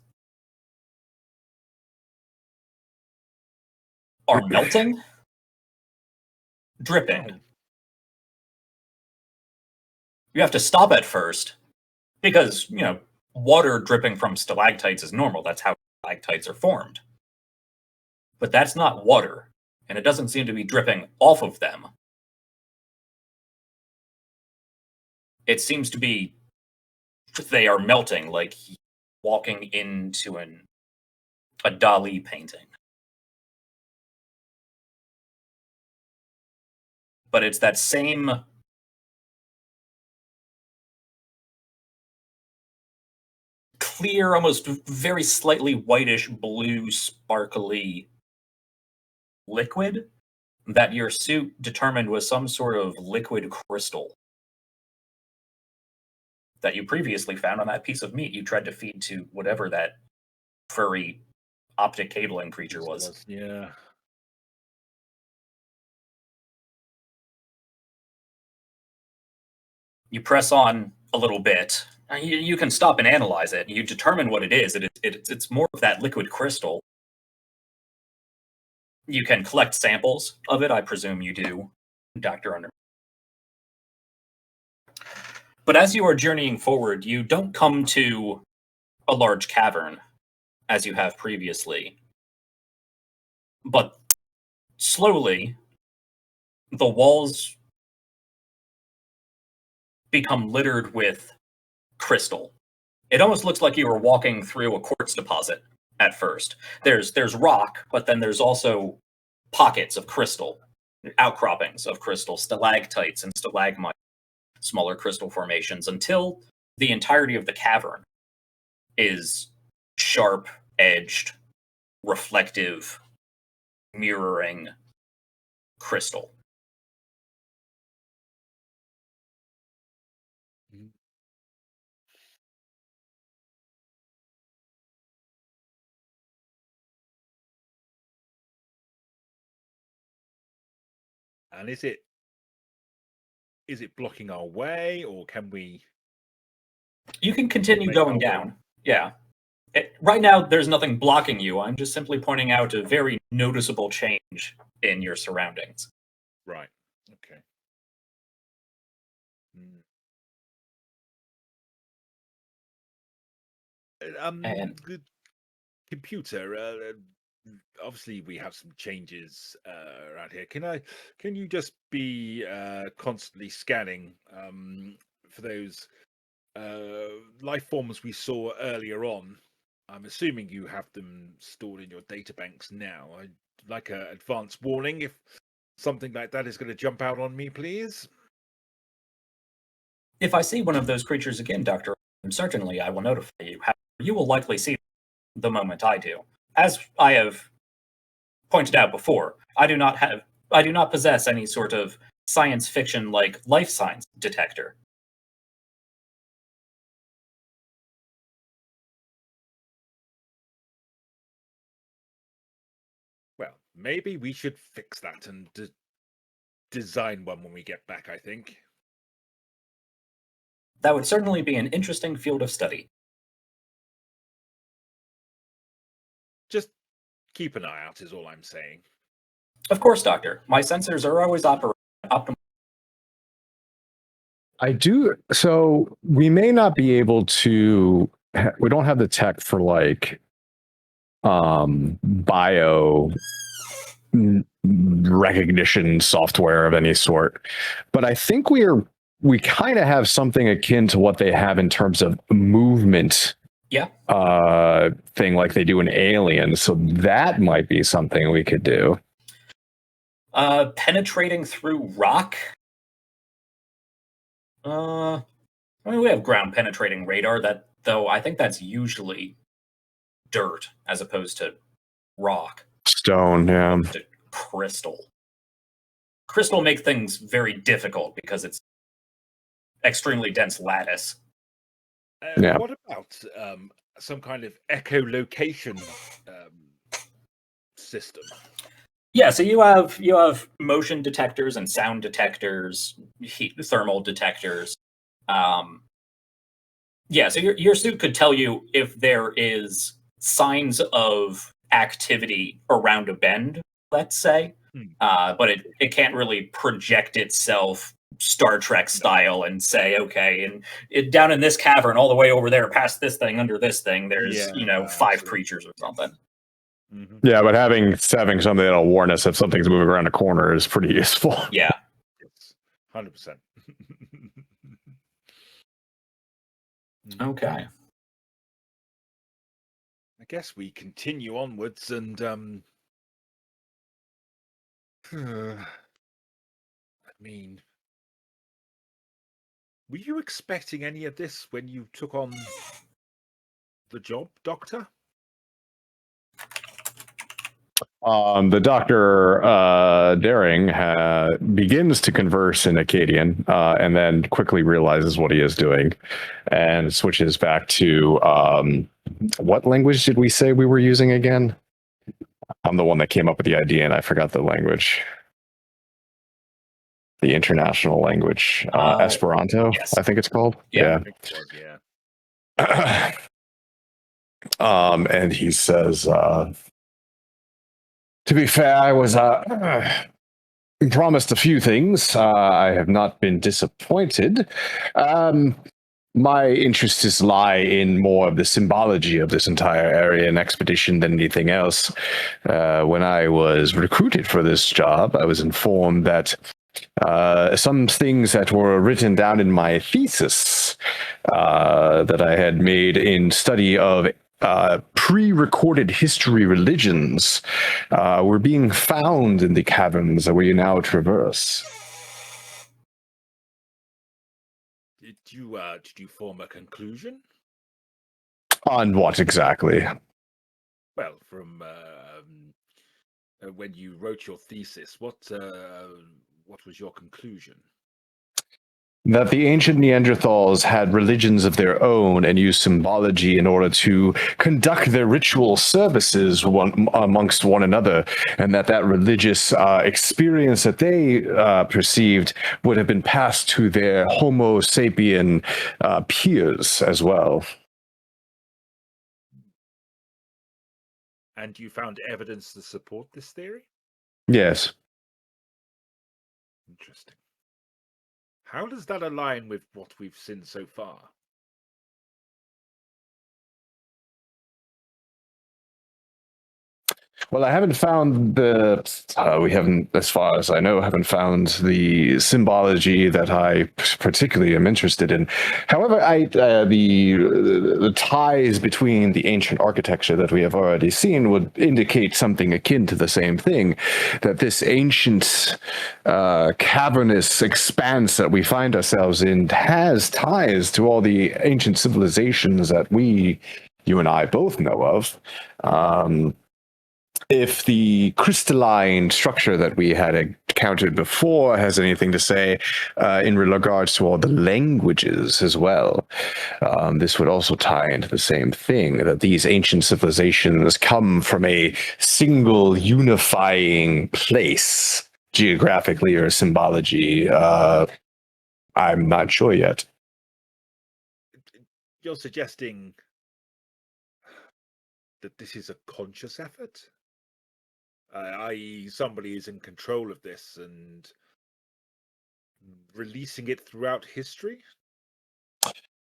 are melting, dripping. You have to stop at first, because, water dripping from stalactites is normal. That's how stalactites are formed. But that's not water, and it doesn't seem to be dripping off of them. It seems to be they are melting, like walking into a Dali painting. But it's that same clear, almost very slightly whitish blue, sparkly liquid that your suit determined was some sort of liquid crystal that you previously found on that piece of meat you tried to feed to whatever that furry optic cabling creature was. Yeah. You press on a little bit. You can stop and analyze it. You determine what it is. It's more of that liquid crystal. You can collect samples of it. I presume you do, Dr. Undermoon. But as you are journeying forward, you don't come to a large cavern, as you have previously. But slowly, the walls become littered with crystal. It almost looks like you were walking through a quartz deposit at first. There's rock, but then there's also pockets of crystal, outcroppings of crystal, stalactites and stalagmites, smaller crystal formations, until the entirety of the cavern is sharp-edged, reflective, mirroring crystal. And is it blocking our way, or can we? You can continue going down. Yeah. Right now, there's nothing blocking you. I'm just simply pointing out a very noticeable change in your surroundings. Right. Okay. Good computer. Obviously, we have some changes around here. Can you just be constantly scanning for those life forms we saw earlier on? I'm assuming you have them stored in your databanks now. I'd like an advance warning if something like that is going to jump out on me, please. If I see one of those creatures again, Doctor, certainly I will notify you. However, you will likely see the moment I do. As I have pointed out before, I do not possess any sort of science fiction like life science detector. Well, maybe we should fix that and design one when we get back, I think. That would certainly be an interesting field of study. Just keep an eye out is all I'm saying. Of course, Doctor. My sensors are always operating at optimal. I do. So we may not be able to. We don't have the tech for like bio recognition software of any sort, but I think we kind of have something akin to what they have in terms of movement. Yeah. Thing like they do in Alien. So that might be something we could do. Penetrating through rock. I mean, we have ground penetrating radar. That though I think that's usually dirt as opposed to rock. Stone, yeah. Crystal. Crystal make things very difficult because it's extremely dense lattice. Yeah. What about some kind of echolocation system? Yeah, so you have motion detectors and sound detectors, thermal detectors. Yeah, so your suit could tell you if there is signs of activity around a bend, let's say, but it can't really project itself Star Trek style and say, okay, and down in this cavern, all the way over there, past this thing, under this thing, there's 5 creatures or something. Mm-hmm. Yeah, but having something that'll warn us if something's moving around a corner is pretty useful. Yeah, 100%. Okay. I guess we continue onwards and I mean, were you expecting any of this when you took on the job, Doctor? The Dr. Daring begins to converse in Akkadian and then quickly realizes what he is doing and switches back to what language did we say we were using again? I'm the one that came up with the idea and I forgot the language. The international language, Esperanto, yes. I think it's called. Yeah. And he says, to be fair, I was promised a few things. I have not been disappointed. My interests lie in more of the symbology of this entire area and expedition than anything else. When I was recruited for this job, I was informed that some things that were written down in my thesis that I had made in study of pre-recorded history religions were being found in the caverns that we now traverse. Did you form a conclusion? On what exactly? Well, from when you wrote your thesis, what was your conclusion? That the ancient Neanderthals had religions of their own and used symbology in order to conduct their ritual services amongst one another, and that religious experience that they perceived would have been passed to their Homo sapien peers as well. And you found evidence to support this theory? Yes. Interesting. How does that align with what we've seen so far? Well, I haven't found we haven't, as far as I know, haven't found the symbology that I particularly am interested in. However, the ties between the ancient architecture that we have already seen would indicate something akin to the same thing, that this ancient cavernous expanse that we find ourselves in has ties to all the ancient civilizations that you and I both know of. If the crystalline structure that we had encountered before has anything to say in regards to all the languages as well, this would also tie into the same thing, that these ancient civilizations come from a single unifying place, geographically or symbology. I'm not sure yet. You're suggesting that this is a conscious effort? I.e., somebody is in control of this and releasing it throughout history?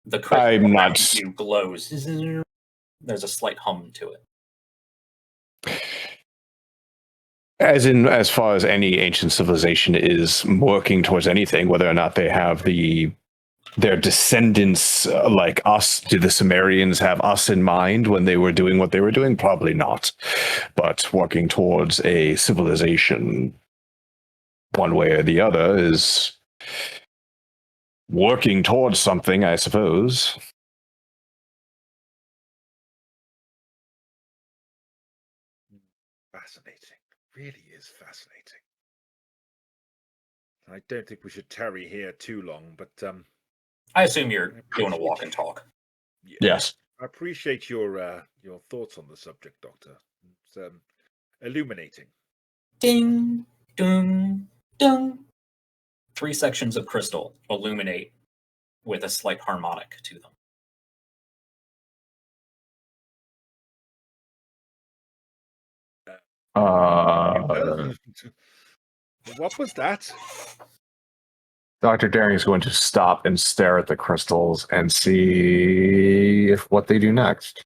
The crystal I'm not. around you glows. There's a slight hum to it. As far as any ancient civilization is working towards anything, whether or not they have their descendants like us, do the Sumerians have us in mind when they were doing what they were doing? Probably not. But working towards a civilization one way or the other is working towards something, I suppose. Fascinating. Really is fascinating. I don't think we should tarry here too long, but I assume you're doing a walk and talk. Yes. I appreciate your thoughts on the subject, Doctor. It's illuminating. Ding, ding, ding. 3 sections of crystal illuminate with a slight harmonic to them. What was that? Dr. Daring is going to stop and stare at the crystals and see what they do next.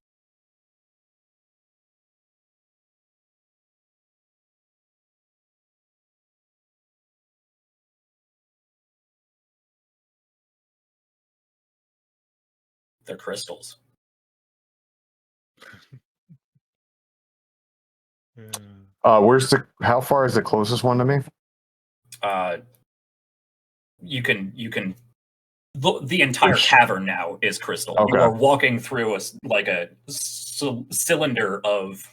They're crystals. How far is the closest one to me? You can the entire cavern now is crystal. Okay. You are walking through a cylinder of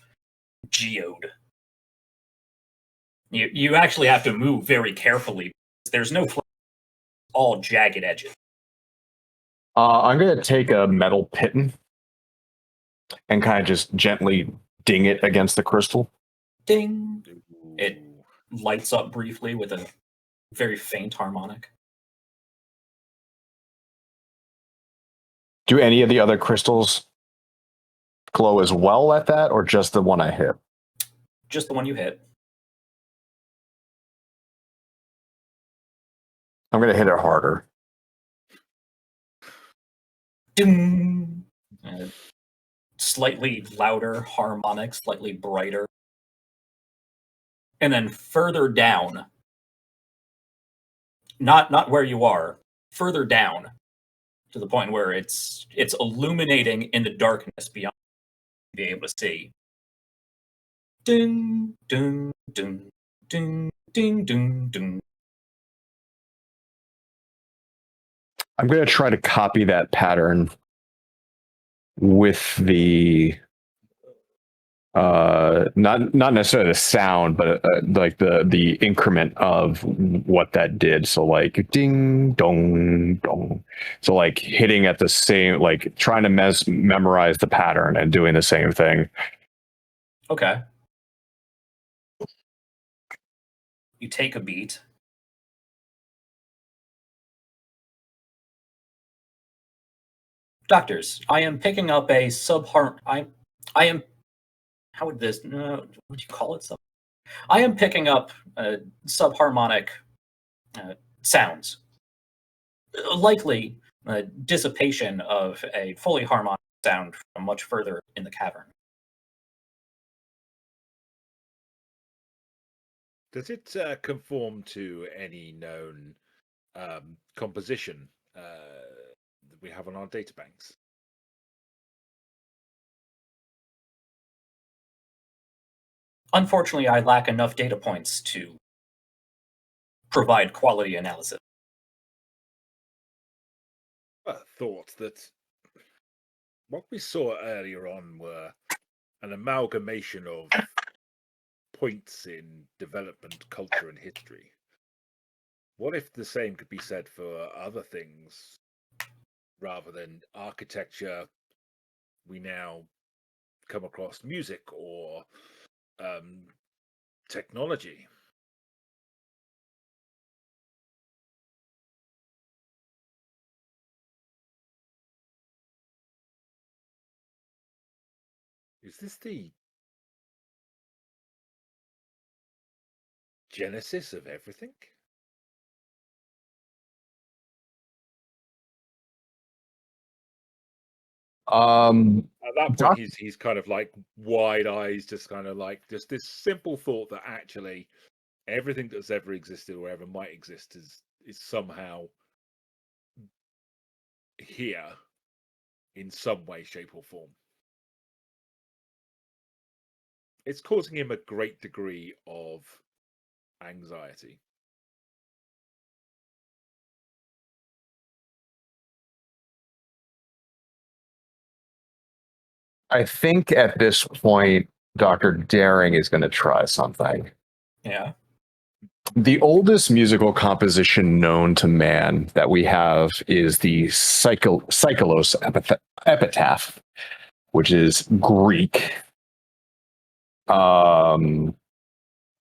geode. You actually have to move very carefully. There's no all jagged edges. I'm going to take a metal piton and kind of just gently ding it against the crystal. Ding! It lights up briefly with a very faint harmonic. Do any of the other crystals glow as well at that, or just the one I hit? Just the one you hit. I'm going to hit it harder. Ding! Slightly louder harmonic, slightly brighter. And then further down, not where you are, further down, to the point where it's illuminating in the darkness beyond you be able to see. Ding, ding, ding, ding, ding, ding, ding. I'm going to try to copy that pattern with the not necessarily the sound, but like the increment of what that did. So like ding dong dong. So like hitting at the same, like trying to memorize the pattern and doing the same thing. Okay. You take a beat. Doctors, I am picking up a I am. How would this? What do you call it? I am picking up subharmonic sounds. Likely dissipation of a fully harmonic sound from much further in the cavern. Does it conform to any known composition that we have on our databanks? Unfortunately, I lack enough data points to provide quality analysis. I thought that what we saw earlier on were an amalgamation of points in development, culture, and history. What if the same could be said for other things? Rather than architecture, we now come across music or technology. Is this the genesis of everything? At that point, he's kind of like wide eyes, just kind of like just this simple thought that actually everything that's ever existed or ever might exist is somehow here in some way, shape, or form. It's causing him a great degree of anxiety. I think at this point, Dr. Daring is going to try something. Yeah. The oldest musical composition known to man that we have is the Psycholos epitaph, which is Greek.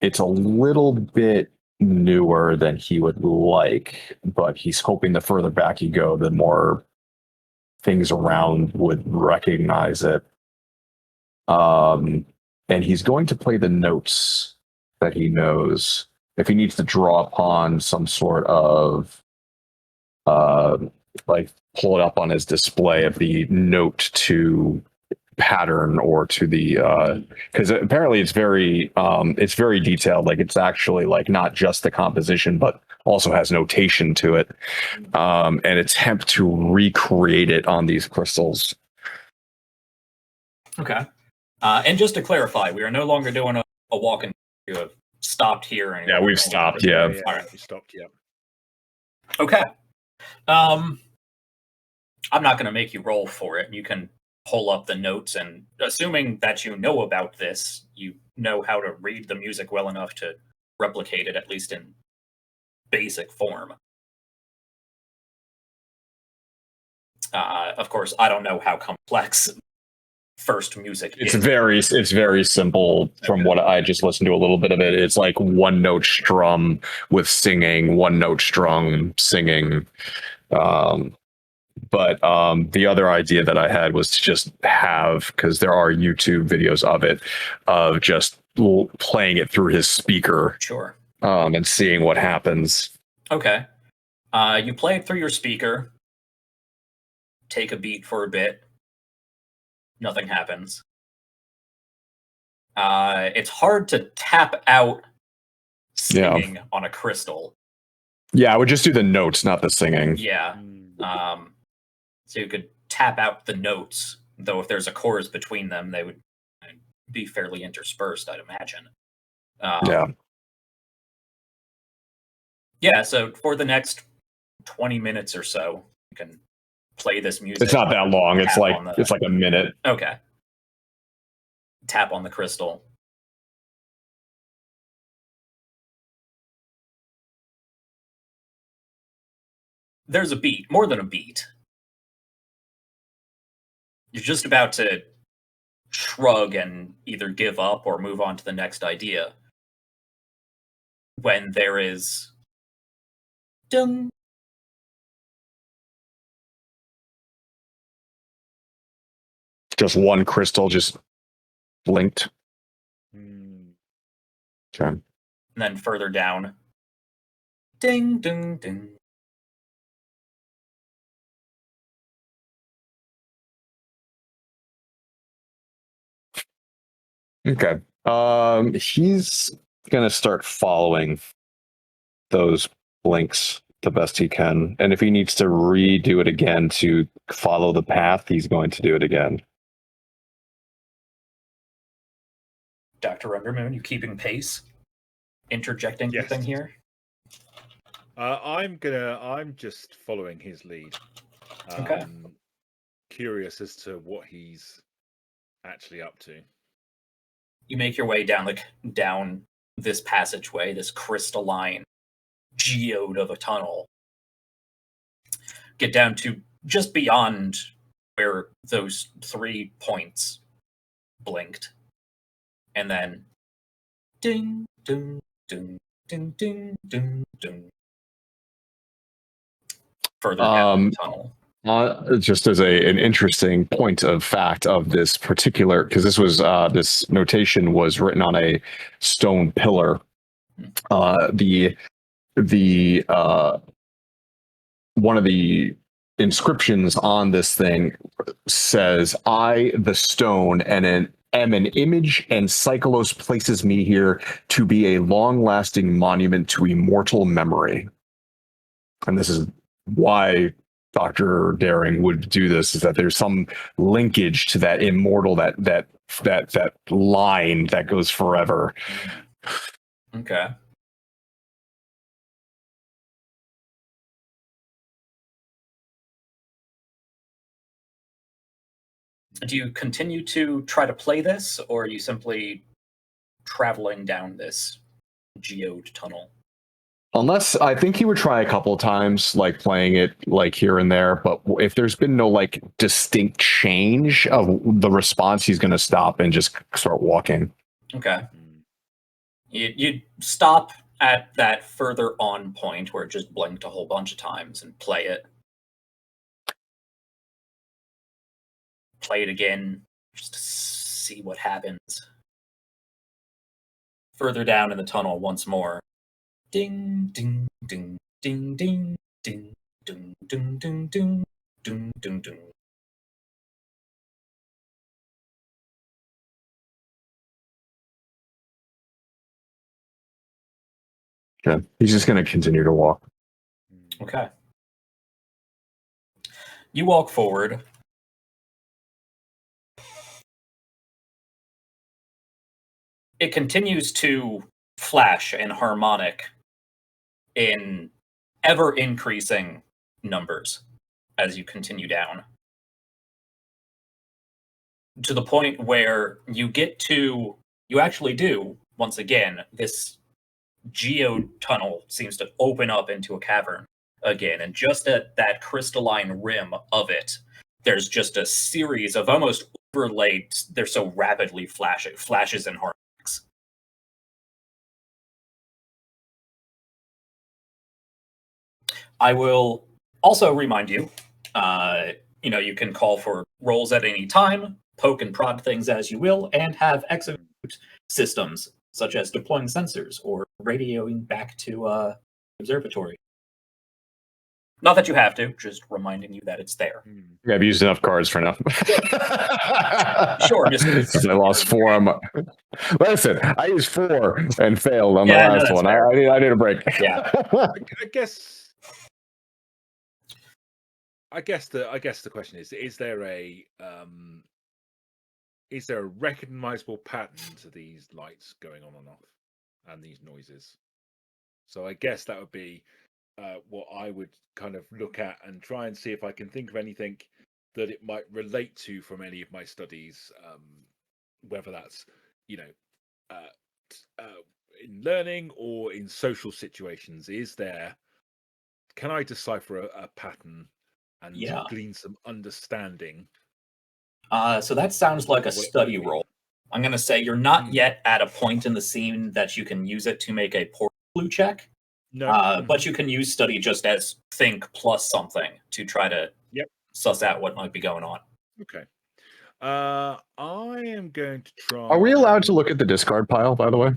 It's a little bit newer than he would like, but he's hoping the further back you go, the more things around would recognize it. And he's going to play the notes that he knows. If he needs to draw upon some sort of like pull it up on his display of the note to pattern or to the because apparently it's very detailed. Like it's actually like not just the composition, but also has notation to it, and attempt to recreate it on these crystals. Okay. And just to clarify, we are no longer doing a walk and you have stopped here. And Yeah, we've stopped. Yeah. All right, we stopped. Yeah. Okay. I'm not going to make you roll for it. You can pull up the notes, and assuming that you know about this, you know how to read the music well enough to replicate it, at least in basic form. Of course, I don't know how complex first music It's is. very simple from what I just listened to a little bit of it. It's like one note strum with singing, one note strum singing. But the other idea that I had was to just have, because there are YouTube videos of it, of just playing it through his speaker. Sure. And seeing what happens. Okay. You play it through your speaker, take a beat for a bit, nothing happens. It's hard to tap out singing on a crystal. Yeah, I would just do the notes, not the singing. Yeah. So you could tap out the notes, though if there's a chorus between them, they would be fairly interspersed, I'd imagine. Yeah. Yeah, so for the next 20 minutes or so, you can play this music. It's not that long. It's like a minute. Okay. Tap on the crystal. There's a beat, more than a beat. You're just about to shrug and either give up or move on to the next idea, when there is ding. Just one crystal just blinked. Okay. And then further down, ding, ding, ding. Okay. He's going to start following those blinks the best he can. And if he needs to redo it again to follow the path, he's going to do it again. Dr. Undermoon, you keeping pace? Interjecting Yes. anything here? I'm just following his lead. Okay. Curious as to what he's actually up to. You make your way down this passageway, this crystalline geode of a tunnel. Get down to just beyond where those 3 points blinked. And then ding, ding, ding, ding, ding, ding, ding. Further down the tunnel. Just as an interesting point of fact of this particular, because this was this notation was written on a stone pillar. The one of the inscriptions on this thing says, "I, the stone, am an image, and Psycholos places me here to be a long-lasting monument to immortal memory." And this is why Dr. Daring would do this, is that there's some linkage to that immortal, that line that goes forever. Okay. Do you continue to try to play this, or are you simply traveling down this geode tunnel? Unless, I think he would try a couple of times, like playing it like here and there, but if there's been no like distinct change of the response, he's going to stop and just start walking. Okay. You stop at that further on point where it just blinked a whole bunch of times and play it. Play it again, just to see what happens. Further down in the tunnel once more. Ding, ding, ding, ding, ding, ding, ding, ding, ding, ding, ding, ding, ding. Yeah, he's just going to continue to walk. Okay. You walk forward. It continues to flash and harmonic in ever-increasing numbers as you continue down. To the point where you actually do, once again, this geode tunnel seems to open up into a cavern again. And just at that crystalline rim of it, there's just a series of almost overlaid, they're so rapidly flashes and harmonics. I will also remind you, you can call for rolls at any time, poke and prod things as you will, and have execute systems, such as deploying sensors or radioing back to observatory. Not that you have to, just reminding you that it's there. Yeah, I've used enough cards for now. Sure, Mr. I lost 4 on my... Listen, I used 4 and failed on the last one. I need a break. Yeah. I guess the question is there a recognizable pattern to these lights going on and off and these noises? So I guess that would be what I would kind of look at and try and see if I can think of anything that it might relate to from any of my studies, whether that's in learning or in social situations. Can I decipher a pattern and glean some understanding? So that sounds like a study roll. I'm going to say you're not yet at a point in the scene that you can use it to make a portal clue check. No. But you can use study just as think plus something to try to suss out what might be going on. Okay. I am going to try. Are we allowed to look at the discard pile, by the way?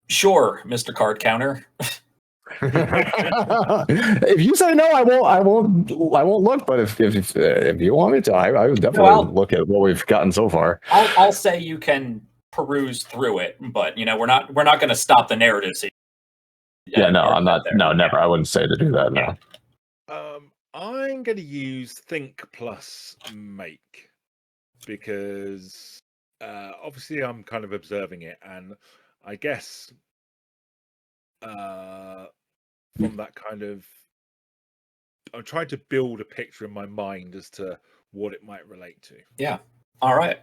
Sure, Mr. Card Counter. If you say no, I won't look. But if you want me to, I would definitely look at what we've gotten so far. I'll say you can peruse through it, but we're not going to stop the narrative. So yeah, no, I'm not. No, never. I wouldn't say to do that. No. I'm going to use think plus make because obviously I'm kind of observing it, and I guess from that kind of, I'm trying to build a picture in my mind as to what it might relate to. Yeah. All right.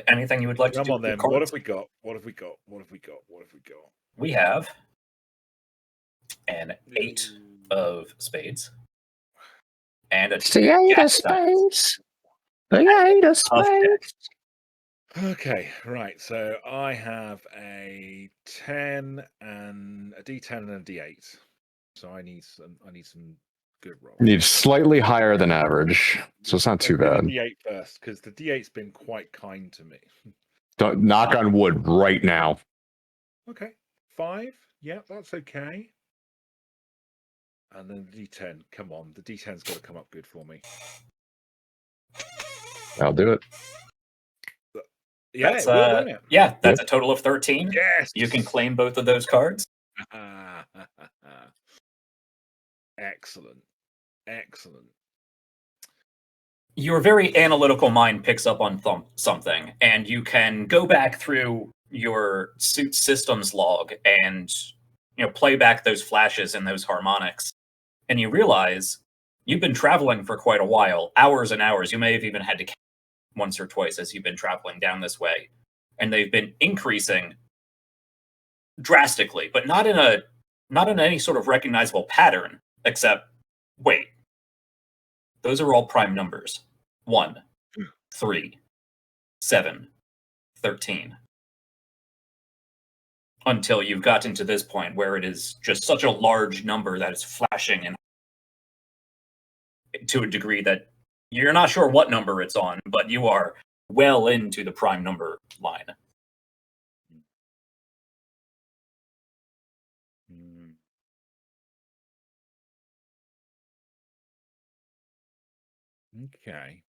Anything you would like to do? Come on then. What have we got? What have we got? What have we got? What have we got? We have an 8 of spades and a 8 of spades. 8 of spades. Okay, right. So I have a 10 and a D10 and a D8. So I need some good rolls. Need slightly higher than average, so it's not too bad. D8 first, because the D8's been quite kind to me. Don't knock on wood right now. Okay, 5. Yeah, that's okay. And then the D10. Come on, the D10's got to come up good for me. I'll do it. Yeah, that's, it will, won't it? Yeah, that's a total of 13. Yes. You can claim both of those cards. Excellent. Excellent. Your very analytical mind picks up on something, and you can go back through your suit systems log and play back those flashes and those harmonics, and you realize you've been traveling for quite a while, hours and hours. You may have even had to count once or twice as you've been traveling down this way, and they've been increasing drastically, but not in any sort of recognizable pattern, except wait, those are all prime numbers. 1, 3, 7, 13. Until you've gotten to this point where it is just such a large number that it's flashing and to a degree that you're not sure what number it's on, but you are well into the prime number line. Okay.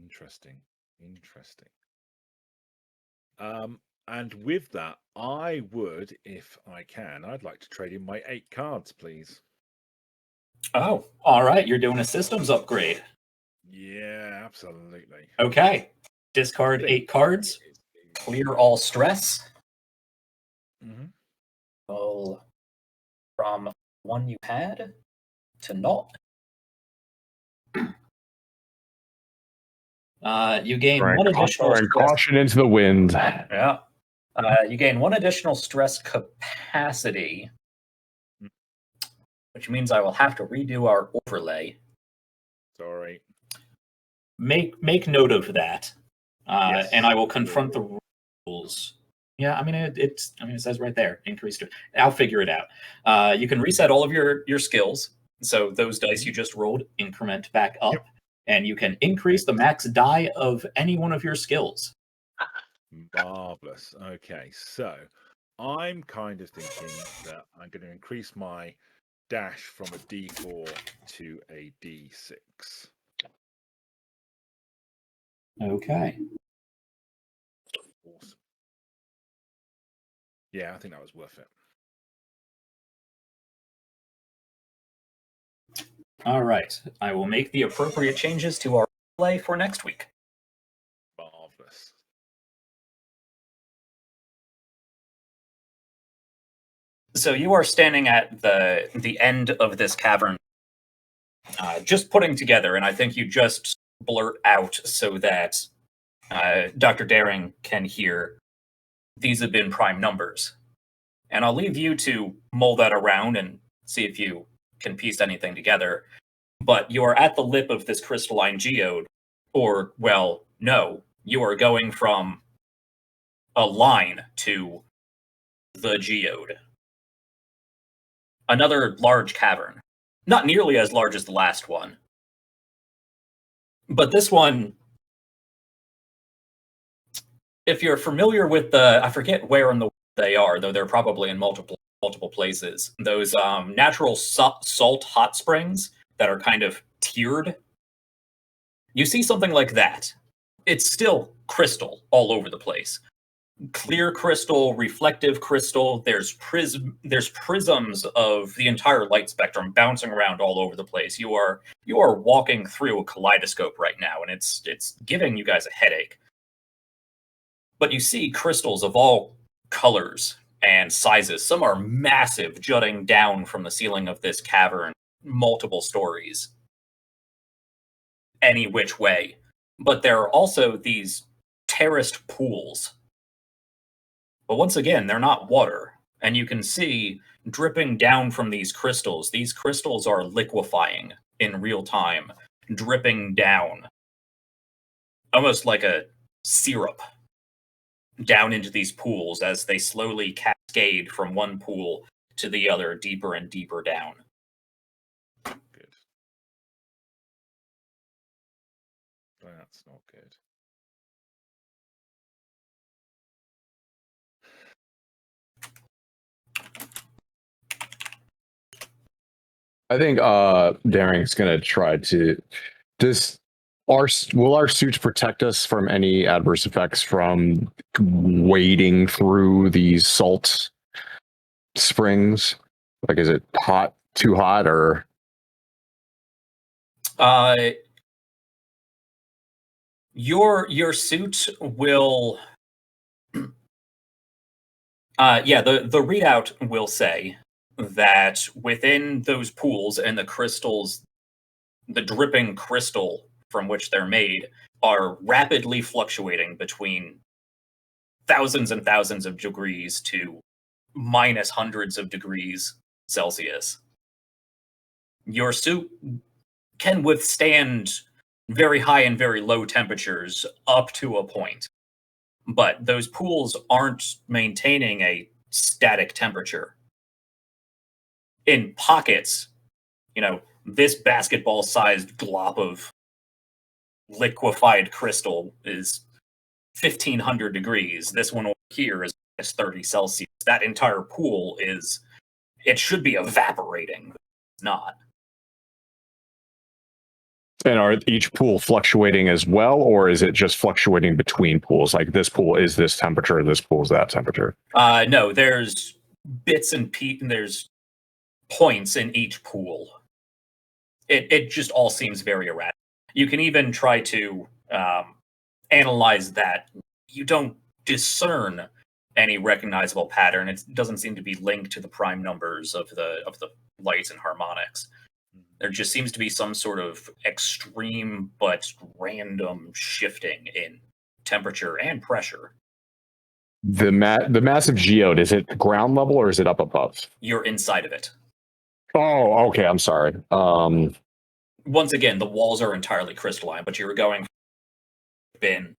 Interesting. And with that, I would, if I can, I'd like to trade in my 8 cards, please. Oh, all right. You're doing a systems upgrade. Yeah, absolutely. Okay. Discard 8 cards. Clear all stress. Well, from one you had to not. You gain one additional stress. Caution into the wind. Yeah. You gain 1 additional stress capacity, which means I will have to redo our overlay. Sorry. Make note of that, yes. And I will confront the rules. Yeah, I mean it says right there, increased. I'll figure it out. You can reset all of your skills. So those dice you just rolled increment back up. Yep. And you can increase the max die of any one of your skills. Marvelous. Okay, so I'm kind of thinking that I'm going to increase my dash from a D4 to a D6. Okay. Awesome. Yeah, I think that was worth it. All right. I will make the appropriate changes to our play for next week. Marvelous. So you are standing at the end of this cavern, just putting together, and I think you just blurt out so that Dr. Daring can hear, these have been prime numbers. And I'll leave you to mull that around and see if you can piece anything together. But you are at the lip of this crystalline geode, or, well, no, you are going from a line to the geode. Another large cavern. Not nearly as large as the last one. But this one, if you're familiar with I forget where in the world they are, though they're probably in multiple multiple places. Those natural salt hot springs that are kind of tiered. You see something like that. It's still crystal all over the place. Clear crystal, reflective crystal. There's prisms of the entire light spectrum bouncing around all over the place. You are walking through a kaleidoscope right now, and it's giving you guys a headache. But you see crystals of all colors and sizes. Some are massive, jutting down from the ceiling of this cavern, multiple stories, any which way. But there are also these terraced pools. But once again, they're not water. And you can see dripping down from these crystals are liquefying in real time, dripping down, almost like a syrup, down into these pools as they slowly cascade from one pool to the other, deeper and deeper down. Good. That's not good. I think Daring's gonna try to will our suits protect us from any adverse effects from wading through these salt springs? Like, is it too hot, or your suit will the readout will say that within those pools and the crystals, the dripping crystal from which they're made are rapidly fluctuating between thousands and thousands of degrees to minus hundreds of degrees Celsius. Your suit can withstand very high and very low temperatures up to a point, but those pools aren't maintaining a static temperature. In pockets, this basketball-sized glop of liquefied crystal is 1,500 degrees. This one over here is 30 Celsius. That entire pool it should be evaporating. It's not. and are each pool fluctuating as well, or is it just fluctuating between pools? Like, this pool is this temperature, this pool is that temperature? No, there's bits and there's points in each pool. It just all seems very erratic. You can even try to analyze that. You don't discern any recognizable pattern. It doesn't seem to be linked to the prime numbers of the lights and harmonics. There just seems to be some sort of extreme but random shifting in temperature and pressure. The massive geode, is it ground level or is it up above? You're inside of it. Oh, okay. I'm sorry. Once again, the walls are entirely crystalline, but you're going in,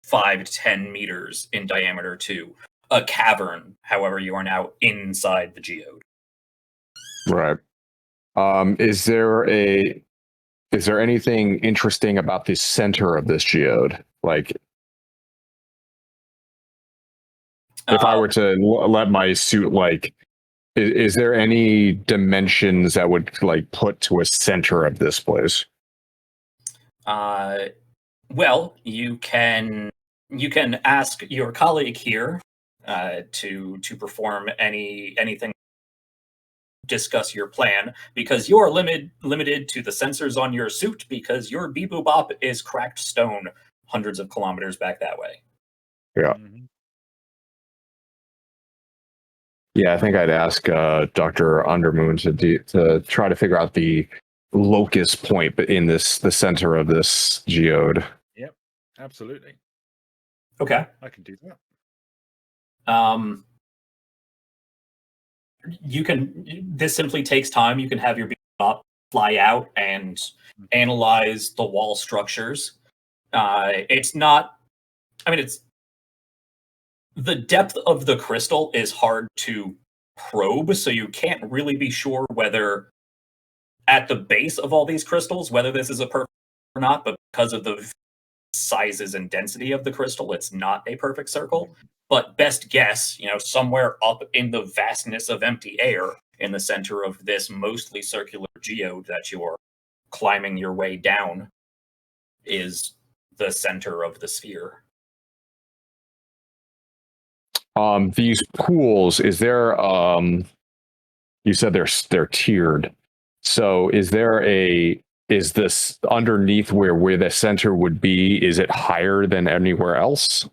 5 to 10 meters in diameter to a cavern. However, you are now inside the geode. Right. Is there anything interesting about the center of this geode? Like, if I were to let my suit, is there any dimensions that would put to a center of this place? Well, you can ask your colleague here to perform anything. Discuss your plan, because you're limited to the sensors on your suit, because your Beep-Boop-Bop is cracked stone hundreds of kilometers back that way. Yeah. Mm-hmm. Yeah, I think I'd ask Dr. Undermoon to try to figure out the locus point in the center of this geode. Yep, absolutely. Okay. I can do that. This simply takes time. You can have your Beep-Boop-Bop fly out and analyze the wall structures. It's the depth of the crystal is hard to probe, so you can't really be sure whether at the base of all these crystals, whether this is a perfect or not, but because of the sizes and density of the crystal, it's not a perfect circle. But best guess, somewhere up in the vastness of empty air in the center of this mostly circular geode that you're climbing your way down is the center of the sphere. These pools, is there, you said they're tiered. So is this underneath where the center would be, is it higher than anywhere else?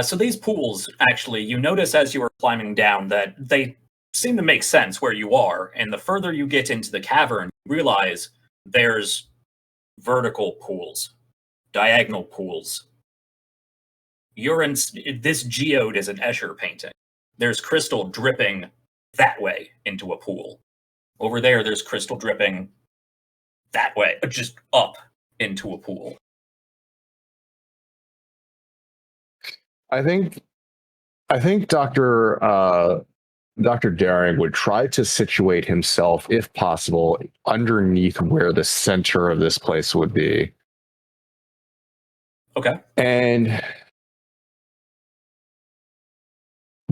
So these pools, actually, you notice as you are climbing down that they seem to make sense where you are. And the further you get into the cavern, you realize there's vertical pools, diagonal pools. This geode is an Escher painting. There's crystal dripping that way into a pool. Over there's crystal dripping that way, just up into a pool. I think Dr. Daring would try to situate himself, if possible, underneath where the center of this place would be. Okay. And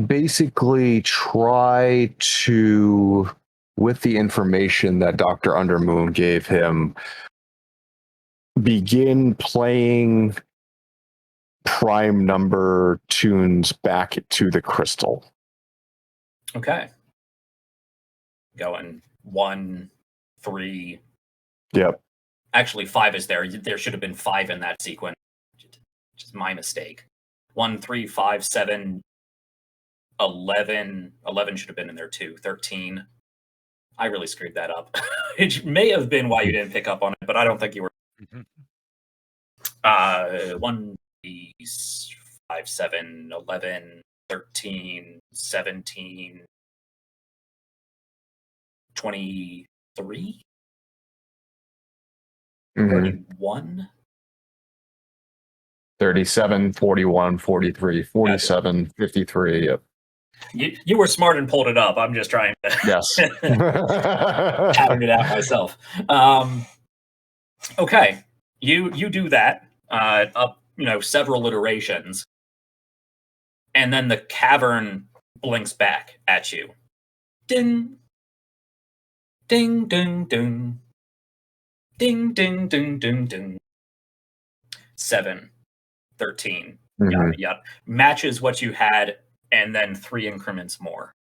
basically try to, with the information that Dr. Undermoon gave him, begin playing prime number tunes back to the crystal. Okay. Going 1, 3. Yep. Actually, 5 is there. There should have been 5 in that sequence. Just my mistake. 1, 3, 5, 7, 11. 11 should have been in there too. 13. I really screwed that up. It may have been why you didn't pick up on it, but I don't think you were. 1, 3, 5, 7, 11, 13, 17, 23, 31, 37, 41, 43, 47, 53. Yep. You were smart and pulled it up. I'm just trying to Yes. pattern it out myself. Okay, you do that up several iterations, and then the cavern blinks back at you. Ding, ding, ding, ding, ding, ding, ding, ding, ding. 7, 13. Yada, yada. Matches what you had, and then 3 increments more.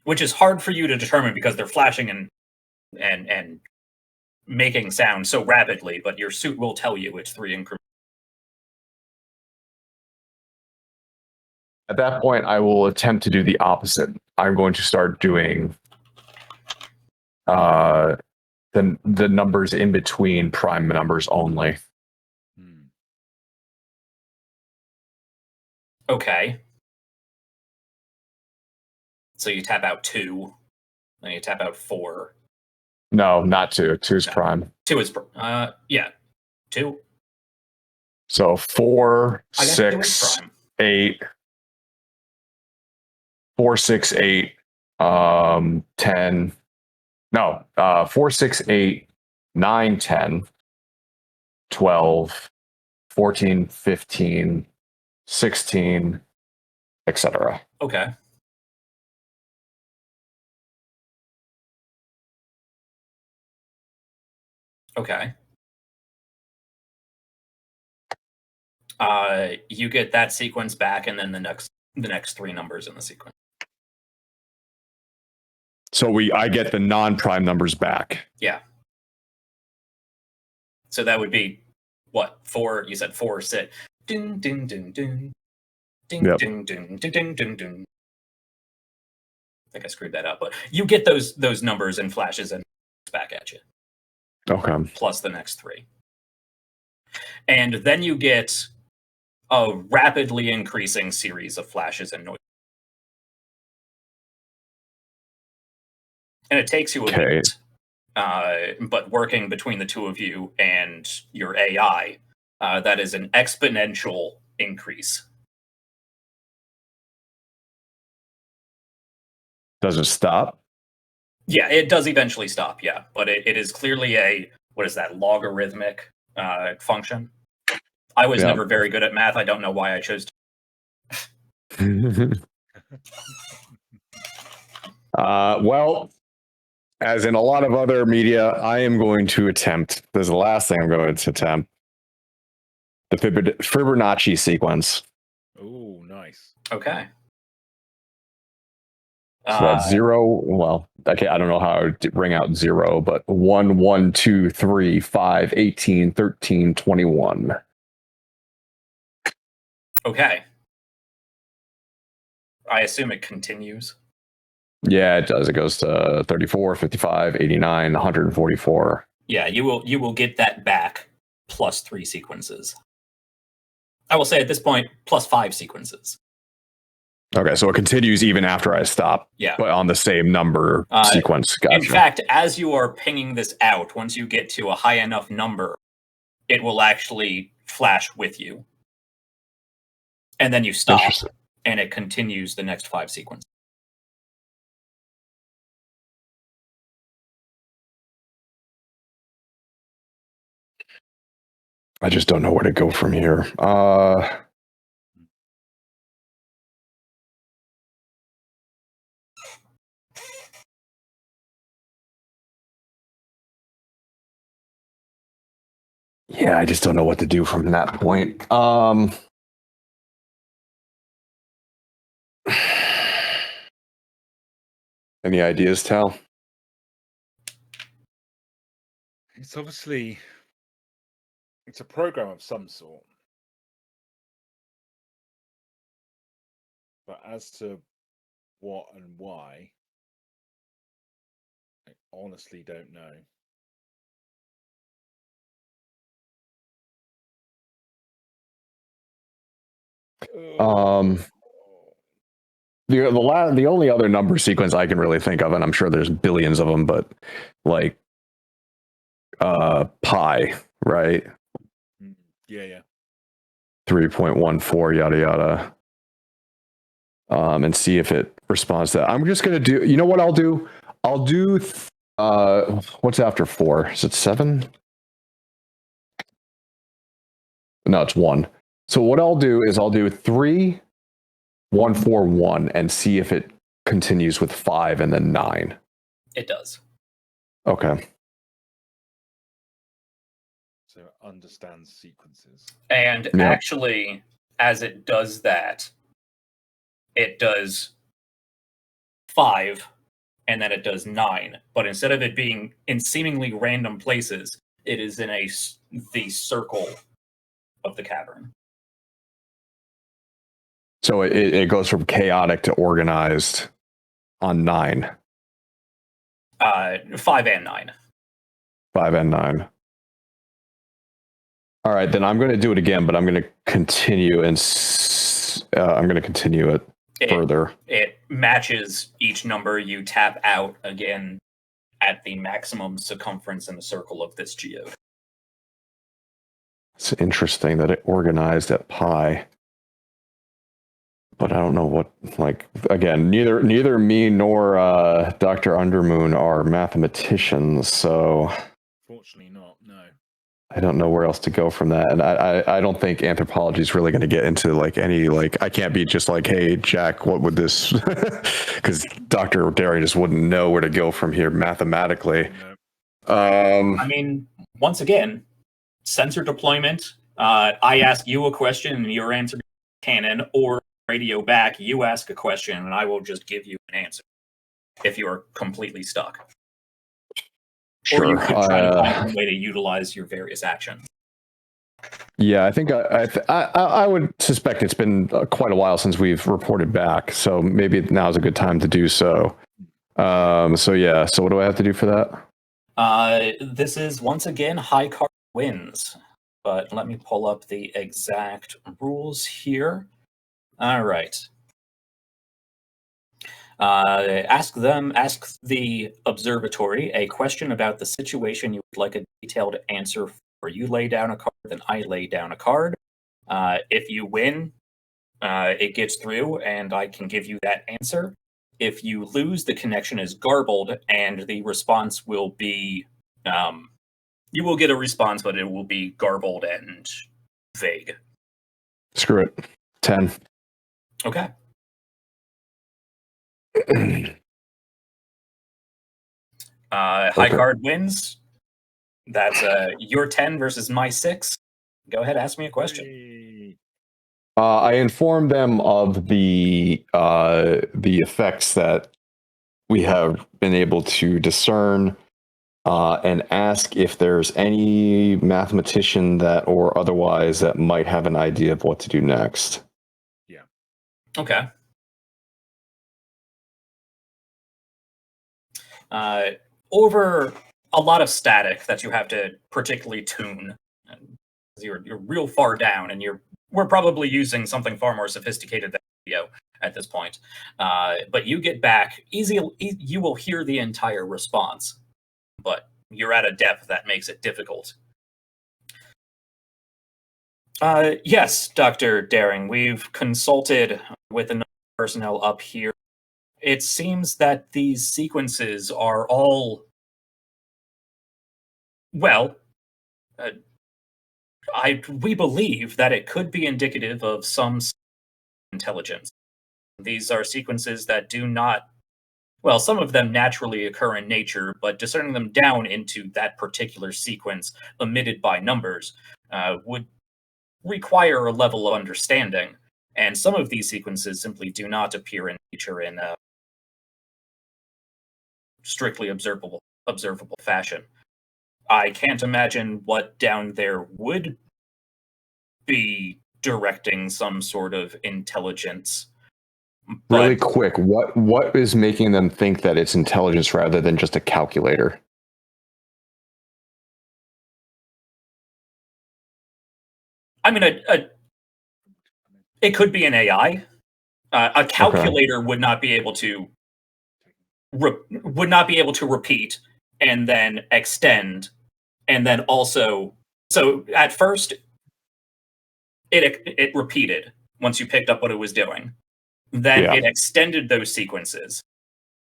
Which is hard for you to determine because they're flashing and making sound so rapidly, but your suit will tell you it's 3 increments. At that point, I will attempt to do the opposite. I'm going to start doing the numbers in between prime numbers only. Okay. So you tap out 2, then you tap out 4. No, not 2. 2 is prime. 2 is yeah. 2. So 4, I guess 2 is 6, prime. 8. 4, 6, 8, 10. No, 4, 6, 8, 9, 10, 12, 14, 15, 16, etc. Okay. Okay. You get that sequence back, and then the next 3 numbers in the sequence. So I get the non-prime numbers back. Yeah. So that would be what? 4. You said 4, 6. Ding, ding, ding, ding. Ding, Yep. ding, ding, ding, ding, ding, ding. I think I screwed that up, but you get those numbers and flashes and back at you. Okay. Plus the next 3. And then you get a rapidly increasing series of flashes and noise. And it takes you a minute, but working between the two of you and your AI, that is an exponential increase. Does it stop? Yeah, it does eventually stop, yeah. But it is clearly a, what is that, logarithmic function? I was Yeah. never very good at math. I don't know why I chose to. Well, as in a lot of other media, I am going to attempt. This is the last thing I'm going to attempt. The Fibonacci sequence. Oh, nice. Okay. So that's 0. Well, okay, I don't know how I would bring out 0, but 1, 1, 2, 3, 5, 18, 13, 21. Okay. I assume it continues. Yeah, it does. It goes to 34, 55, 89, 144. Yeah, you will get that back plus 3 sequences. I will say at this point, plus 5 sequences. Okay, so it continues even after I stop. Yeah. But on the same number sequence. Gotcha. In fact, as you are pinging this out, once you get to a high enough number, it will actually flash with you. And then you stop, and it continues the next 5 sequences. I just don't know where to go from here. Yeah, I just don't know what to do from that point. Any ideas, Tal? It's obviously it's a program of some sort. But as to what and why, I honestly don't know. The only other number sequence I can really think of, and I'm sure there's billions of them, but like pi, right? Yeah. 3.14, yada yada. And see if it responds to that. I'm just gonna do. You know what I'll do? I'll do. What's after 4? Is it 7? No, it's 1. So what I'll do is I'll do 3, 1, 4, 1, and see if it continues with 5 and then 9. It does. Okay. So it understands sequences. And actually, as it does that, it does 5, and then it does 9. But instead of it being in seemingly random places, it is in the circle of the cavern. So it goes from chaotic to organized on 9. 5 and 9. 5 and 9. All right, then I'm going to do it again, but I'm going to continue and I'm going to continue it further. It matches each number you tap out again at the maximum circumference in the circle of this geode. It's interesting that it organized at pi. But I don't know what, like, again, neither me nor Dr. Undermoon are mathematicians, so... Fortunately not, no. I don't know where else to go from that. And I don't think anthropology is really going to get into, like, any, like, I can't be just like, hey, Jack, what would this... Because Dr. Daring just wouldn't know where to go from here mathematically. No. I mean, once again, sensor deployment, I ask you a question and your answer is canon, or radio back, you ask a question and I will just give you an answer if you are completely stuck. Sure. Or you could try to find a way to utilize your various actions. Yeah, I think I would suspect it's been quite a while since we've reported back, so maybe now is a good time to do so. So what do I have to do for that? This is once again high card wins, but let me pull up the exact rules here. All right. Ask the observatory a question about the situation you would like a detailed answer for. You lay down a card, then I lay down a card. If you win, it gets through, and I can give you that answer. If you lose, the connection is garbled, and the response will be... you will get a response, but it will be garbled and vague. Screw it. 10. Okay. High card wins. That's your 10 versus my 6. Go ahead, ask me a question. I informed them of the effects that we have been able to discern, and ask if there's any mathematician that or otherwise that might have an idea of what to do next. Yeah. Okay. Over a lot of static that you have to particularly tune. You're real far down, and we're probably using something far more sophisticated than video at this point. But you get back you will hear the entire response, but you're at a depth that makes it difficult. Yes, Dr. Daring, we've consulted with the personnel up here. It seems that these sequences are all, well, we believe that it could be indicative of some intelligence. These are sequences that do not, well, some of them naturally occur in nature, but discerning them down into that particular sequence emitted by numbers would require a level of understanding. And some of these sequences simply do not appear in nature in a strictly observable fashion. I can't imagine what down there would be directing some sort of intelligence. But really quick, what is making them think that it's intelligence rather than just a calculator? I mean, it could be an AI. A calculator would not be able to repeat and then extend, and then also. So at first, it repeated once you picked up what it was doing. Then it extended those sequences.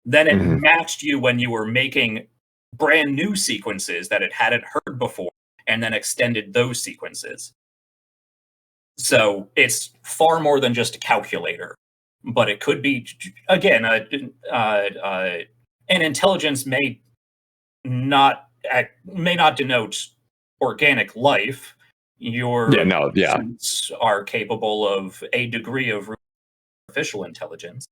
Then it matched you when you were making brand new sequences that it hadn't heard before, and then extended those sequences. So it's far more than just a calculator, but it could be, again, an intelligence may not denote organic life. Your suits are capable of a degree of artificial intelligence.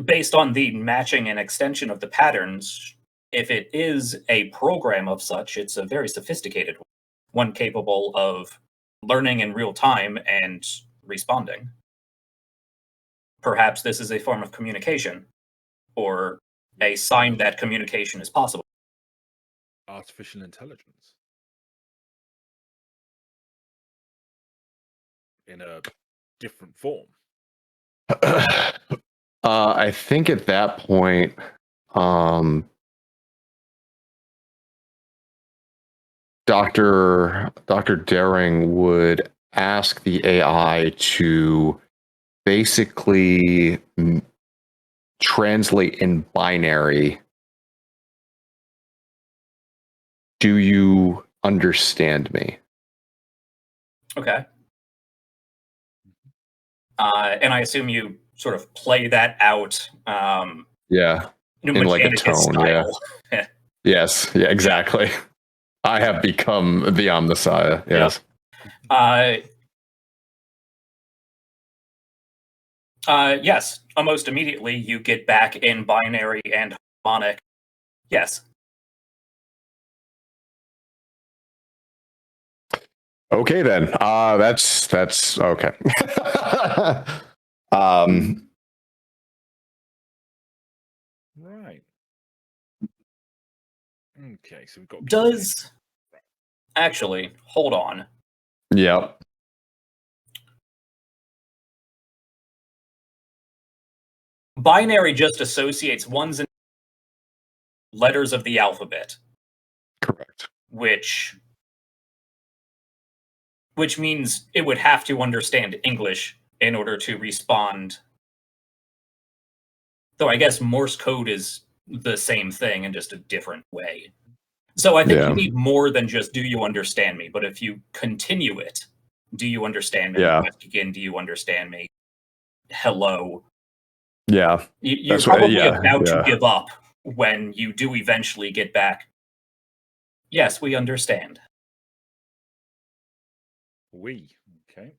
Based on the matching and extension of the patterns, if it is a program of such, it's a very sophisticated one capable of learning in real time and responding. Perhaps this is a form of communication, or a sign that communication is possible. Artificial intelligence. In a different form. I think at that point, Dr. Daring would ask the AI to basically translate in binary. Do you understand me? Okay. And I assume you sort of play that out. In like a tone. Style. Yeah. Yes. Yeah. Exactly. I have become the Omnissiah. Yes. Yes. Almost immediately, you get back in binary and harmonic. Yes. Okay then. That's okay. Right. Okay, so we've got. Actually, hold on. Yep. Binary just associates ones and letters of the alphabet. Correct. Which means it would have to understand English in order to respond. Though I guess Morse code is the same thing in just a different way. So I think you need more than just "Do you understand me?" But if you continue it, "Do you understand me?" Yeah. Again, "Do you understand me?" Hello. Yeah. You're probably about to give up when you do eventually get back. Yes, we understand. Okay.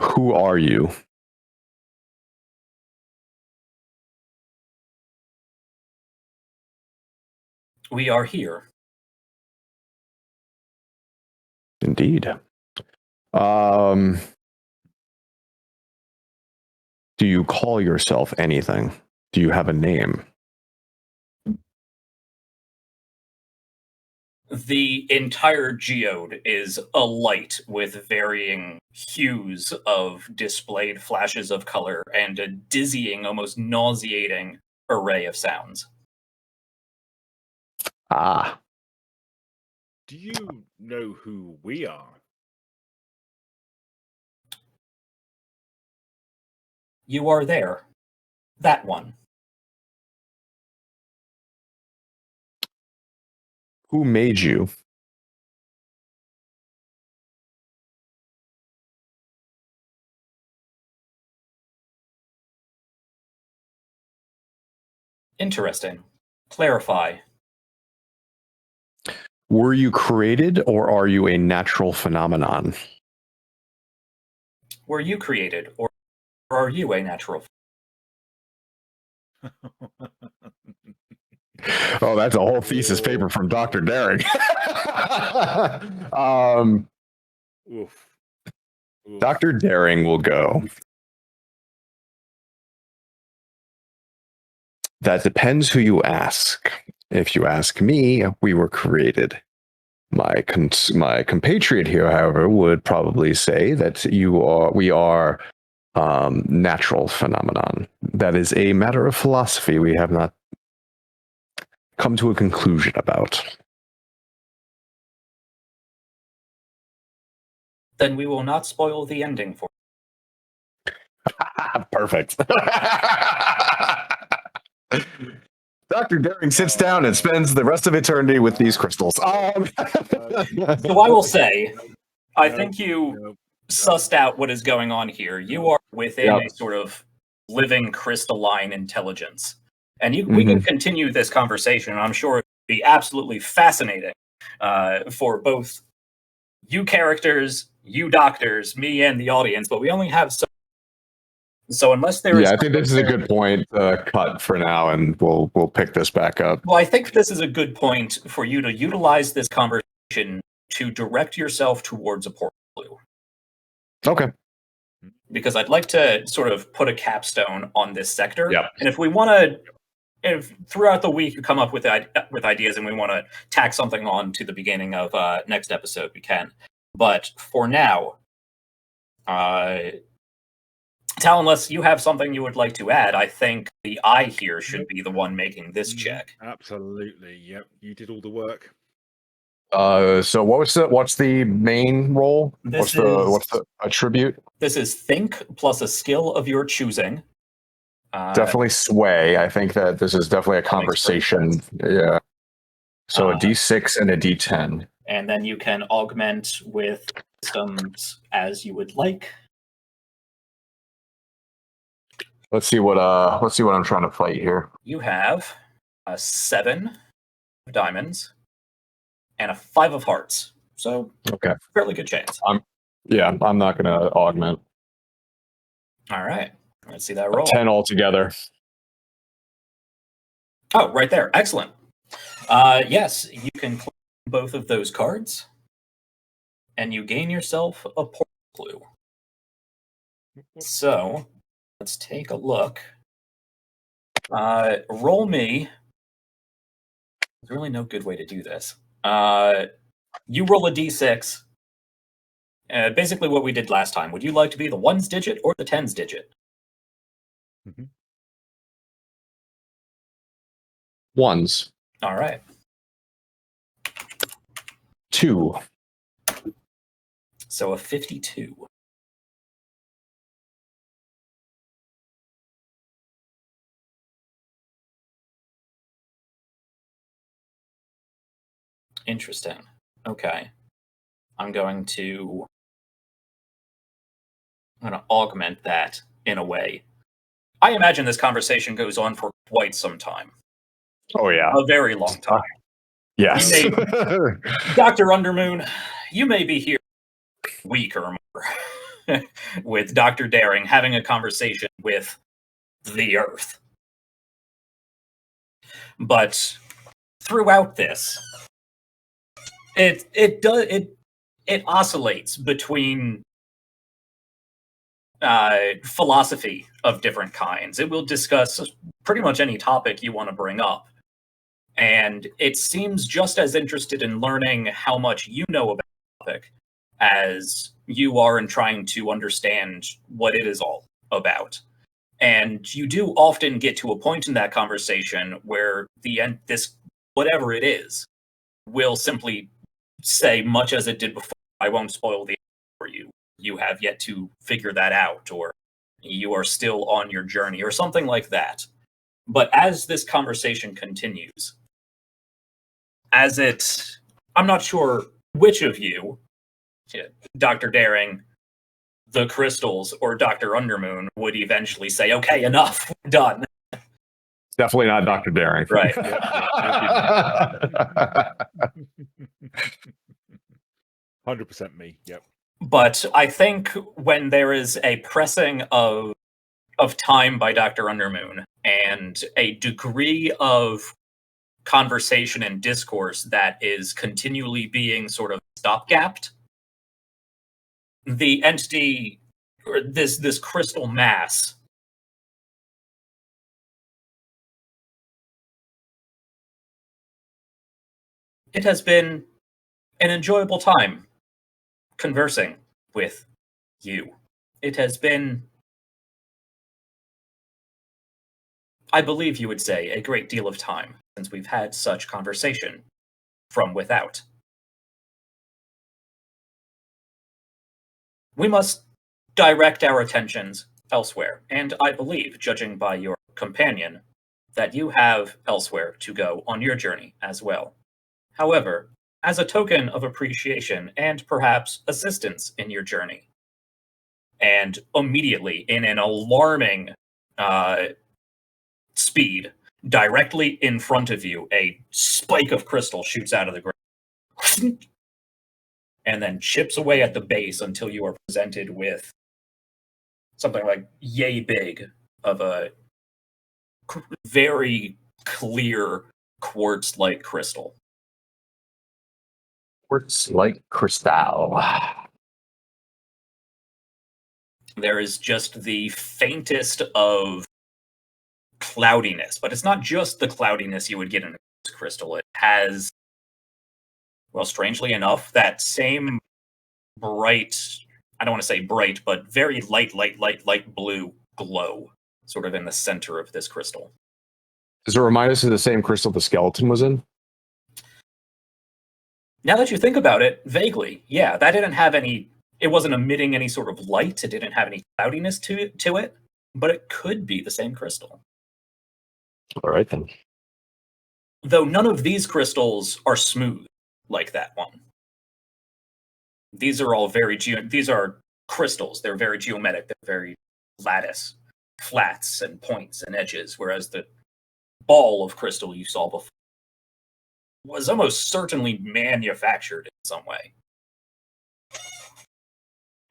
Who are you? We are here. Indeed. Do you call yourself anything? Do you have a name? The entire geode is alight with varying hues of displayed flashes of color and a dizzying, almost nauseating array of sounds. Ah. Do you know who we are? You are there. That one. Who made you? Interesting. Clarify. Were you created or are you a natural phenomenon? Were you created or are you a natural? Oh, that's a whole thesis paper from Dr. Daring. Oof. Dr. Daring will go. That depends who you ask. If you ask me, we were created. My compatriot here, however, would probably say that we are natural phenomenon. That is a matter of philosophy we have not come to a conclusion about. Then we will not spoil the ending for Perfect. Dr. Daring sits down and spends the rest of eternity with these crystals. So I will say, I think you sussed out what is going on here. You are within a sort of living crystalline intelligence. And we can continue this conversation, and I'm sure it'd be absolutely fascinating for both you characters, you doctors, me, and the audience, but we only have so unless there is... I think this is a good point cut for now, and we'll pick this back up. Well, I think this is a good point for you to utilize this conversation to direct yourself towards a portal clue. Okay. Because I'd like to sort of put a capstone on this sector. Yep. And if we want to, if throughout the week you come up with ideas and we want to tack something on to the beginning of next episode, we can. But for now, Tal, unless you have something you would like to add, I think the eye here should be the one making this check. Absolutely. Yep. You did all the work. So what's the main role? What's the attribute? This is think plus a skill of your choosing. Definitely sway. I think that this is definitely a conversation. Yeah. So a D6 and a D10. And then you can augment with systems as you would like. Let's see what I'm trying to fight here. You have a 7 of diamonds and a 5 of hearts. So okay, fairly good chance. I'm not gonna augment. All right. Let's see that roll. 10 altogether. Oh, right there. Excellent. Yes, you can claim both of those cards, and you gain yourself a portal clue. So let's take a look. Roll me. There's really no good way to do this. You roll a d6. Basically what we did last time. Would you like to be the ones digit or the tens digit? Ones. All right. 2. So a 52. Interesting. Okay. I'm going to augment that in a way. I imagine this conversation goes on for quite some time. Oh, yeah. A very long time. Yes. Dr. Undermoon, you may be here a week or more with Dr. Daring having a conversation with the Earth. But throughout this, it oscillates between philosophy of different kinds. It will discuss pretty much any topic you want to bring up. And it seems just as interested in learning how much you know about the topic as you are in trying to understand what it is all about. And you do often get to a point in that conversation where this, whatever it is, will simply say, much as it did before, I won't spoil the end for you. You have yet to figure that out, or you are still on your journey, or something like that. But as this conversation continues, I'm not sure which of you, Dr. Daring, the crystals, or Dr. Undermoon, would eventually say, okay, enough, we're done. Definitely not Dr. Daring. Right. 100% me. Yep. But I think when there is a pressing of time by Dr. Undermoon and a degree of conversation and discourse that is continually being sort of stopgapped, the entity, or this crystal mass, it has been an enjoyable time conversing with you. It has been, I believe you would say, a great deal of time since we've had such conversation from without. We must direct our attentions elsewhere, and I believe, judging by your companion, that you have elsewhere to go on your journey as well. However, as a token of appreciation and perhaps assistance in your journey, and immediately, in an alarming speed, directly in front of you, a spike of crystal shoots out of the ground and then chips away at the base until you are presented with something like yay big of a very clear quartz-like crystal. Quartz-like crystal. There is just the faintest of cloudiness, but it's not just the cloudiness you would get in a crystal. It has, well, strangely enough, that same bright, I don't want to say bright, but very light blue glow sort of in the center of this crystal. Does it remind us of the same crystal the skeleton was in? Now that you think about it, vaguely, yeah, that didn't have any, it wasn't emitting any sort of light, it didn't have any cloudiness to it, but it could be the same crystal. All right, then. Though none of these crystals are smooth like that one. These are all these are crystals, they're very geometric, they're very lattice, flats and points and edges, whereas the ball of crystal you saw before was almost certainly manufactured in some way.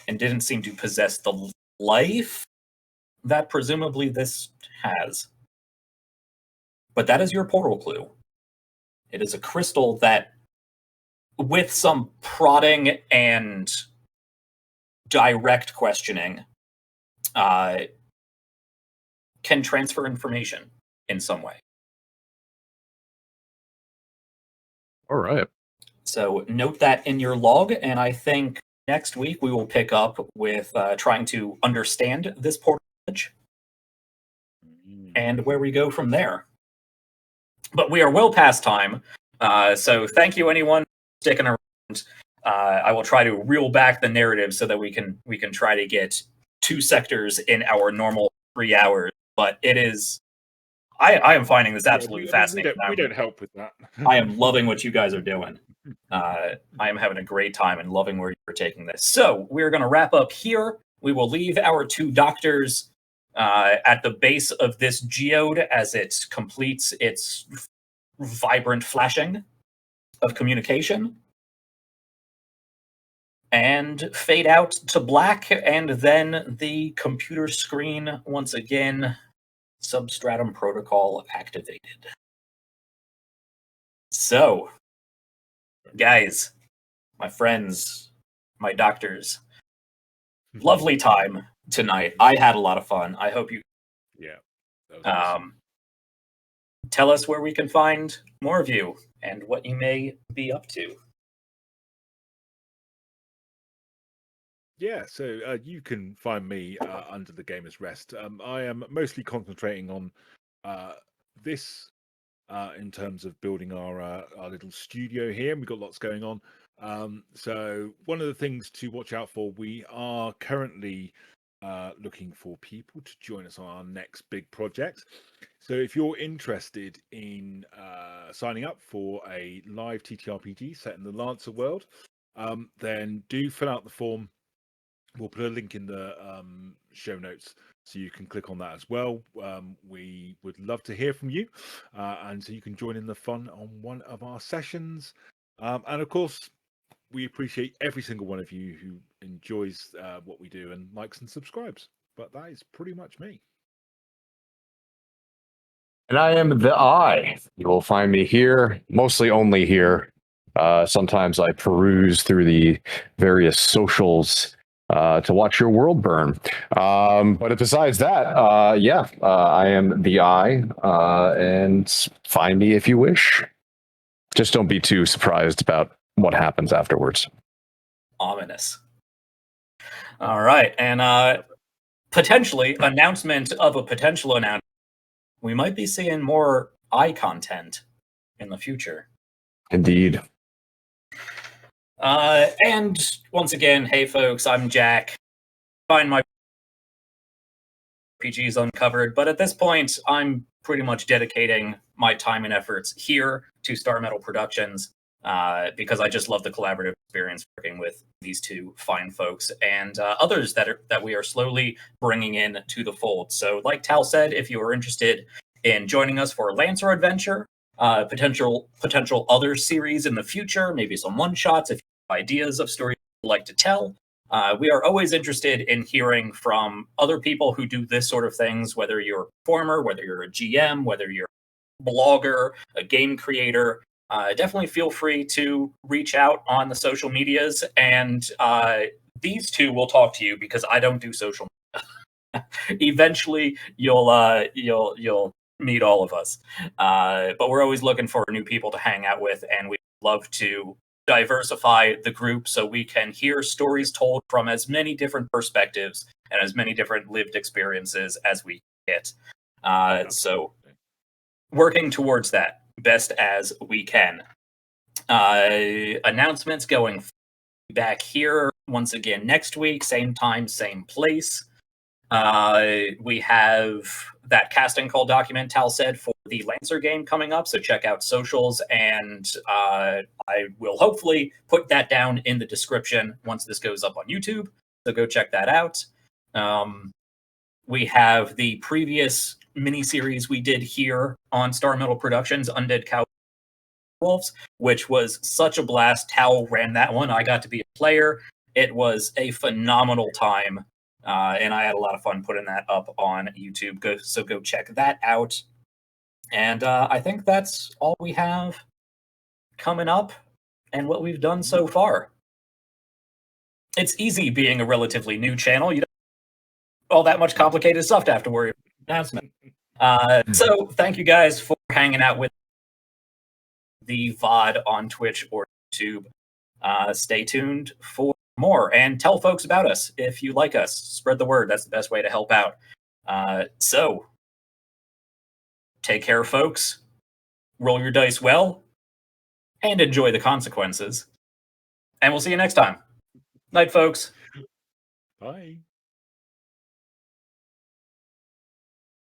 And didn't seem to possess the life that presumably this has. But that is your portal clue. It is a crystal that, with some prodding and direct questioning, can transfer information in some way. All right. So note that in your log, and I think next week we will pick up with trying to understand this portal and where we go from there. But we are well past time, so thank you anyone sticking around. I will try to reel back the narrative so that we can try to get 2 sectors in our normal 3 hours. But it is, I am finding this absolutely fascinating. We don't help with that. I am loving what you guys are doing. I am having a great time and loving where you're taking this. So we're going to wrap up here. We will leave our two doctors at the base of this geode as it completes its vibrant flashing of communication, and fade out to black, and then the computer screen once again, Substratum Protocol activated. So, guys, my friends, my doctors, lovely time tonight. I had a lot of fun. I hope you. Yeah. That was awesome. Tell us where we can find more of you and what you may be up to. Yeah, so you can find me under the Gamer's Rest. I am mostly concentrating on this in terms of building our little studio here, and we've got lots going on. So one of the things to watch out for, we are currently looking for people to join us on our next big project. So if you're interested in signing up for a live TTRPG set in the Lancer world, then do fill out the form. We'll put a link in the show notes so you can click on that as well. We would love to hear from you, and so you can join in the fun on one of our sessions. And of course, we appreciate every single one of you who enjoys what we do and likes and subscribes. But that is pretty much me. And I am the I. You will find me here, mostly only here. Sometimes I peruse through the various socials to watch your world burn. But besides that, I am the I, and find me if you wish. Just don't be too surprised about what happens afterwards. Ominous. All right, and potentially announcement of a potential announcement. We might be seeing more I content in the future. Indeed. And once again, hey folks, I'm Jack. Find my RPGs uncovered, but at this point, I'm pretty much dedicating my time and efforts here to Star Metal Productions because I just love the collaborative experience working with these two fine folks and others that we are slowly bringing in to the fold. So, like Tal said, if you are interested in joining us for a Lancer adventure, potential other series in the future, maybe some one shots, if you have ideas of stories you'd like to tell. We are always interested in hearing from other people who do this sort of things, whether you're a performer, whether you're a GM, whether you're a blogger, a game creator. Definitely feel free to reach out on the social medias, and these two will talk to you because I don't do social media. Eventually, you'll meet all of us, but we're always looking for new people to hang out with, and we love to diversify the group so we can hear stories told from as many different perspectives and as many different lived experiences as we get. So working towards that best as we can. Announcements going back here once again next week, same time, same place. We have that casting call document Tal said for the Lancer game coming up, so check out socials, and I will hopefully put that down in the description once this goes up on YouTube, so go check that out. We have the previous miniseries we did here on Star Metal Productions, Undead Cow Wolves, which was such a blast. Tal ran that one. I got to be a player. It was a phenomenal time. And I had a lot of fun putting that up on YouTube. Go check that out. And I think that's all we have coming up and what we've done so far. It's easy being a relatively new channel. You don't have all that much complicated stuff to have to worry about. Announcement. So thank you guys for hanging out with the VOD on Twitch or YouTube. Stay tuned for more, and tell folks about us if you like us. Spread the word. That's the best way to help out. So take care, folks. Roll your dice well and enjoy the consequences. And we'll see you next time. Night, folks. Bye.